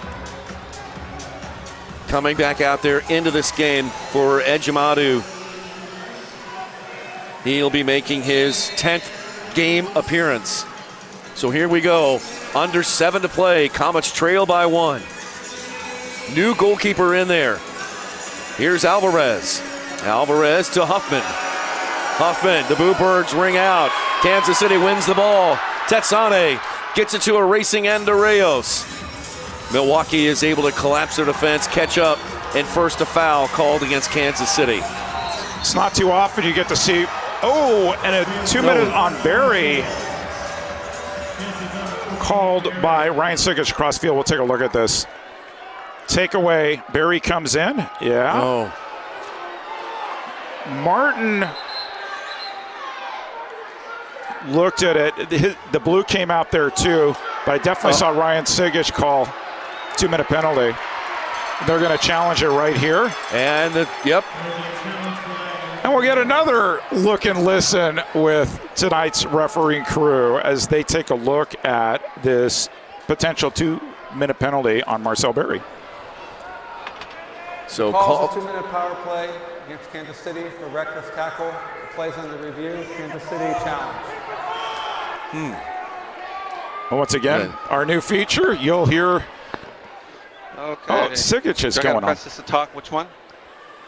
Coming back out there into this game for Ejimadu. He'll be making his 10th game appearance. So here we go. Under 7 to play. Comets trail by 1. New goalkeeper in there. Here's Alvarez. Alvarez to Huffman. Huffman, the Bluebirds ring out. Kansas City wins the ball. Tetsane gets it to a racing Andreas. Milwaukee is able to collapse their defense, catch up, and first a foul called against Kansas City. It's not too often you get to see, and a 2-minute on Barry called by Ryan Sigic across field. We'll take a look at this. Takeaway, Barry comes in, Martin looked at it. The blue came out there too, but I definitely saw Ryan Sigic call 2-minute penalty. They're going to challenge it right here. And, And we'll get another look and listen with tonight's refereeing crew as they take a look at this potential 2-minute penalty on Marcel Berry. So calls a 2-minute power play against Kansas City for reckless tackle. The play's under review. Kansas City challenge. Well, once again, our new feature, you'll hear. Okay. Sigic is Do I gotta going on. press this to talk? Which one?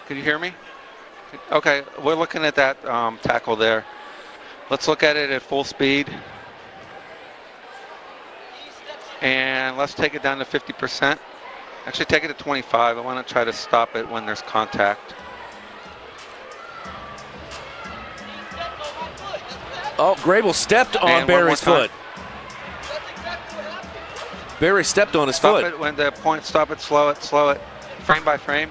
Can you hear me? Okay, we're looking at that tackle there. Let's look at it at full speed. And let's take it down to 50%. Actually, take it to 25. I want to try to stop it when there's contact. Oh, Grable stepped on Barry's foot. Barry stepped on his foot. Stop it when the point, stop it, slow it, frame by frame.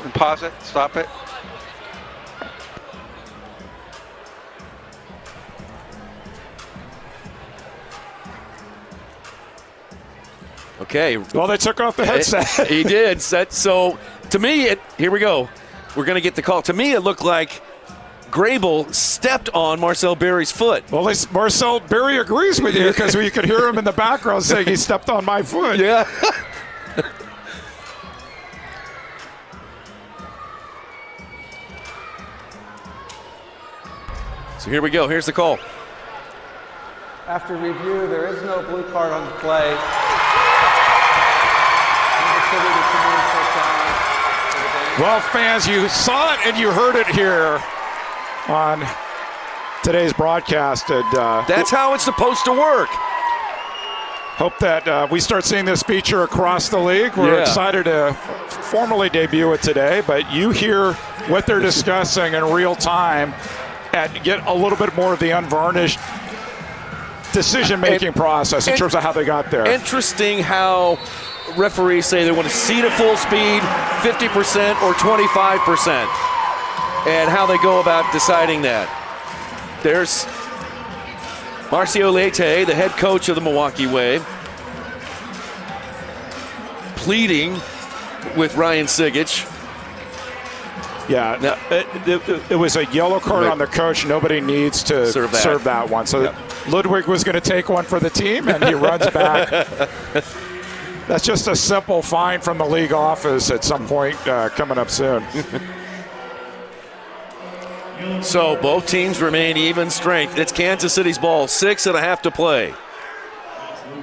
And pause it, stop it. Okay. Well, they took off the headset. He did. So, to me, here we go. We're going to get the call. To me, it looked like Grable stepped on Marcel Berry's foot. Well, Marcel Berry agrees with you because you could hear him in the background saying he stepped on my foot. Yeah. So here we go. Here's the call. After review, there is no blue card on the play. Well, fans, you saw it and you heard it here on today's broadcast. And, that's how it's supposed to work. Hope that we start seeing this feature across the league. We're excited to formally debut it today, but you hear what they're discussing in real time and get a little bit more of the unvarnished decision-making process in terms of how they got there. Interesting how referees say they want to see it at full speed, 50% or 25%, and how they go about deciding that. There's Marcio Leite, the head coach of the Milwaukee Wave, pleading with Ryan Sigic. Yeah, now, it was a yellow card on the coach. Nobody needs to serve that one. So Ludwig was going to take one for the team, and he runs back. That's just a simple fine from the league office at some point coming up soon. So both teams remain even strength. It's Kansas City's ball, 6.5 to play.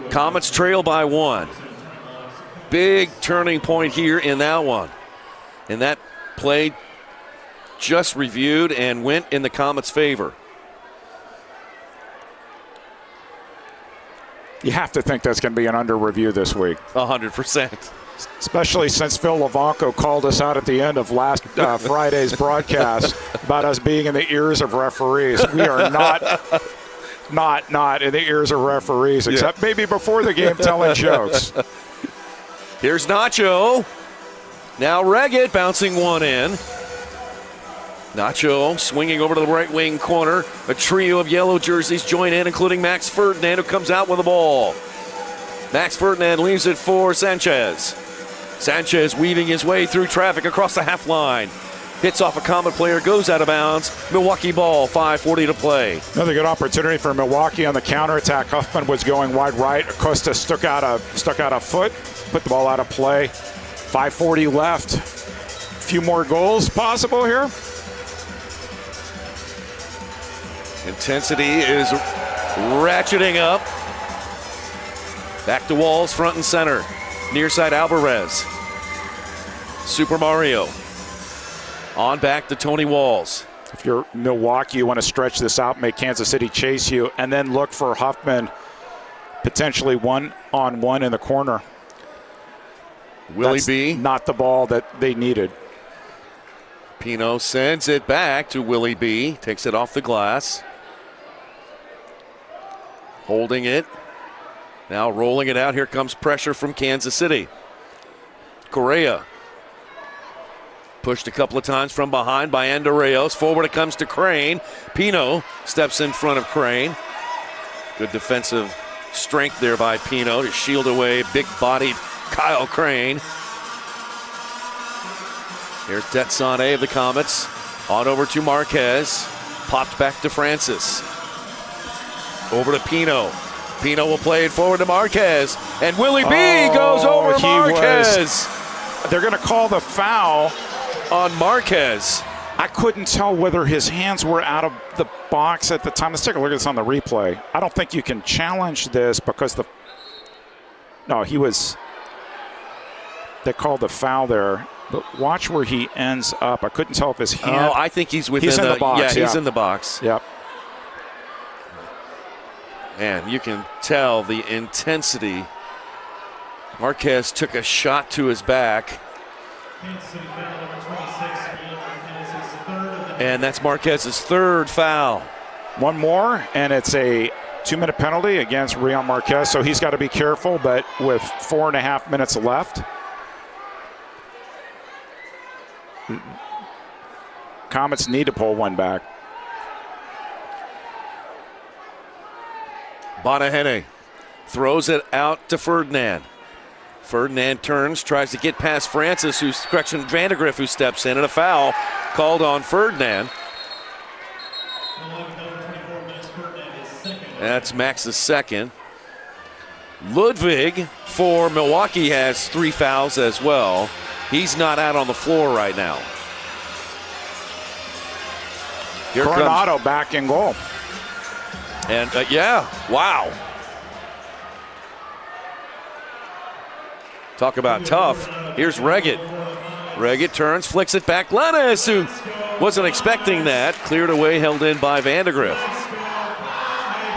Comets trail by 1. Big turning point here in that one. And that play just reviewed and went in the Comets' favor. You have to think that's going to be an under review this week. 100%. Especially since Phil Levanko called us out at the end of last Friday's broadcast about us being in the ears of referees. We are not in the ears of referees, except maybe before the game telling jokes. Here's Nacho. Now Reggett bouncing one in. Nacho swinging over to the right wing corner. A trio of yellow jerseys join in, including Max Ferdinand, who comes out with the ball. Max Ferdinand leaves it for Sanchez. Sanchez weaving his way through traffic across the half line. Hits off a Comet player, goes out of bounds. Milwaukee ball, 5:40 to play. Another good opportunity for Milwaukee on the counterattack. Huffman was going wide right. Acosta stuck out a foot, put the ball out of play. 5:40 left. A few more goals possible here. Intensity is ratcheting up. Back to Walls, front and center. Near side Alvarez. Super Mario. On back to Tony Walls. If you're Milwaukee, you want to stretch this out, make Kansas City chase you, and then look for Huffman potentially one-on-one in the corner. Willie B. Not the ball that they needed. Pino sends it back to Willie B. Takes it off the glass. Holding it. Now rolling it out. Here comes pressure from Kansas City. Correa. Pushed a couple of times from behind by Andreos. Forward it comes to Crane. Pino steps in front of Crane. Good defensive strength there by Pino to shield away big-bodied Kyle Crane. Here's Tetsane of the Comets. On over to Marquez. Popped back to Francis. Over to Pino. Pino will play it forward to Marquez. And Willie B goes over Marquez. They're going to call the foul on Marquez. I couldn't tell whether his hands were out of the box at the time. Let's take a look at this on the replay. I don't think you can challenge this because they called the foul there. But watch where he ends up. I couldn't tell if his hand. Oh, I think he's within in the box. Yeah, he's in the box. Yep. And you can tell the intensity. Marquez took a shot to his back. And that's Marquez's third foul. One more, and it's a 2-minute penalty against Rion Marquez, so he's got to be careful, but with 4.5 minutes left. Comets need to pull one back. Bonahene throws it out to Ferdinand. Ferdinand turns, tries to get past Francis, Vandegrift, who steps in, and a foul called on Ferdinand. That's Max's second. Ludwig for Milwaukee has 3 fouls as well. He's not out on the floor right now. Here Coronado comes back in goal. And wow. Talk about tough. Here's Reggett. Reggett turns, flicks it back. Lennis, who wasn't expecting that, cleared away, held in by Vandegrift.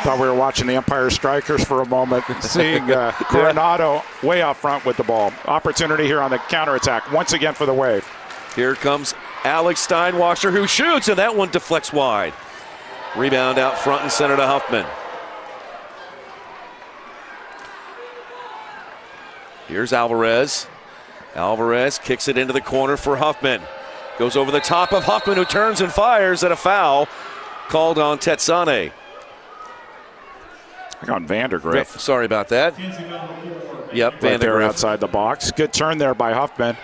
Thought we were watching the Empire Strikers for a moment, seeing Coronado way out front with the ball. Opportunity here on the counterattack, once again for the Wave. Here comes Alex Steinwasser, who shoots, and that one deflects wide. Rebound out front and center to Huffman. Here's Alvarez. Alvarez kicks it into the corner for Huffman. Goes over the top of Huffman, who turns and fires at a foul called on Tetsane. On Vandegrift. Sorry about that. Yep, Vandegrift. Right there Vandegrift. outside the box. Good turn there by Huffman.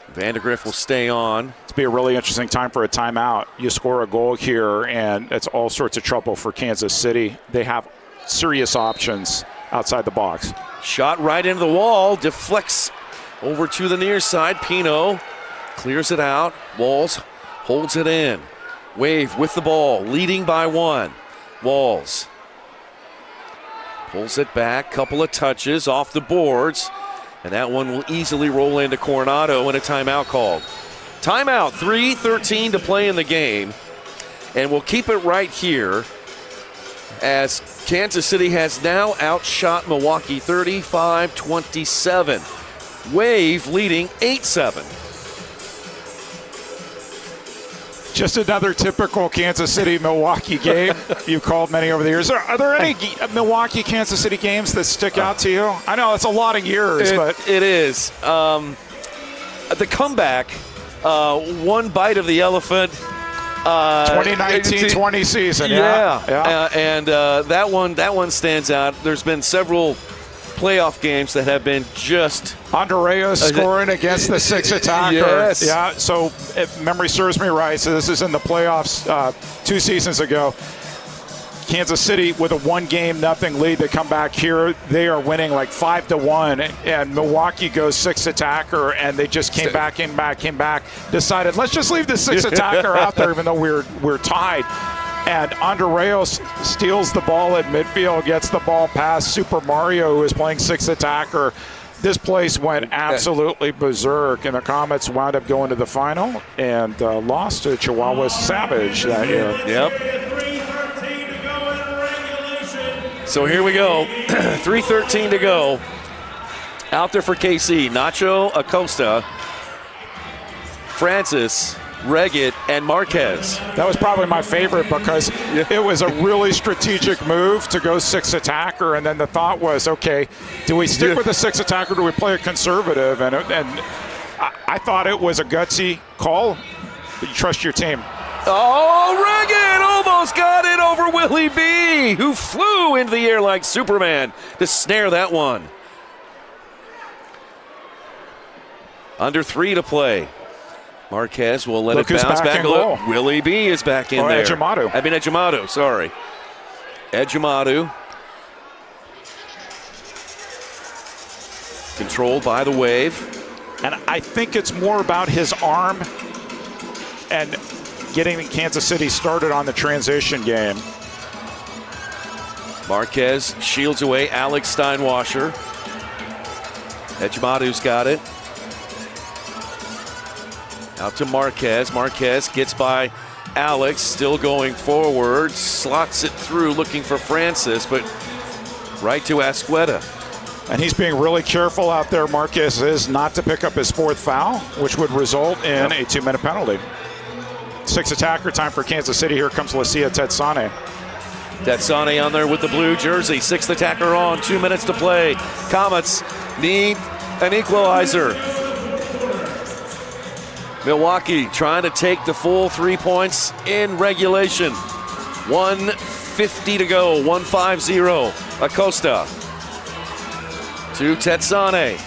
Vandegrift will stay on. It's be a really interesting time for a timeout. You score a goal here, and it's all sorts of trouble for Kansas City. They have serious options outside the box. Shot right into the wall, deflects over to the near side. Pino clears it out. Walls holds it in. Wave with the ball, leading by 1. Walls pulls it back, couple of touches off the boards, and that one will easily roll into Coronado and a timeout called. Timeout, 3:13 to play in the game, and we'll keep it right here as Kansas City has now outshot Milwaukee 35-27. Wave leading 8-7. Just another typical Kansas City-Milwaukee game. You've called many over the years. Are there any Milwaukee-Kansas City games that stick out to you? I know it's a lot of years, but it is. The comeback, one bite of the elephant. 2019-20 season. And that one stands out. There's been several playoff games that have been just Andreas scoring against the 6 attacker. Yes. Yeah, so if memory serves me right, so this is in the playoffs 2 seasons ago. Kansas City with a 1-0 lead. They come back here. They are winning like 5-1, and Milwaukee goes 6 attacker, and they just came back. Decided let's just leave the 6 attacker out there, even though we're tied. And Andreas steals the ball at midfield, gets the ball past Super Mario, who is playing 6 attacker. This place went absolutely berserk, and the Comets wound up going to the final and lost to Chihuahua Savage that year. Yep. So here we go. 3:13 to go. Out there for KC, Nacho Acosta, Francis, Reggett, and Marquez. That was probably my favorite because it was a really strategic move to go 6 attacker, and then the thought was, okay, do we stick with the 6 attacker or do we play a conservative? And I thought it was a gutsy call, but you trust your team. Oh, Reggett almost got it over Willie B, who flew into the air like Superman to snare that one. Under 3 to play. Marquez will let it bounce back a little. Willie B is back in there. Ejimadu, sorry. Ejimadu. Controlled by the wave. And I think it's more about his arm and getting Kansas City started on the transition game. Marquez shields away Alex Steinwasser. Ejimadu's got it. Out to Marquez. Marquez gets by Alex, still going forward, slots it through looking for Francis, but right to Asqueta. And he's being really careful out there, Marquez is, not to pick up his 4th foul, which would result in a 2-minute penalty. 6 attacker time for Kansas City. Here comes Lucia Tetsane. Tetsane on there with the blue jersey. 6th attacker on, 2 minutes to play. Comets need an equalizer. Milwaukee trying to take the full 3 points in regulation. 1:50 to go, 1-5-0. Acosta to Tetsane.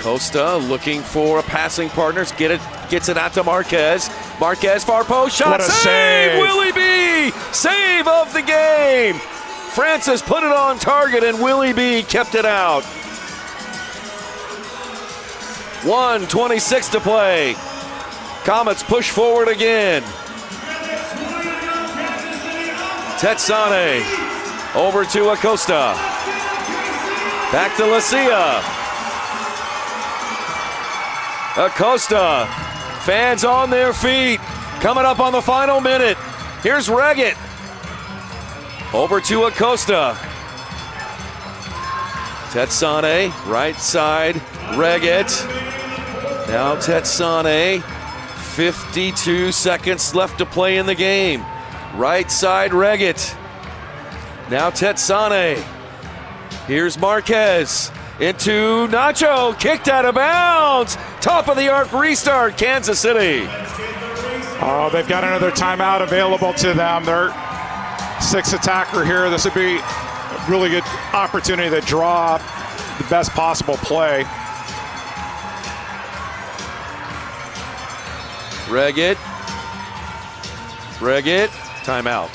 Acosta looking for a passing partner. Gets it out to Marquez. Marquez far post shot. What a save! Willie B! Save of the game! Francis put it on target and Willie B kept it out. 1:26 to play. Comets push forward again. Tetsane over to Acosta. Back to Lucia. Acosta. Fans on their feet. Coming up on the final minute. Here's Reggett. Over to Acosta. Tetsane, right side. Reggett. Now Tetsane. 52 seconds left to play in the game. Right side Reggett. Now Tetsane. Here's Marquez. Into Nacho. Kicked out of bounds. Top of the arc restart, Kansas City. Oh, they've got another timeout available to them. They're 6 attacker here. This would be a really good opportunity to draw up the best possible play. Reggett. Timeout.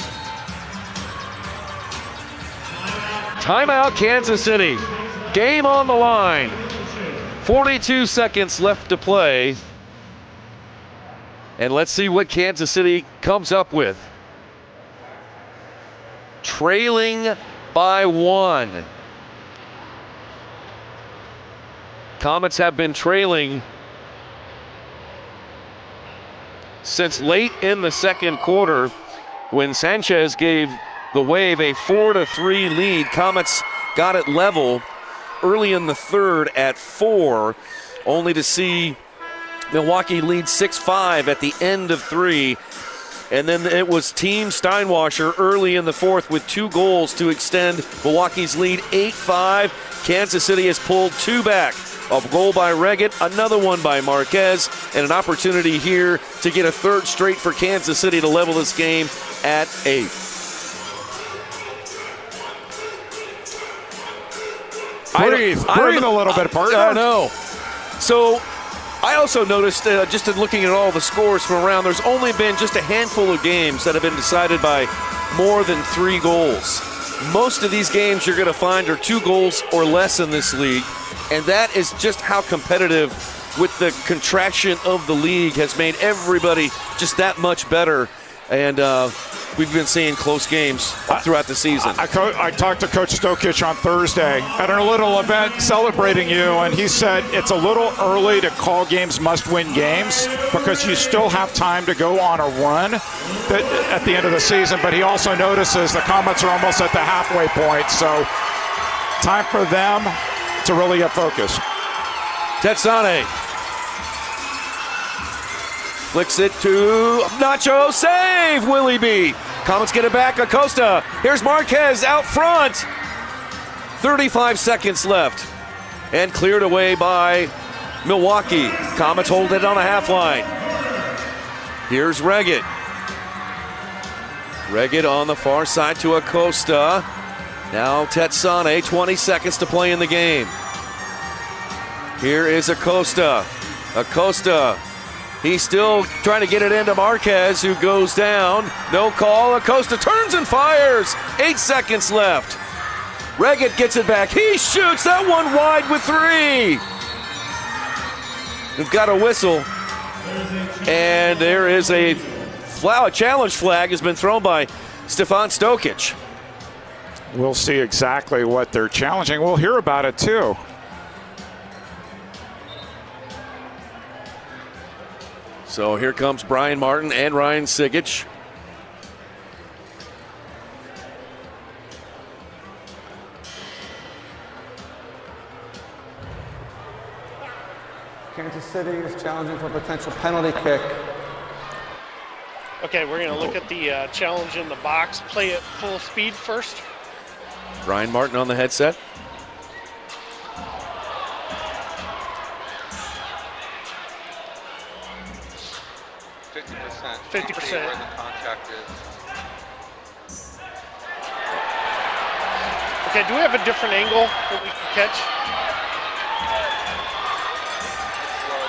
Timeout, Kansas City. Game on the line. 42 seconds left to play. And let's see what Kansas City comes up with. Trailing by 1. Comets have been trailing since late in the second quarter when Sanchez gave the Wave a 4-3 lead. Comets got it level early in the third at 4, only to see Milwaukee lead 6-5 at the end of 3. And then it was Team Steinwasser early in the fourth with 2 goals to extend Milwaukee's lead 8-5. Kansas City has pulled 2 back. A goal by Reggett, another one by Marquez, and an opportunity here to get a 3rd straight for Kansas City to level this game at 8. Breathe a little bit, partner. I know. So I also noticed, just in looking at all the scores from around, there's only been just a handful of games that have been decided by more than 3 goals. Most of these games you're going to find are 2 goals or less in this league, and that is just how competitive with the contraction of the league has made everybody just that much better. And we've been seeing close games throughout the season. I talked to Coach Stokic on Thursday at a little event celebrating you, and he said it's a little early to call games must-win games because you still have time to go on a run at the end of the season, but he also notices the Comets are almost at the halfway point, so time for them to really get focused. Tetsane flicks it to Nacho, save, Willie B. Comets get it back, Acosta. Here's Marquez out front. 35 seconds left. And cleared away by Milwaukee. Comets hold it on a half line. Here's Reggett. Reggett on the far side to Acosta. Now Tetsane, 20 seconds to play in the game. Here is Acosta. Acosta. He's still trying to get it into Marquez, who goes down. No call. Acosta turns and fires. 8 seconds left. Reggett gets it back. He shoots that one wide with 3. We've got a whistle. And there is a challenge flag has been thrown by Stefan Stokic. We'll see exactly what they're challenging. We'll hear about it too. So here comes Brian Martin and Ryan Sigic. Kansas City is challenging for a potential penalty kick. Okay, we're going to look at the challenge in the box. Play at full speed first. Brian Martin on the headset. %. 50%. Where the contact is. Okay, do we have a different angle that we can catch?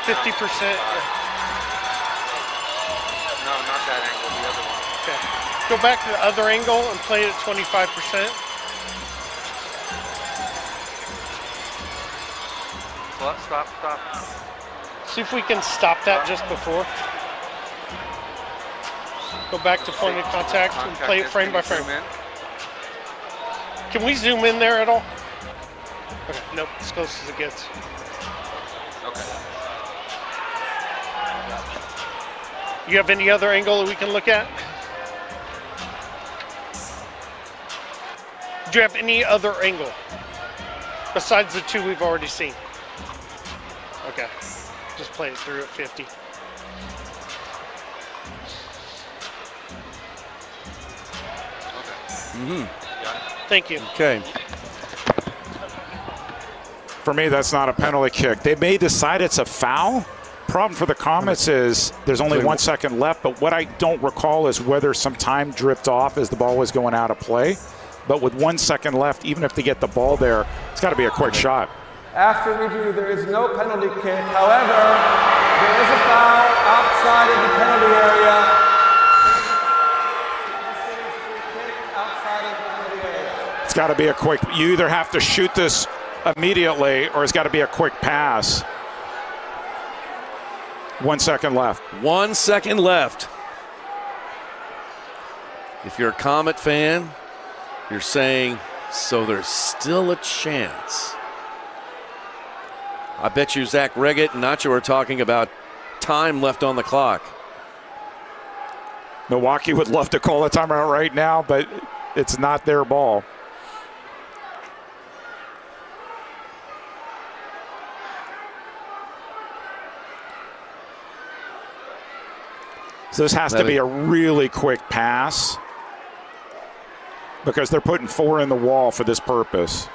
50%. No, not that angle, the other one. Okay. Go back to the other angle and play it at 25%. Stop. See if we can stop that just before. Go back to point of contact and play it frame by frame. Can we zoom in there at all? Okay, nope, as close as it gets. Okay. You have any other angle that we can look at? Do you have any other angle besides the 2 we've already seen? Okay, just play it through at 50. Thank you. Okay. For me, that's not a penalty kick. They may decide it's a foul. Problem for the Comets is there's only 1 second left, but what I don't recall is whether some time dripped off as the ball was going out of play. But with 1 second left, even if they get the ball there, it's got to be a quick shot. After review, there is no penalty kick. However, there is a foul outside of the penalty area. It's got to be a quick, you either have to shoot this immediately or it's got to be a quick pass. 1 second left. 1 second left. If you're a Comet fan, you're saying, so there's still a chance. I bet you Zach Reggett and Nacho are talking about time left on the clock. Milwaukee would love to call a timeout right now, but it's not their ball. So this has to be a really quick pass because they're putting 4 in the wall for this purpose.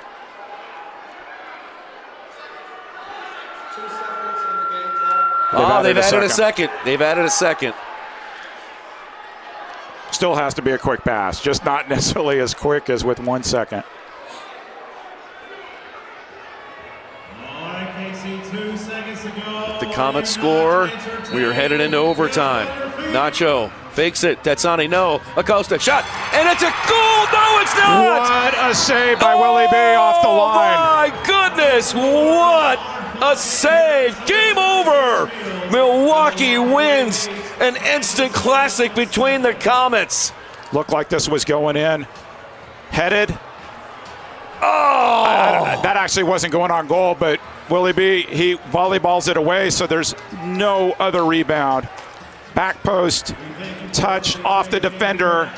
They've added a second. They've added a second. Still has to be a quick pass, just not necessarily as quick as with 1 second. If the Comets score, we are headed into overtime. Nacho fakes it. Tetsane, no. Acosta, shot. And it's a goal. No, it's not. What a save by Willie B off the line. Oh, my goodness. What a save. Game over. Milwaukee wins an instant classic between the Comets. Looked like this was going in. Headed. Oh! That actually wasn't going on goal, but Willie B, he volleyballs it away, so there's no other rebound. Back post, touch off the defender.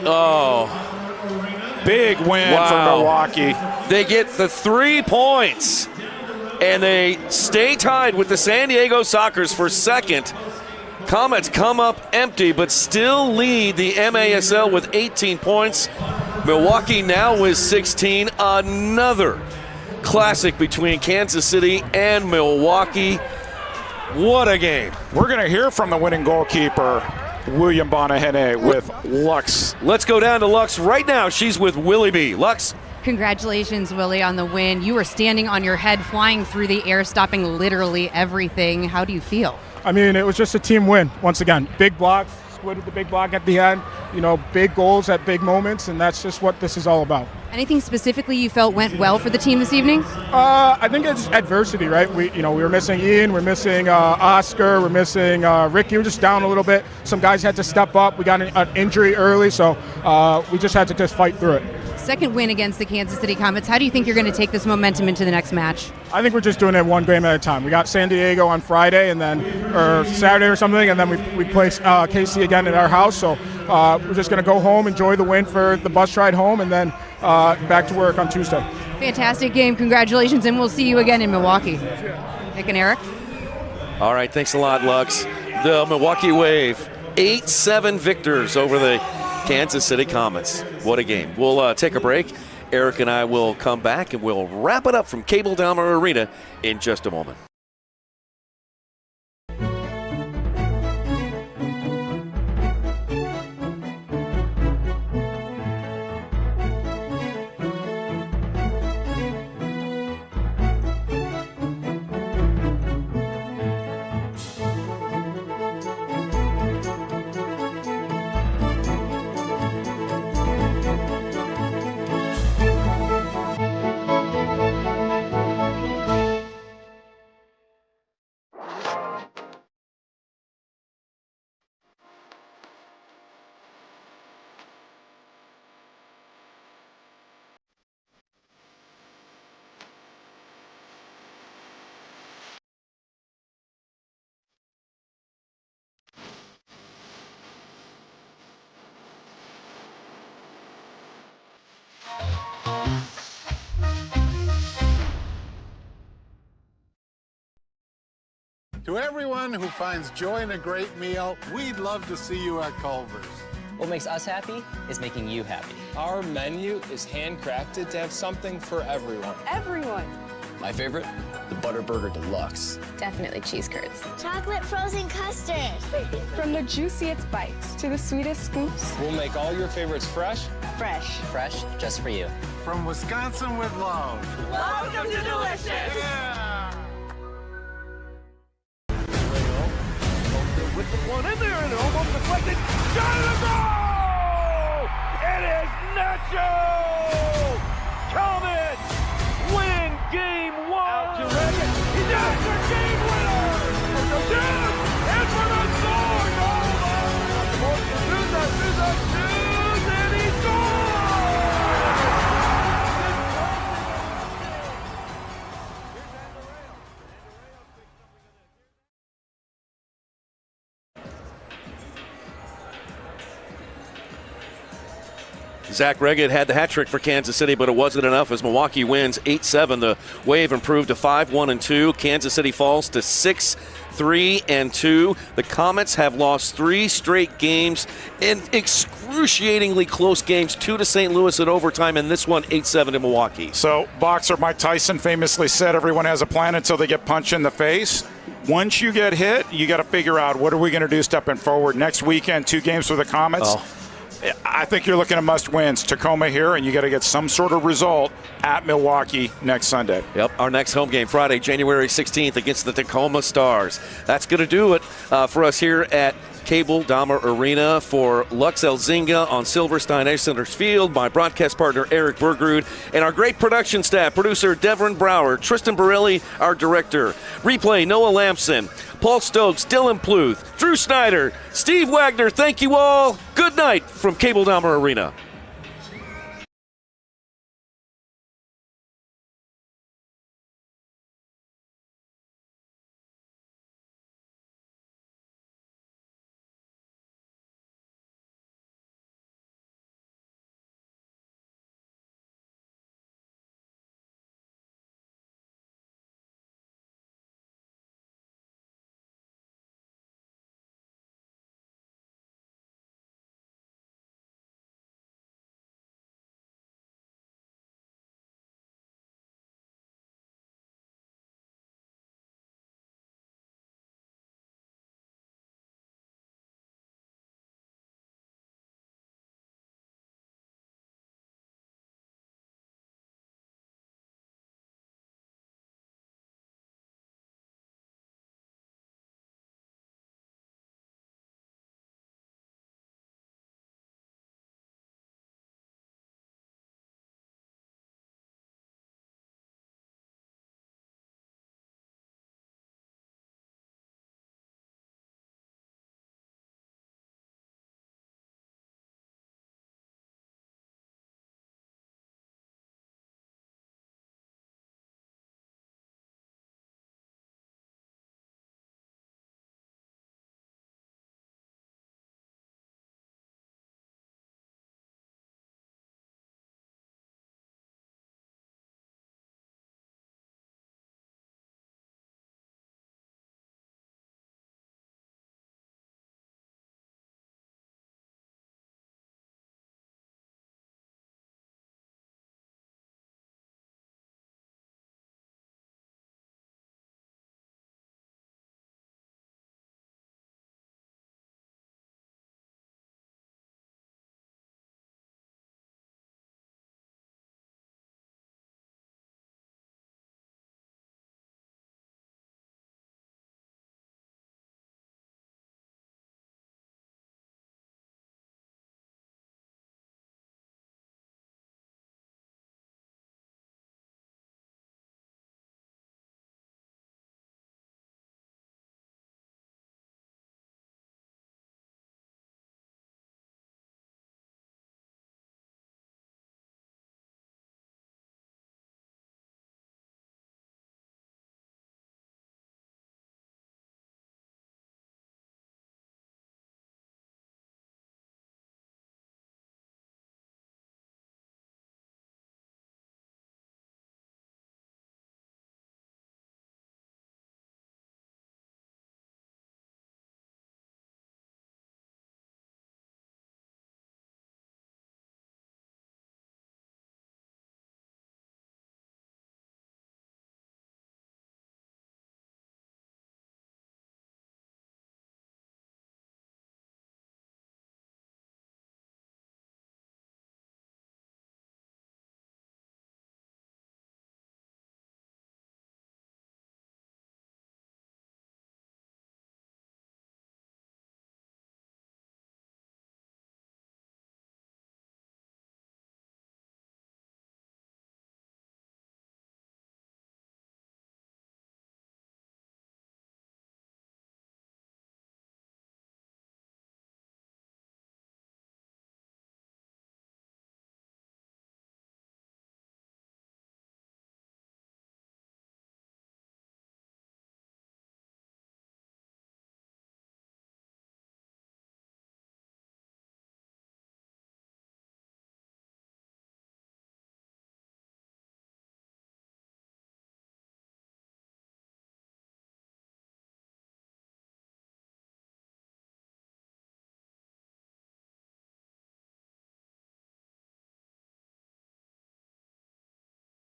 Oh. Big win for Milwaukee. They get the 3 points, and they stay tied with the San Diego Sockers for second. Comets come up empty, but still lead the MASL with 18 points. Milwaukee now with 16. Another classic between Kansas City and Milwaukee. What a game. We're going to hear from the winning goalkeeper, William Bonahene, with Lux. Let's go down to Lux right now. She's with Willie B. Lux. Congratulations, Willie, on the win. You were standing on your head, flying through the air, stopping literally everything. How do you feel? I mean, it was just a team win. Once again, big blocks, squid with the big block at the end, you know, big goals at big moments, and that's just what this is all about. Anything specifically you felt went well for the team this evening? I think it's adversity, right? We were missing Ian, we're missing Oscar, we're missing Ricky. We're just down a little bit. Some guys had to step up. We got an injury early, so we just had to just fight through it. Second win against the Kansas City Comets. How do you think you're going to take this momentum into the next match? I think we're just doing it one game at a time. We got San Diego on Friday or Saturday or something, and then we play KC again at our house. So we're just going to go home, enjoy the win for the bus ride home, and then back to work on Tuesday. Fantastic game. Congratulations, and we'll see you again in Milwaukee. Nick and Eric. All right, thanks a lot, Lux. The Milwaukee Wave, 8-7 victors over the Kansas City Comets. What a game. We'll take a break. Eric and I will come back, and we'll wrap it up from Cable Dahmer Arena in just a moment. To everyone who finds joy in a great meal, we'd love to see you at Culver's. What makes us happy is making you happy. Our menu is handcrafted to have something for everyone. Everyone. My favorite, the Butter Burger Deluxe. Definitely cheese curds. Chocolate frozen custard. From the juiciest bites to the sweetest scoops. We'll make all your favorites fresh. Fresh. Fresh, just for you. From Wisconsin with love. Welcome to Delicious. Yeah. With the one in there and almost deflected. Shot in the goal! It is Nacho! Comets win game one! AJAY JADEJA, he does their game winner! For the Dudes and for the Sword! And he scores! Zach Reggett had the hat trick for Kansas City, but it wasn't enough as Milwaukee wins 8-7. The Wave improved to 5-1-2. Kansas City falls to 6-3-2. The Comets have lost 3 straight games in excruciatingly close games, 2 to St. Louis in overtime, and this one 8-7 to Milwaukee. So boxer Mike Tyson famously said everyone has a plan until they get punched in the face. Once you get hit, you got to figure out what are we going to do stepping forward. Next weekend, 2 games for the Comets. I think you're looking at must wins. Tacoma here, and you got to get some sort of result at Milwaukee next Sunday. Yep, our next home game Friday, January 16th against the Tacoma Stars. That's going to do it for us here at Cable Dahmer Arena. For Lux Elzinga on Silverstein Ice Center's Field, my broadcast partner Eric Bergrud, and our great production staff, producer Devin Brower, Tristan Borelli, our director. Replay Noah Lampson, Paul Stokes, Dylan Pluth, Drew Snyder, Steve Wagner, thank you all. Good night from Cable Dahmer Arena.